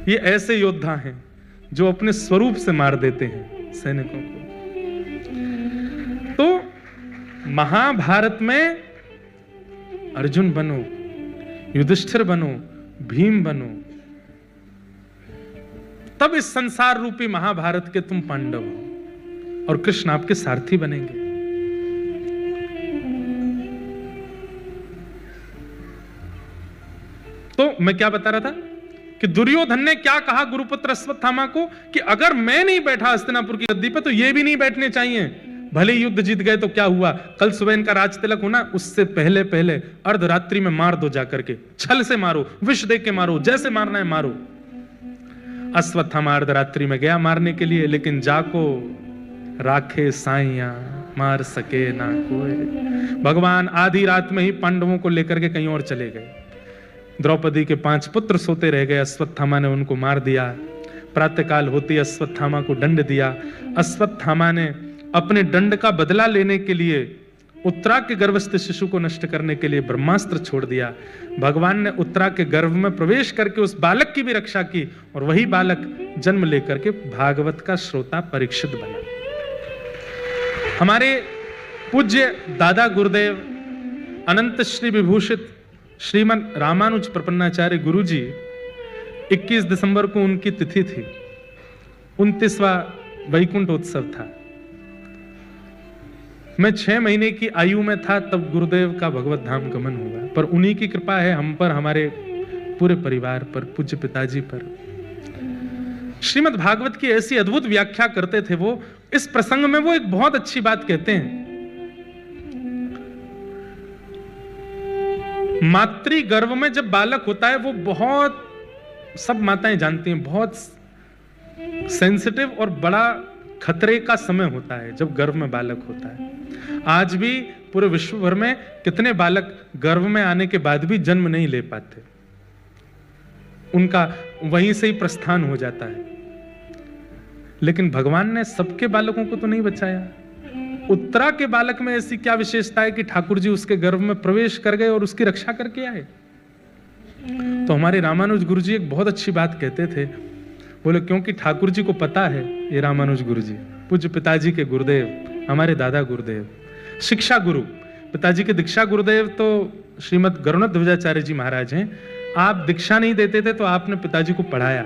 ये ऐसे योद्धा हैं जो अपने स्वरूप से मार देते हैं सैनिकों को। तो महाभारत में अर्जुन बनो, युधिष्ठिर बनो, भीम बनो, तब इस संसार रूपी महाभारत के तुम पांडव हो और कृष्ण आपके सारथी बनेंगे। तो मैं क्या बता रहा था कि दुर्योधन ने क्या कहा गुरुपुत्र अश्वत्थामा को कि अगर मैं नहीं बैठा हस्तिनापुर की गद्दी पे तो ये भी नहीं बैठने चाहिए। भले युद्ध जीत गए तो क्या हुआ, कल सुबह इनका राज तिलक होना, उससे पहले पहले अर्धरात्रि में मार दो, जाकर के छल से मारो, विष दे के मारो, जैसे मारना है मारो। अश्वत्थामा अर्धरात्रि में गया मारने के लिए, लेकिन जाको राखे साइया मार सके ना कोई। भगवान आधी रात में ही पांडवों को लेकर के कहीं और चले गए। द्रौपदी के 5 पुत्र सोते रह गए, अश्वत्थामा ने उनको मार दिया। प्रातःकाल होती अश्वत्थामा को दंड दिया। अश्वत्थामा ने अपने दंड का बदला लेने के लिए, उत्तरा के गर्भस्थ शिशु को नष्ट करने के लिए ब्रह्मास्त्र छोड़ दिया। भगवान ने उत्तरा के गर्भ में प्रवेश करके उस बालक की भी रक्षा की, और वही बालक जन्म लेकर के भागवत का श्रोता परीक्षित बना। हमारे पूज्य दादा गुरुदेव अनंत श्री विभूषित श्रीमद रामानुज प्रपन्नाचार्य गुरु जी, 21 दिसंबर को उनकी तिथि थी। 29वां वैकुंठ उत्सव था। मैं 6 महीने की आयु में था तब गुरुदेव का भगवत धाम गमन हुआ, पर उन्हीं की कृपा है हम पर, हमारे पूरे परिवार पर, पूज्य पिताजी पर। श्रीमद् भागवत की ऐसी अद्भुत व्याख्या करते थे वो। इस प्रसंग में वो एक बहुत अच्छी बात कहते हैं। मातृ गर्भ में जब बालक होता है वो बहुत, सब माताएं जानती हैं, बहुत सेंसिटिव और बड़ा खतरे का समय होता है जब गर्भ में बालक होता है। आज भी पूरे विश्व भर में कितने बालक गर्भ में आने के बाद भी जन्म नहीं ले पाते, उनका वहीं से ही प्रस्थान हो जाता है। लेकिन भगवान ने सबके बालकों को तो नहीं बचाया। उत्तरा के बालक में ऐसी क्या विशेषता है कि ठाकुर जी उसके गर्भ में प्रवेश कर गए और उसकी रक्षा करके आए। तो हमारे रामानुज गुरु जी एक बहुत अच्छी बात कहते थे। बोले क्योंकि ठाकुर जी को पता है, ये रामानुज गुरु जी पूज्य पिताजी के गुरुदेव, हमारे दादा गुरुदेव, शिक्षा गुरु, पिताजी के दीक्षा गुरुदेव तो श्रीमद गरुणध्वजाचार्य जी महाराज हैं। आप दीक्षा नहीं देते थे तो आपने पिताजी को पढ़ाया,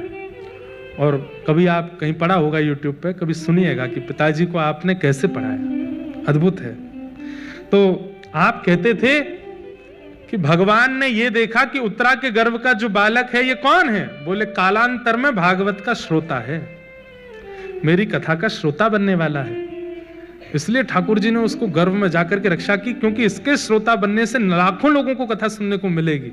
और कभी आप कहीं पढ़ा होगा यूट्यूब पे, कभी सुनिएगा कि पिताजी को आपने कैसे पढ़ाया, अद्भुत है। तो आप कहते थे कि भगवान ने ये देखा कि उत्तरा के गर्भ का जो बालक है ये कौन है। बोले कालांतर में भागवत का श्रोता है, मेरी कथा का श्रोता बनने वाला है। इसलिए ठाकुर जी ने उसको गर्भ में जाकर के रक्षा की, क्योंकि इसके श्रोता बनने से लाखों लोगों को कथा सुनने को मिलेगी।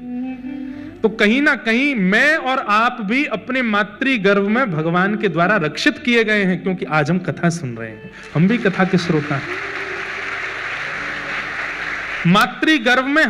तो कहीं ना कहीं मैं और आप भी अपने मातृ गर्भ में भगवान के द्वारा रक्षित किए गए हैं, क्योंकि आज हम कथा सुन रहे हैं, हम भी कथा के श्रोता हैं। मातृ गर्भ में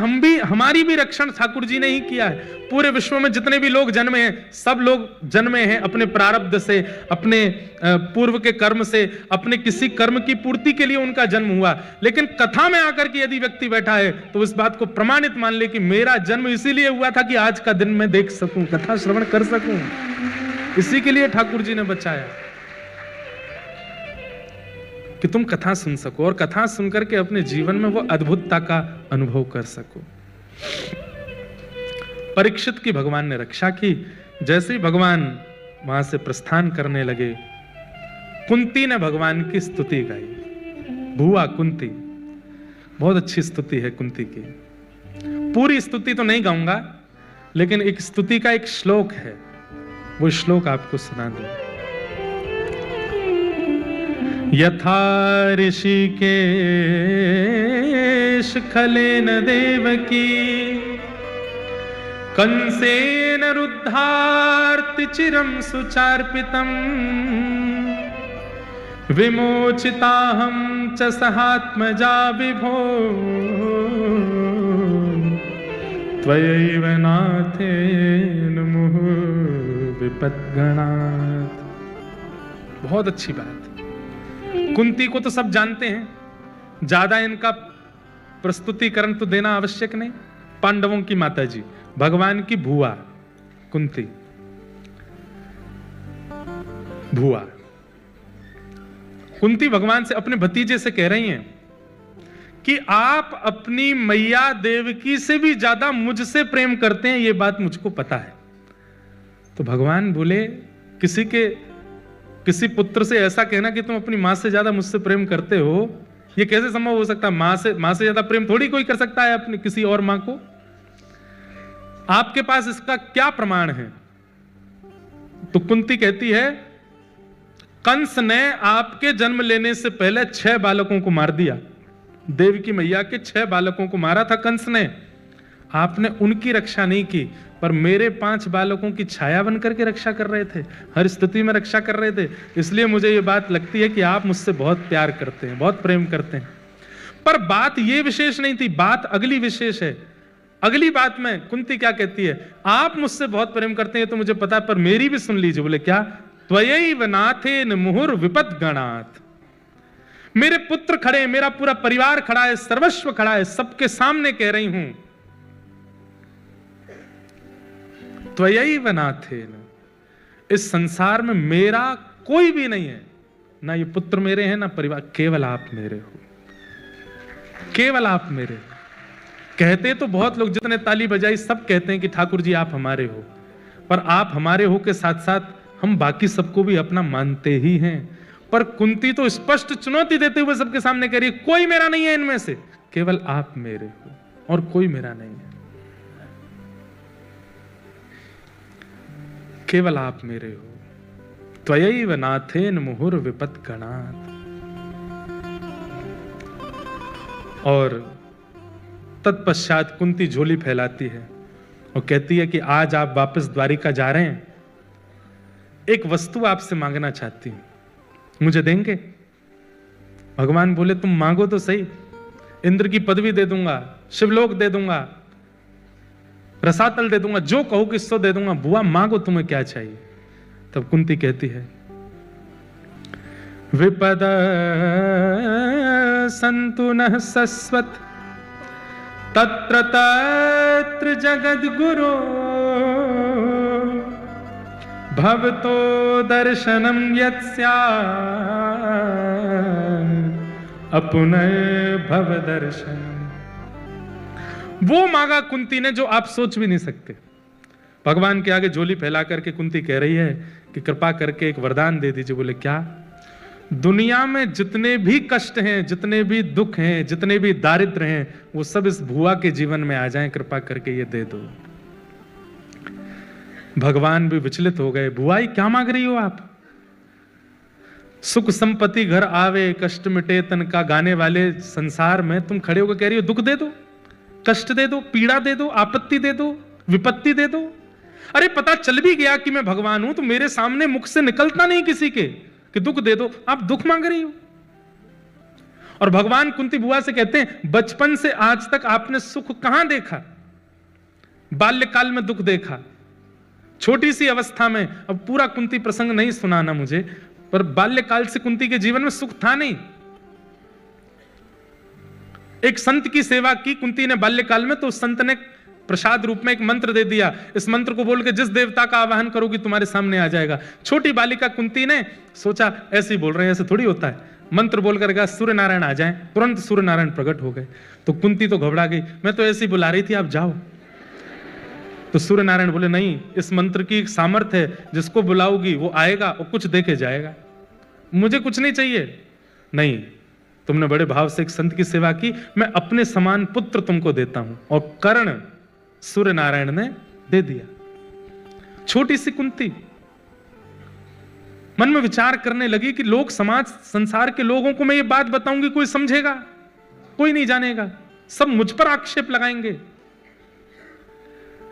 हमारी भी रक्षण ठाकुर जी ने ही किया है। पूरे विश्व में जितने भी लोग जन्मे हैं, सब लोग जन्मे हैं अपने प्रारब्ध से, अपने पूर्व के कर्म से, अपने किसी कर्म की पूर्ति के लिए उनका जन्म हुआ। लेकिन कथा में आकर के यदि व्यक्ति बैठा है तो इस बात को प्रमाणित मान ले कि मेरा जन्म इसीलिए हुआ था कि आज का दिन मैं देख सकूं, कथा श्रवण कर सकूं। इसी के लिए ठाकुर जी ने बचाया कि तुम कथा सुन सको और कथा सुनकर के अपने जीवन में वो अद्भुतता का अनुभव कर सको। परीक्षित की भगवान ने रक्षा की। जैसे ही भगवान वहां से प्रस्थान करने लगे, कुंती ने भगवान की स्तुति गाई। भुआ कुंती, बहुत अच्छी स्तुति है कुंती की। पूरी स्तुति तो नहीं गाऊंगा, लेकिन एक स्तुति का एक श्लोक है, वो श्लोक आपको सुना दूं। यथा ऋषिकेश खलेन देवकी कंसेन रुद्धार्ति चिरं सुचार्पितम् विमोचिताहं च सहात्मजा विभो त्वयैव नाथेन मुहुर्विपद्गणात्। बहुत अच्छी बात। कुंती को तो सब जानते हैं, ज्यादा इनका प्रस्तुतिकरण तो देना आवश्यक नहीं। पांडवों की माता जी, भगवान की भुआ कुंती, भुआ कुंती भगवान से, अपने भतीजे से कह रही हैं कि आप अपनी मैया देवकी से भी ज्यादा मुझसे प्रेम करते हैं, ये बात मुझको पता है। तो भगवान बोले, किसी पुत्र से ऐसा कहना कि तुम अपनी मां से ज्यादा मुझसे प्रेम करते हो, ये कैसे संभव हो सकता है? मां से ज्यादा प्रेम थोड़ी कोई कर सकता है अपनी किसी और मां को। आपके पास इसका क्या प्रमाण है? तो कुंती कहती है, कंस ने आपके जन्म लेने से पहले 6 बालकों को मार दिया। देवकी मैया के 6 बालकों को मारा था कंस ने। आपने उनकी रक्षा नहीं की, पर मेरे 5 बालकों की छाया बन करके रक्षा कर रहे थे, हर स्थिति में रक्षा कर रहे थे। इसलिए मुझे ये बात लगती है कि आप मुझसे बहुत प्यार करते हैं, बहुत प्रेम करते हैं। पर बात ये विशेष नहीं थी, बात अगली विशेष है। अगली बात में कुंती क्या कहती है? आप मुझसे बहुत प्रेम करते हैं तो मुझे पता है, पर मेरी भी सुन लीजिए। बोले क्या? त्वयैव नाथेन मुहुर्विपद्गणात्। मेरे पुत्र खड़े, मेरा पूरा परिवार खड़ा है, सर्वस्व खड़ा है, सबके सामने कह रही हूं, त्वयैव नाथेन, इस संसार में मेरा कोई भी नहीं है, ना ये पुत्र मेरे हैं ना परिवार, केवल आप मेरे हो, केवल आप मेरे हो। कहते तो बहुत लोग, जितने ताली बजाई सब कहते हैं कि ठाकुर जी आप हमारे हो, पर आप हमारे हो के साथ साथ हम बाकी सबको भी अपना मानते ही हैं। पर कुंती तो स्पष्ट चुनौती देते हुए सबके सामने कह रही है, कोई मेरा नहीं है इनमें से, केवल आप मेरे हो और कोई मेरा नहीं है, केवल आप मेरे हो। त्वयैव नाथेन मुहुर्विपद्गणात्। और तत्पश्चात कुंती झोली फैलाती है और कहती है कि आज आप वापस द्वारिका जा रहे हैं, एक वस्तु आपसे मांगना चाहती हूं, मुझे देंगे? भगवान बोले, तुम मांगो तो सही, इंद्र की पदवी दे दूंगा, शिवलोक दे दूंगा, रसातल दे दूंगा, जो कहो किसको दे दूंगा, बुआ मांगो तुम्हें क्या चाहिए। तब कुंती कहती है, विपद संतु नः सस्वत तत्र तत्र जगद्गुरो भवतो दर्शनम यत्स्यात् अपुनः भव दर्शनम। वो मांगा कुंती ने जो आप सोच भी नहीं सकते। भगवान के आगे झोली फैला करके कुंती कह रही है कि कृपा करके एक वरदान दे दीजिए। बोले क्या? दुनिया में जितने भी कष्ट हैं, जितने भी दुख हैं, जितने भी दारिद्र हैं, वो सब इस भुआ के जीवन में आ जाएं, कृपा करके ये दे दो। भगवान भी विचलित हो गए, बुआई क्या मांग रही हो आप? सुख संपत्ति घर आवे, कष्ट मिटे तन का गाने वाले संसार में तुम खड़े होकर कह रही हो दुख दे दो, कष्ट दे दो, पीड़ा दे दो, आपत्ति दे दो, विपत्ति दे दो। अरे पता चल भी गया कि मैं भगवान हूं तो मेरे सामने मुख से निकलता नहीं किसी के कि दुख दे दो, आप दुख मांग रही हो। और भगवान कुंती बुआ से कहते हैं, बचपन से आज तक आपने सुख कहां देखा? बाल्यकाल में दुख देखा, छोटी सी अवस्था में। अब पूरा कुंती प्रसंग नहीं सुनाना मुझे, पर बाल्यकाल से कुंती के जीवन में सुख था नहीं। एक संत की सेवा की कुंती ने बाल्यकाल में, तो उस संत ने प्रसाद रूप में एक मंत्र दे दिया, इस मंत्र को बोल के जिस देवता का आवाहन करोगी तुम्हारे सामने आ जाएगा। छोटी बालिका कुंती ने सोचा ऐसे ही बोल रहे हैं, ऐसे थोड़ी होता है। मंत्र बोलकर कहा सूर्य नारायण आ जाएं, तुरंत सूर्य नारायण प्रकट हो गए। तो कुंती तो घबरा गई, मैं तो ऐसे ही बुला रही थी, आप जाओ। तो सूर्य नारायण बोले नहीं, इस मंत्र की सामर्थ्य है, जिसको बुलाओगी वो आएगा और कुछ दे के जाएगा, मुझे कुछ नहीं चाहिए। नहीं, तुमने बड़े भाव से एक संत की सेवा की, मैं अपने समान पुत्र तुमको देता हूं। और कर्ण सूर्य नारायण ने दे दिया। छोटी सी कुंती मन में विचार करने लगी कि लोग, समाज, संसार के लोगों को मैं ये बात बताऊंगी, कोई समझेगा? कोई नहीं जानेगा, सब मुझ पर आक्षेप लगाएंगे।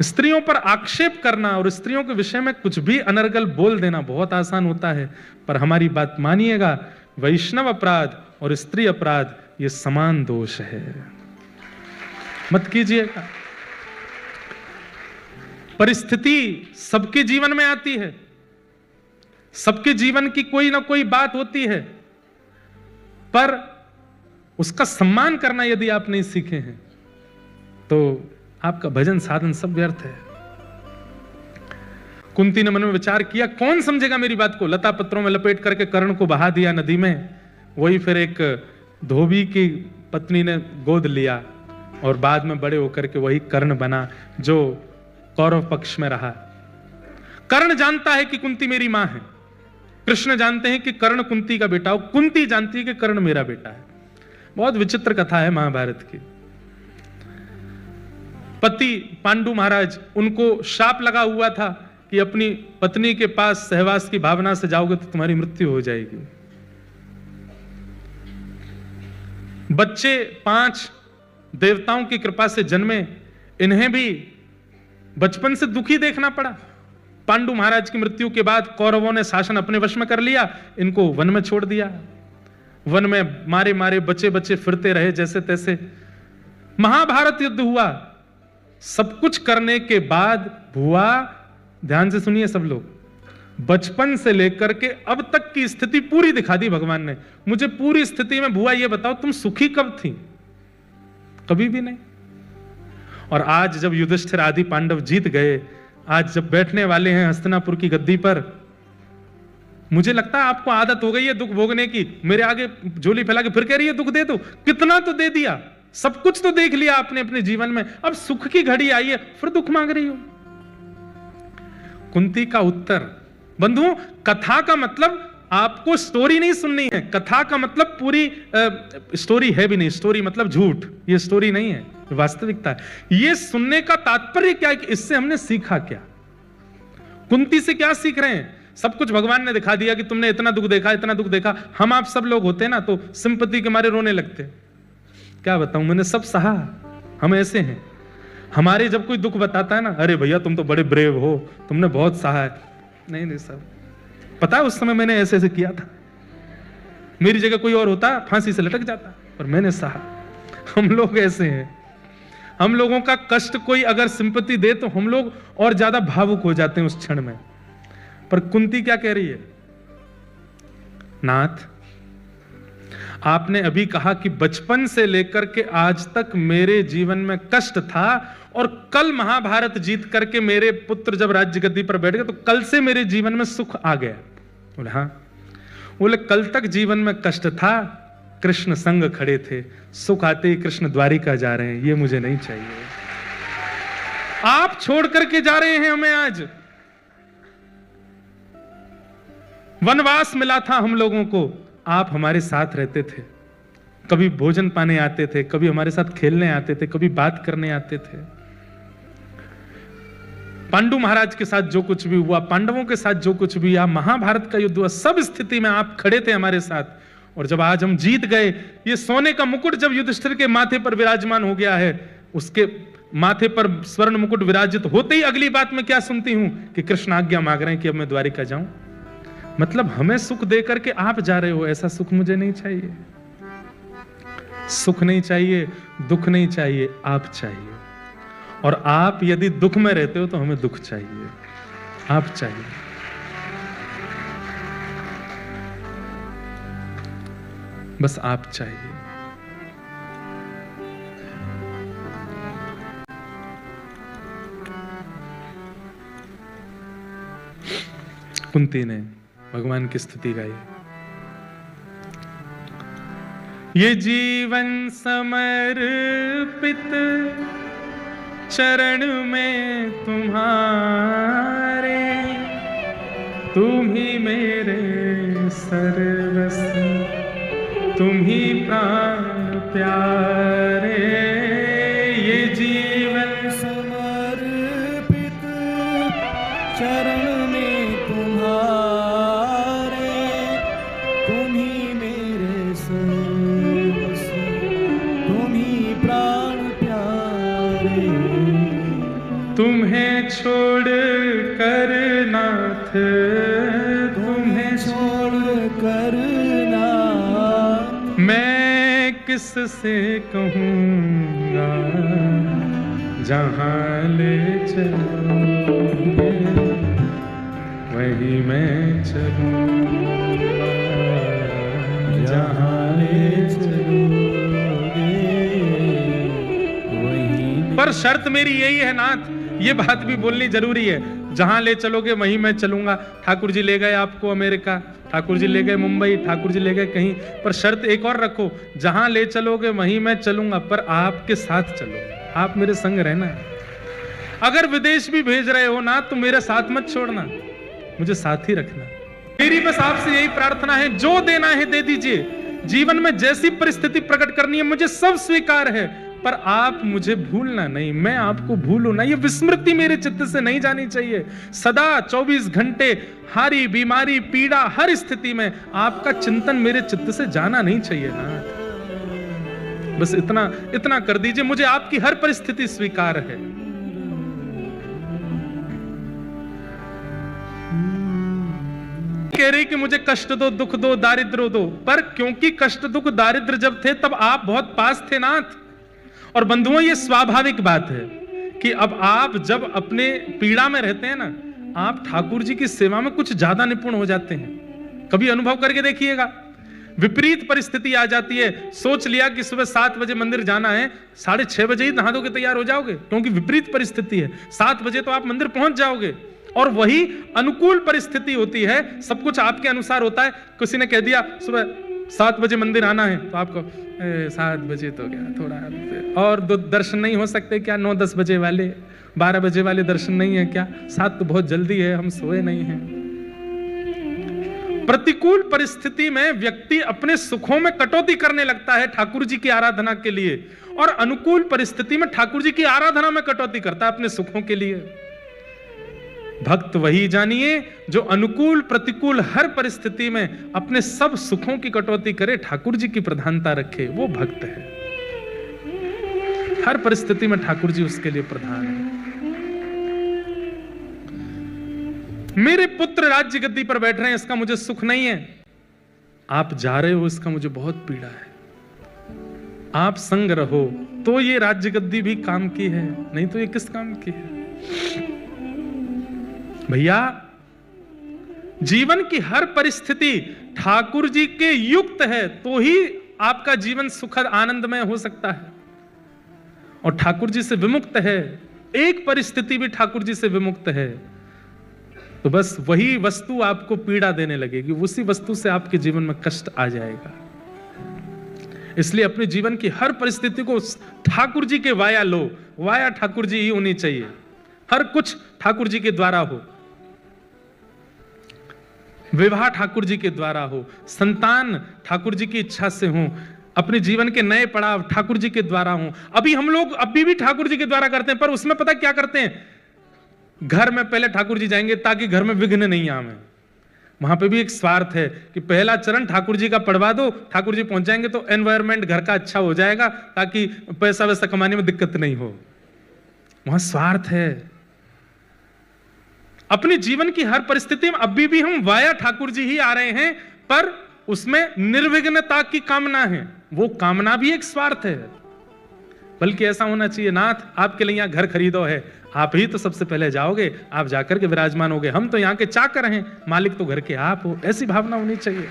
स्त्रियों पर आक्षेप करना और स्त्रियों के विषय में कुछ भी अनर्गल बोल देना बहुत आसान होता है, पर हमारी बात मानिएगा, वैष्णव अपराध और स्त्री अपराध ये समान दोष है, मत कीजिएगा। परिस्थिति सबके जीवन में आती है, सबके जीवन की कोई ना कोई बात होती है, पर उसका सम्मान करना यदि आप नहीं सीखे हैं तो आपका भजन साधन सब व्यर्थ है। कुंती ने मन में विचार किया, कौन समझेगा मेरी बात को? लता पत्रों में लपेट करके कर्ण को बहा दिया नदी में। वही फिर एक धोबी की पत्नी ने गोद लिया और बाद में बड़े होकर के वही कर्ण बना जो कौरव पक्ष में रहा। कर्ण जानता है कि कुंती मेरी मां है, कृष्ण जानते हैं कि कर्ण कुंती का बेटा हो, कुंती जानती है कि कर्ण मेरा बेटा है। बहुत विचित्र कथा है महाभारत की। पति पांडु महाराज, उनको शाप लगा हुआ था कि अपनी पत्नी के पास सहवास की भावना से जाओगे तो तुम्हारी मृत्यु हो जाएगी। बच्चे 5 देवताओं की कृपा से जन्मे, इन्हें भी बचपन से दुखी देखना पड़ा। पांडु महाराज की मृत्यु के बाद कौरवों ने शासन अपने वश में कर लिया, इनको वन में छोड़ दिया। वन में मारे मारे बच्चे बच्चे फिरते रहे जैसे तैसे। महाभारत युद्ध हुआ। सब कुछ करने के बाद भुआ, ध्यान से सुनिए सब लोग, बचपन से लेकर के अब तक की स्थिति पूरी दिखा दी भगवान ने। मुझे पूरी स्थिति में भुआ ये बताओ, तुम सुखी कब थी? कभी भी नहीं। और आज जब युधिष्ठिर आदि पांडव जीत गए, आज जब बैठने वाले हैं हस्तिनापुर की गद्दी पर, मुझे लगता है आपको आदत हो गई है दुख भोगने की। मेरे आगे झोली फैला के फिर कह रही है दुख दे दो। कितना तो दे दिया, सब कुछ तो देख लिया आपने अपने जीवन में, अब सुख की घड़ी आई है फिर दुख मांग रही हो। कुंती का उत्तर, बंधुओं, कथा का मतलब आपको स्टोरी नहीं सुननी है। कथा का मतलब पूरी स्टोरी है भी नहीं। स्टोरी मतलब झूठ, ये स्टोरी नहीं है, वास्तविकता है। ये सुनने का तात्पर्य क्या है कि इससे हमने सीखा क्या? कुंती से क्या सीख रहे हैं? सब कुछ भगवान ने दिखा दिया कि तुमने इतना दुख देखा, इतना दुख देखा। हम आप सब लोग होते ना तो सिंपैथी के मारे रोने लगते। क्या बताऊं, मैंने सब सहा, हम ऐसे हैं। हमारे जब कोई दुख बताता है ना, अरे भैया तुम तो बड़े ब्रेव हो, तुमने बहुत सहा है। नहीं नहीं साहब, पता है उस समय मैंने ऐसे ऐसे किया था, मेरी जगह कोई और होता फांसी से लटक जाता, पर मैंने सहा। हम लोग ऐसे हैं। हम लोगों का कष्ट कोई अगर सिंपैथी दे तो हम लोग और ज्यादा भावुक हो जाते हैं उस क्षण में। पर कुंती क्या कह रही है? नाथ, आपने अभी कहा कि बचपन से लेकर के आज तक मेरे जीवन में कष्ट था, और कल महाभारत जीत करके मेरे पुत्र जब राज्य गद्दी पर बैठ गए तो कल से मेरे जीवन में सुख आ गया। बोले हाँ। बोले कल तक जीवन में कष्ट था, कृष्ण संग खड़े थे, सुख आते ही कृष्ण द्वारिका जा रहे हैं, ये मुझे नहीं चाहिए। आप छोड़ करके जा रहे हैं हमें। आज वनवास मिला था हम लोगों को, आप हमारे साथ रहते थे, कभी भोजन पाने आते थे, कभी हमारे साथ खेलने आते थे, कभी बात करने आते थे। पांडु महाराज के साथ जो कुछ भी हुआ, पांडवों के साथ जो कुछ भी हुआ, महाभारत का युद्ध हुआ, सब स्थिति में आप खड़े थे हमारे साथ। और जब आज हम जीत गए, ये सोने का मुकुट जब युधिष्ठिर के माथे पर विराजमान हो गया है, उसके माथे पर स्वर्ण मुकुट विराजित होते ही अगली बात में क्या सुनती हूं कि कृष्ण आज्ञा मांग रहे हैं कि अब मैं द्वारिका जाऊं। मतलब हमें सुख दे करके आप जा रहे हो, ऐसा सुख मुझे नहीं चाहिए। सुख नहीं चाहिए, दुख नहीं चाहिए, आप चाहिए। और आप यदि दुख में रहते हो तो हमें दुख चाहिए, आप चाहिए। बस आप चाहिए। कुंती ने भगवान की स्तुति गाई। ये जीवन समर्पित चरण में तुम्हारे, तुम ही मेरे सर्वस्व, तुम ही प्राण प्यारे। ये जीवन समर्पित चरण में तुम्हारे, तुम ही मेरे सर्वस्व, तुम ही प्राण प्यारे। तुम्हें छोड़ कर नाथ, तुम्हें छोड़ कर नाथ, मैं किससे कहूँगा, जहाँ ले चलोगे वहीं मैं चलूँगा, जहाँ ले चलोगे वहीं। पर शर्त मेरी यही है नाथ, ये बात भी बोलनी जरूरी है, जहां ले चलोगे वहीं मैं चलूंगा। ठाकुर जी ले गए आपको अमेरिका, ठाकुर जी ले गए मुंबई, ठाकुर जी ले गए कहीं, पर शर्त एक और रखो, जहां ले चलोगे वहीं मैं चलूंगा, पर आपके साथ चलो, आप मेरे संग रहना। अगर विदेश भी भेज रहे हो ना तो मेरे साथ मत छोड़ना, मुझे साथ ही रखना। मेरी बस आपसे यही प्रार्थना है, जो देना है दे दीजिए। जीवन में जैसी परिस्थिति प्रकट करनी है मुझे सब स्वीकार है, पर आप मुझे भूलना नहीं, मैं आपको भूलूं ना, ये विस्मृति मेरे चित्त से नहीं जानी चाहिए। सदा 24 घंटे हारी बीमारी पीड़ा हर स्थिति में आपका चिंतन मेरे चित्त से जाना नहीं चाहिए ना। बस इतना कर दीजिए, मुझे आपकी हर परिस्थिति स्वीकार है। कह रही कि मुझे कष्ट दो, दुख दो, दारिद्र दो, पर क्योंकि कष्ट दुख दारिद्र जब थे तब आप बहुत पास थे नाथ। और बंधुओं ये स्वाभाविक बात है कि अब आप जब अपने पीड़ा में रहते हैं ना, आप ठाकुर जी की सेवा में कुछ ज्यादा निपुण हो जाते हैं। कभी अनुभव करके देखिएगा, विपरीत परिस्थिति आ जाती है, सोच लिया कि सुबह 7 बजे मंदिर जाना है, 6:30 बजे ही नहा धो के तैयार हो जाओगे, क्योंकि विपरीत परिस्थिति है। 7 बजे तो आप मंदिर पहुंच जाओगे, और वही अनुकूल परिस्थिति होती है, सब कुछ आपके अनुसार होता है। किसी ने कह दिया सुबह 7 बजे मंदिर आना है, तो आपको 7 बजे तो क्या थोड़ा और दर्शन नहीं हो सकते क्या? 9-10 बजे वाले, 12 बजे वाले दर्शन नहीं है क्या? 7 तो बहुत जल्दी है, हम सोए नहीं हैं। प्रतिकूल परिस्थिति में व्यक्ति अपने सुखों में कटौती करने लगता है ठाकुर जी की आराधना के लिए, और अनुकूल परिस्थिति में ठाकुर जी की आराधना में कटौती करता है अपने सुखों के लिए। भक्त वही जानिए जो अनुकूल प्रतिकूल हर परिस्थिति में अपने सब सुखों की कटौती करे, ठाकुर जी की प्रधानता रखे, वो भक्त है। हर परिस्थिति में ठाकुर जी उसके लिए प्रधान है। मेरे पुत्र राज्य गद्दी पर बैठ रहे हैं, इसका मुझे सुख नहीं है। आप जा रहे हो, इसका मुझे बहुत पीड़ा है। आप संग रहो तो ये राज्य गद्दी भी काम की है, नहीं तो ये किस काम की है? भैया, जीवन की हर परिस्थिति ठाकुर जी के युक्त है तो ही आपका जीवन सुखद आनंदमय हो सकता है, और ठाकुर जी से विमुक्त है, एक परिस्थिति भी ठाकुर जी से विमुक्त है तो बस वही वस्तु आपको पीड़ा देने लगेगी, उसी वस्तु से आपके जीवन में कष्ट आ जाएगा। इसलिए अपने जीवन की हर परिस्थिति को ठाकुर जी के वाया लो, वाया ठाकुर जी ही होनी चाहिए, हर कुछ ठाकुर जी के द्वारा हो, विवाह ठाकुर जी के द्वारा हो, संतान ठाकुर जी की इच्छा से हो, अपने जीवन के नए पड़ाव ठाकुर जी के द्वारा हो। अभी हम लोग अभी भी ठाकुर जी के द्वारा करते हैं, पर उसमें पता क्या करते हैं, घर में पहले ठाकुर जी जाएंगे ताकि घर में विघ्न नहीं आवे। वहां पे भी एक स्वार्थ है कि पहला चरण ठाकुर जी का पढ़वा दो, ठाकुर जी पहुंच जाएंगे तो एनवायरमेंट घर का अच्छा हो जाएगा, ताकि पैसा वैसा कमाने में दिक्कत नहीं हो। वहां स्वार्थ है। अपने जीवन की हर परिस्थिति में अभी भी हम वाया ठाकुर जी ही आ रहे हैं, पर उसमें निर्विघ्नता की कामना है। वो कामना भी एक स्वार्थ है। बल्कि ऐसा होना चाहिए, नाथ आपके लिए यहाँ घर खरीदो है, आप ही तो सबसे पहले जाओगे, आप जाकर के विराजमान होगे, हम तो यहाँ के चाकर हैं, मालिक तो घर के आप हो। ऐसी भावना होनी चाहिए।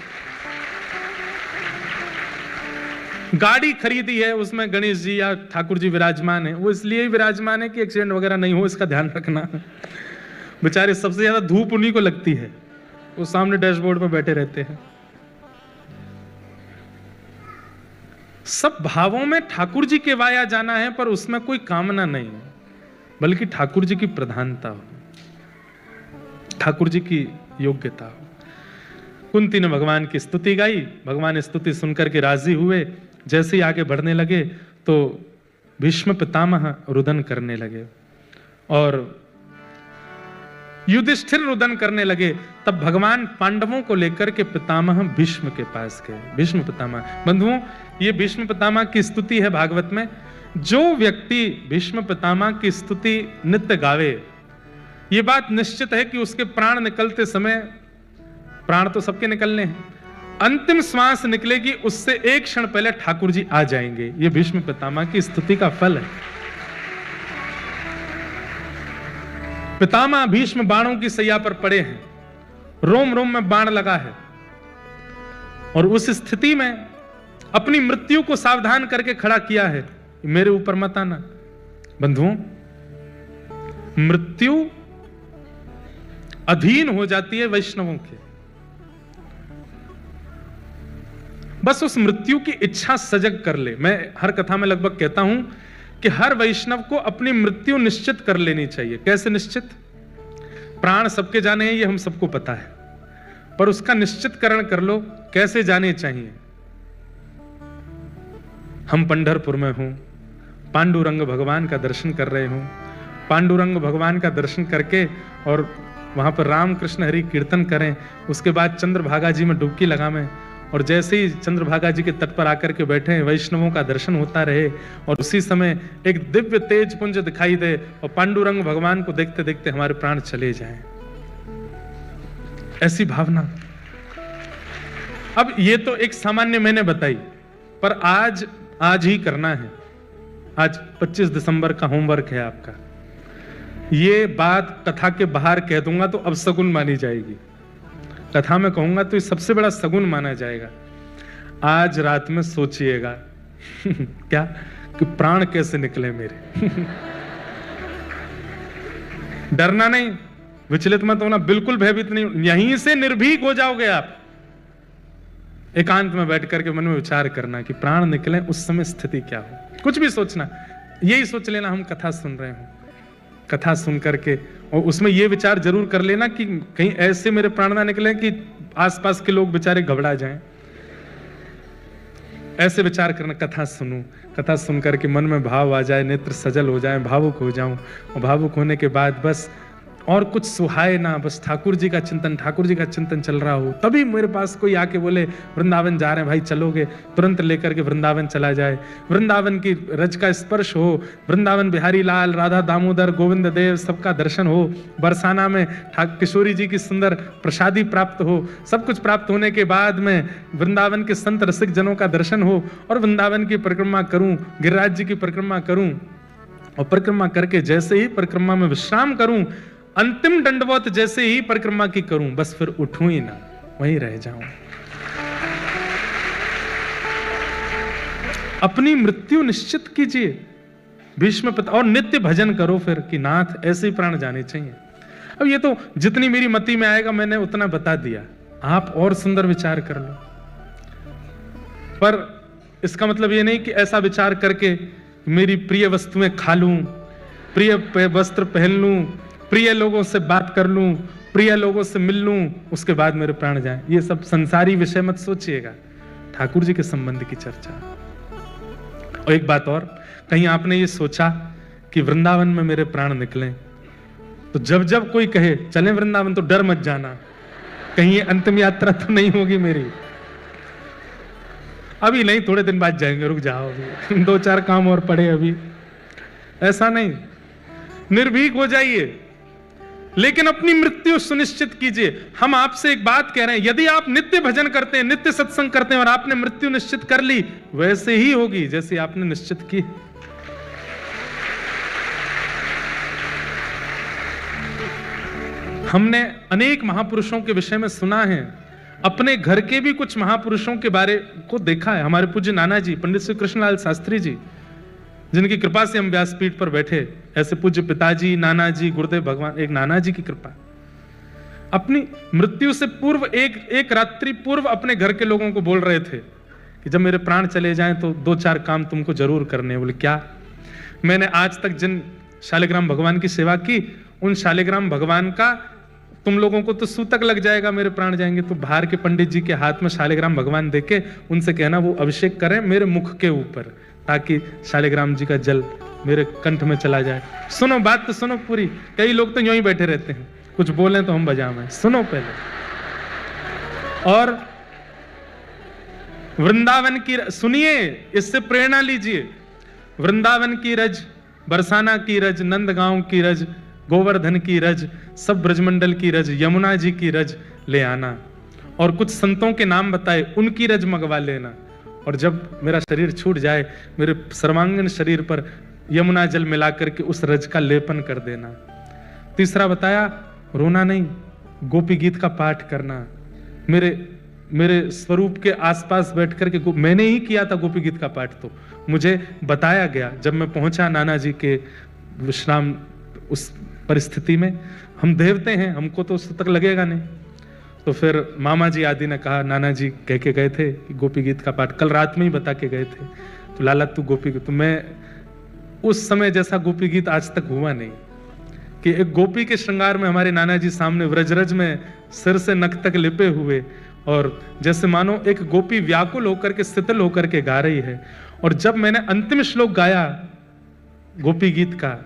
गाड़ी खरीदी है, उसमें गणेश जी या ठाकुर जी विराजमान है, वो इसलिए ही विराजमान है कि एक्सीडेंट वगैरह नहीं हो, इसका ध्यान रखना। बेचारे सबसे ज्यादा धूप उन्हीं को लगती है, वो सामने डैशबोर्ड पर बैठे रहते हैं। सब भावों में ठाकुर जी के वाया जाना है, पर उसमें कोई कामना नहीं है, बल्कि ठाकुर जी की प्रधानता हो, ठाकुर जी की योग्यता हो। कुंती ने भगवान की स्तुति गाई, भगवान स्तुति सुनकर के राजी हुए। जैसे ही आगे बढ़ने लगे तो भीष्म पितामह रुदन करने लगे और युधिष्ठिर रुदन करने लगे। तब भगवान पांडवों को लेकर के पितामह भीष्म के पास गए। भीष्म पितामह, बंधुओं, ये भीष्म पितामह की स्तुति है भागवत में। जो व्यक्ति भीष्म पितामह की स्तुति नित्य गावे, ये बात निश्चित है कि उसके प्राण निकलते समय, प्राण तो सबके निकलने हैं, अंतिम श्वास निकलेगी उससे एक क्षण पहले ठाकुर जी आ जाएंगे। ये भीष्म पितामह की स्तुति का फल है। पितामह भीष्म बाणों की सैया पर पड़े हैं, रोम रोम में बाण लगा है, और उस स्थिति में अपनी मृत्यु को सावधान करके खड़ा किया है, मेरे ऊपर मत आना। बंधुओं, मृत्यु अधीन हो जाती है वैष्णवों के। बस उस मृत्यु की इच्छा सजग कर ले। मैं हर कथा में लगभग कहता हूं कि हर वैष्णव को अपनी मृत्यु निश्चित कर लेनी चाहिए। कैसे निश्चित? प्राण सबके जाने हैं, ये हम सबको पता है, पर उसका निश्चितकरण कर लो, कैसे जाने चाहिए। हम पंढरपुर में हूं, पांडुरंग भगवान का दर्शन कर रहे हूं, पांडुरंग भगवान का दर्शन करके और वहां पर राम कृष्ण हरि कीर्तन करें, उसके बाद चंद्रभागा जी में डुबकी लगावें, और जैसे ही चंद्रभागा जी के तट पर आकर के बैठे हैं, वैष्णवों का दर्शन होता रहे, और उसी समय एक दिव्य तेज पुंज दिखाई दे और पांडुरंग भगवान को देखते देखते हमारे प्राण चले जाएं। ऐसी भावना। अब ये तो एक सामान्य मैंने बताई, पर आज ही करना है। आज 25 दिसंबर का होमवर्क है आपका। ये बात कथा के बाहर कह दूंगा तो अब सगुन मानी जाएगी, कथा में कहूंगा तो ये सबसे बड़ा सगुन माना जाएगा। आज रात में सोचिएगा क्या कि प्राण कैसे निकले मेरे। डरना नहीं, विचलित मत होना, बिल्कुल भयभीत नहीं, यहीं से निर्भीक हो जाओगे आप। एकांत में बैठ करके मन में विचार करना कि प्राण निकले उस समय स्थिति क्या हो। कुछ भी सोचना, यही सोच लेना हम कथा सुन रहे हो, कथा सुन करके, और उसमें यह विचार जरूर कर लेना कि कहीं ऐसे मेरे प्राण ना निकले कि आसपास के लोग बेचारे घबरा जाएं। ऐसे विचार करना, कथा सुनूं, कथा सुन करके मन में भाव आ जाए, नेत्र सजल हो जाए, भावुक हो जाऊं, और भावुक होने के बाद बस और कुछ सुहाए ना, बस ठाकुर जी का चिंतन, ठाकुर जी का चिंतन चल रहा हो। तभी मेरे पास कोई आके बोले वृंदावन जा रहे हैं भाई, चलोगे? तुरंत लेकर के वृंदावन चला जाए, वृंदावन की रज का स्पर्श हो, वृंदावन बिहारी लाल, राधा दामोदर, गोविंद देव सबका दर्शन हो, बरसाना में किशोरी जी की सुंदर प्रसादी प्राप्त हो, सब कुछ प्राप्त होने के बाद में वृंदावन के संत रसिक जनों का दर्शन हो, और वृंदावन की परिक्रमा करूं, गिरिराज जी की परिक्रमा करूं, और परिक्रमा करके जैसे ही परिक्रमा में विश्राम करूं, अंतिम दंडवत जैसे ही परिक्रमा की करूं, बस फिर उठूं ही ना, वहीं रह जाऊं। अपनी मृत्यु निश्चित कीजिए भीष्म पिता, और नित्य भजन करो फिर कि नाथ ऐसे ही प्राण जाने चाहिए। अब ये तो जितनी मेरी मति में आएगा मैंने उतना बता दिया, आप और सुंदर विचार कर लो। पर इसका मतलब ये नहीं कि ऐसा विचार करके मेरी प्रिय वस्तुएं खा लूं, प्रिय वस्त्र पहन लूं, प्रिय लोगों से बात कर लूं, प्रिय लोगों से मिल लूं, उसके बाद मेरे प्राण जाएं। ये सब संसारी विषय मत सोचिएगा, ठाकुर जी के संबंध की चर्चा। और एक बात और, कहीं आपने ये सोचा कि वृंदावन में मेरे प्राण निकलें, तो जब जब कोई कहे चलें वृंदावन तो डर मत जाना, कहीं ये अंतिम यात्रा तो नहीं होगी मेरी। अभी नहीं, थोड़े दिन बाद जाएंगे, रुक जाओ, अभी 2-4 काम और पड़े अभी। ऐसा नहीं, निर्भीक हो जाइए। लेकिन अपनी मृत्यु सुनिश्चित कीजिए। हम आपसे एक बात कह रहे हैं, यदि आप नित्य भजन करते हैं, नित्य सत्संग करते हैं और आपने मृत्यु निश्चित कर ली, वैसे ही होगी जैसे आपने निश्चित की। हमने अनेक महापुरुषों के विषय में सुना है, अपने घर के भी कुछ महापुरुषों के बारे को देखा है। हमारे पूज्य नाना जी, पंडित श्री कृष्णलाल शास्त्री जी, जिनकी कृपा से हम व्यासपीठ पर बैठे, ऐसे पूज्य पिताजी, नाना जी, गुरुदेव भगवान, एक नाना जी की कृपा। अपनी मृत्यु से पूर्व एक रात्रि पूर्व अपने घर के लोगों को बोल रहे थे कि जब मेरे प्राण चले जाएं तो 2-4 काम तुमको जरूर करने। बोले क्या? मैंने आज तक जिन शालिग्राम भगवान की सेवा की, उन शालिग्राम भगवान का तुम लोगों को तो सूतक लग जाएगा मेरे प्राण जाएंगे, तो बाहर के पंडित जी के हाथ में शालिग्राम भगवान देके उनसे कहना वो अभिषेक करें मेरे मुख के ऊपर, ताकि शालिग्राम जी का जल मेरे कंठ में चला जाए। सुनो बात तो सुनो पूरी। कई लोग तो यूं ही बैठे रहते हैं, कुछ बोले तो हम बजावें। सुनो पहले। और वृंदावन की सुनिए, इससे प्रेरणा लीजिए। वृंदावन की रज, बरसाना की रज, नंदगांव की रज, गोवर्धन की रज, सब ब्रजमंडल की रज, यमुना जी की रज ले आना, और कुछ संतों के नाम बताए, उनकी रज मंगवा लेना। और जब मेरा शरीर छूट जाए, मेरे सर्वांगीण शरीर पर यमुना जल मिलाकर के उस रज का लेपन कर देना। तीसरा बताया, रोना नहीं, गोपी गीत का पाठ करना। मेरे स्वरूप के आसपास बैठ करके, मैंने ही किया था गोपी गीत का पाठ, तो मुझे बताया गया जब मैं पहुंचा नाना जी के विश्राम उस परिस्थिति में। हम देवते हैं, हमको तो सूतक लगेगा नहीं। तो फिर मामा जी आदि ने कहा, नाना जी कह के गए थे कि गोपी गीत का पाठ कल रात में ही बता के गए थे, तो लाला तू गोपी गीत। तो मैं उस समय जैसा गोपी गीत आज तक हुआ नहीं, कि एक गोपी के श्रृंगार में हमारे नाना जी सामने व्रजरज में सिर से नख तक लिपे हुए, और जैसे मानो एक गोपी व्याकुल होकर के, शिथिल होकर के गा रही है। और जब मैंने अंतिम श्लोक गाया गोपी गीत का,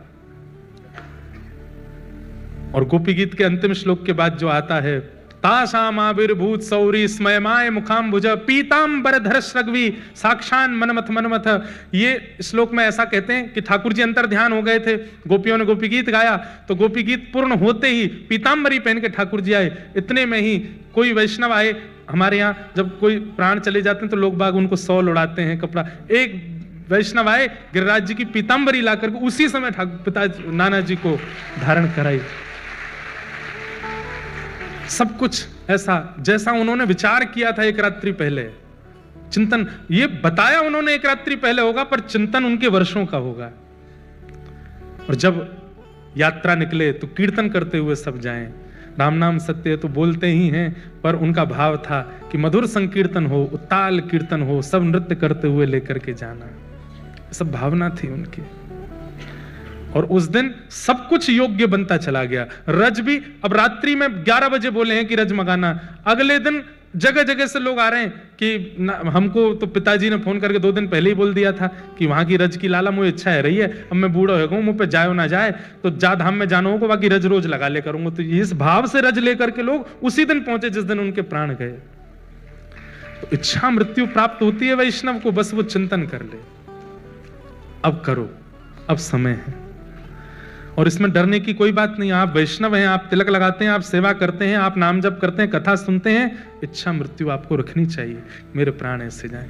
और गोपी गीत के अंतिम श्लोक के बाद जो आता है, तासाम आविर्भूत सौरी स्मयमाय मुखाम्बुज पीतांबर धर श्रग्वी साक्षान मनमथ मनमथ। ये श्लोक में ऐसा कहते हैं कि ठाकुर जी अंतर ध्यान हो गए थे, गोपियों ने गोपी गीत गाया, तो गोपी गीत पूर्ण होते ही पीतांबरी पहन के ठाकुर जी आए। इतने में ही कोई वैष्णव आए हमारे यहाँ, जब कोई प्राण चले जाते हैं तो लोग बाग उनको सौल उड़ाते हैं, कपड़ा। एक वैष्णव आए, गिरिराज जी की पीतांबरी ला करके उसी समय पिताजी नाना जी को धारण कराई। सब कुछ ऐसा जैसा उन्होंने विचार किया था एक रात्रि पहले, चिंतन ये बताया उन्होंने एक रात्रि पहले होगा, पर चिंतन उनके वर्षों का होगा। और जब यात्रा निकले तो कीर्तन करते हुए सब जाएं। राम नाम सत्य है तो बोलते ही हैं, पर उनका भाव था कि मधुर संकीर्तन हो, उत्ताल कीर्तन हो, सब नृत्य करते हुए लेकर के जाना। सब भावना थी उनकी। और उस दिन सब कुछ योग्य बनता चला गया। रज भी अब रात्रि में 11 बजे बोले हैं कि रज मंगाना, अगले दिन जगह जगह से लोग आ रहे हैं कि हमको तो पिताजी ने फोन करके 2 दिन पहले ही बोल दिया था कि वहां की रज की लाला मुझे इच्छा है रही है, अब मैं बूढ़ा हो गया हूं, मुझ पे जाए ना जाए तो जा धाम में जाना होगा, बाकी रज रोज लगा ले करूंगा। तो इस भाव से रज लेकर के लोग उसी दिन पहुंचे जिस दिन उनके प्राण गए। तो इच्छा मृत्यु प्राप्त होती है वैष्णव को, बस वो चिंतन कर ले, अब करो, अब समय है। और इसमें डरने की कोई बात नहीं। आप वैष्णव हैं, आप तिलक लगाते हैं, आप सेवा करते हैं, आप नाम जप करते हैं, कथा सुनते हैं, इच्छा मृत्यु आपको रखनी चाहिए, मेरे प्राण ऐसे जाएं।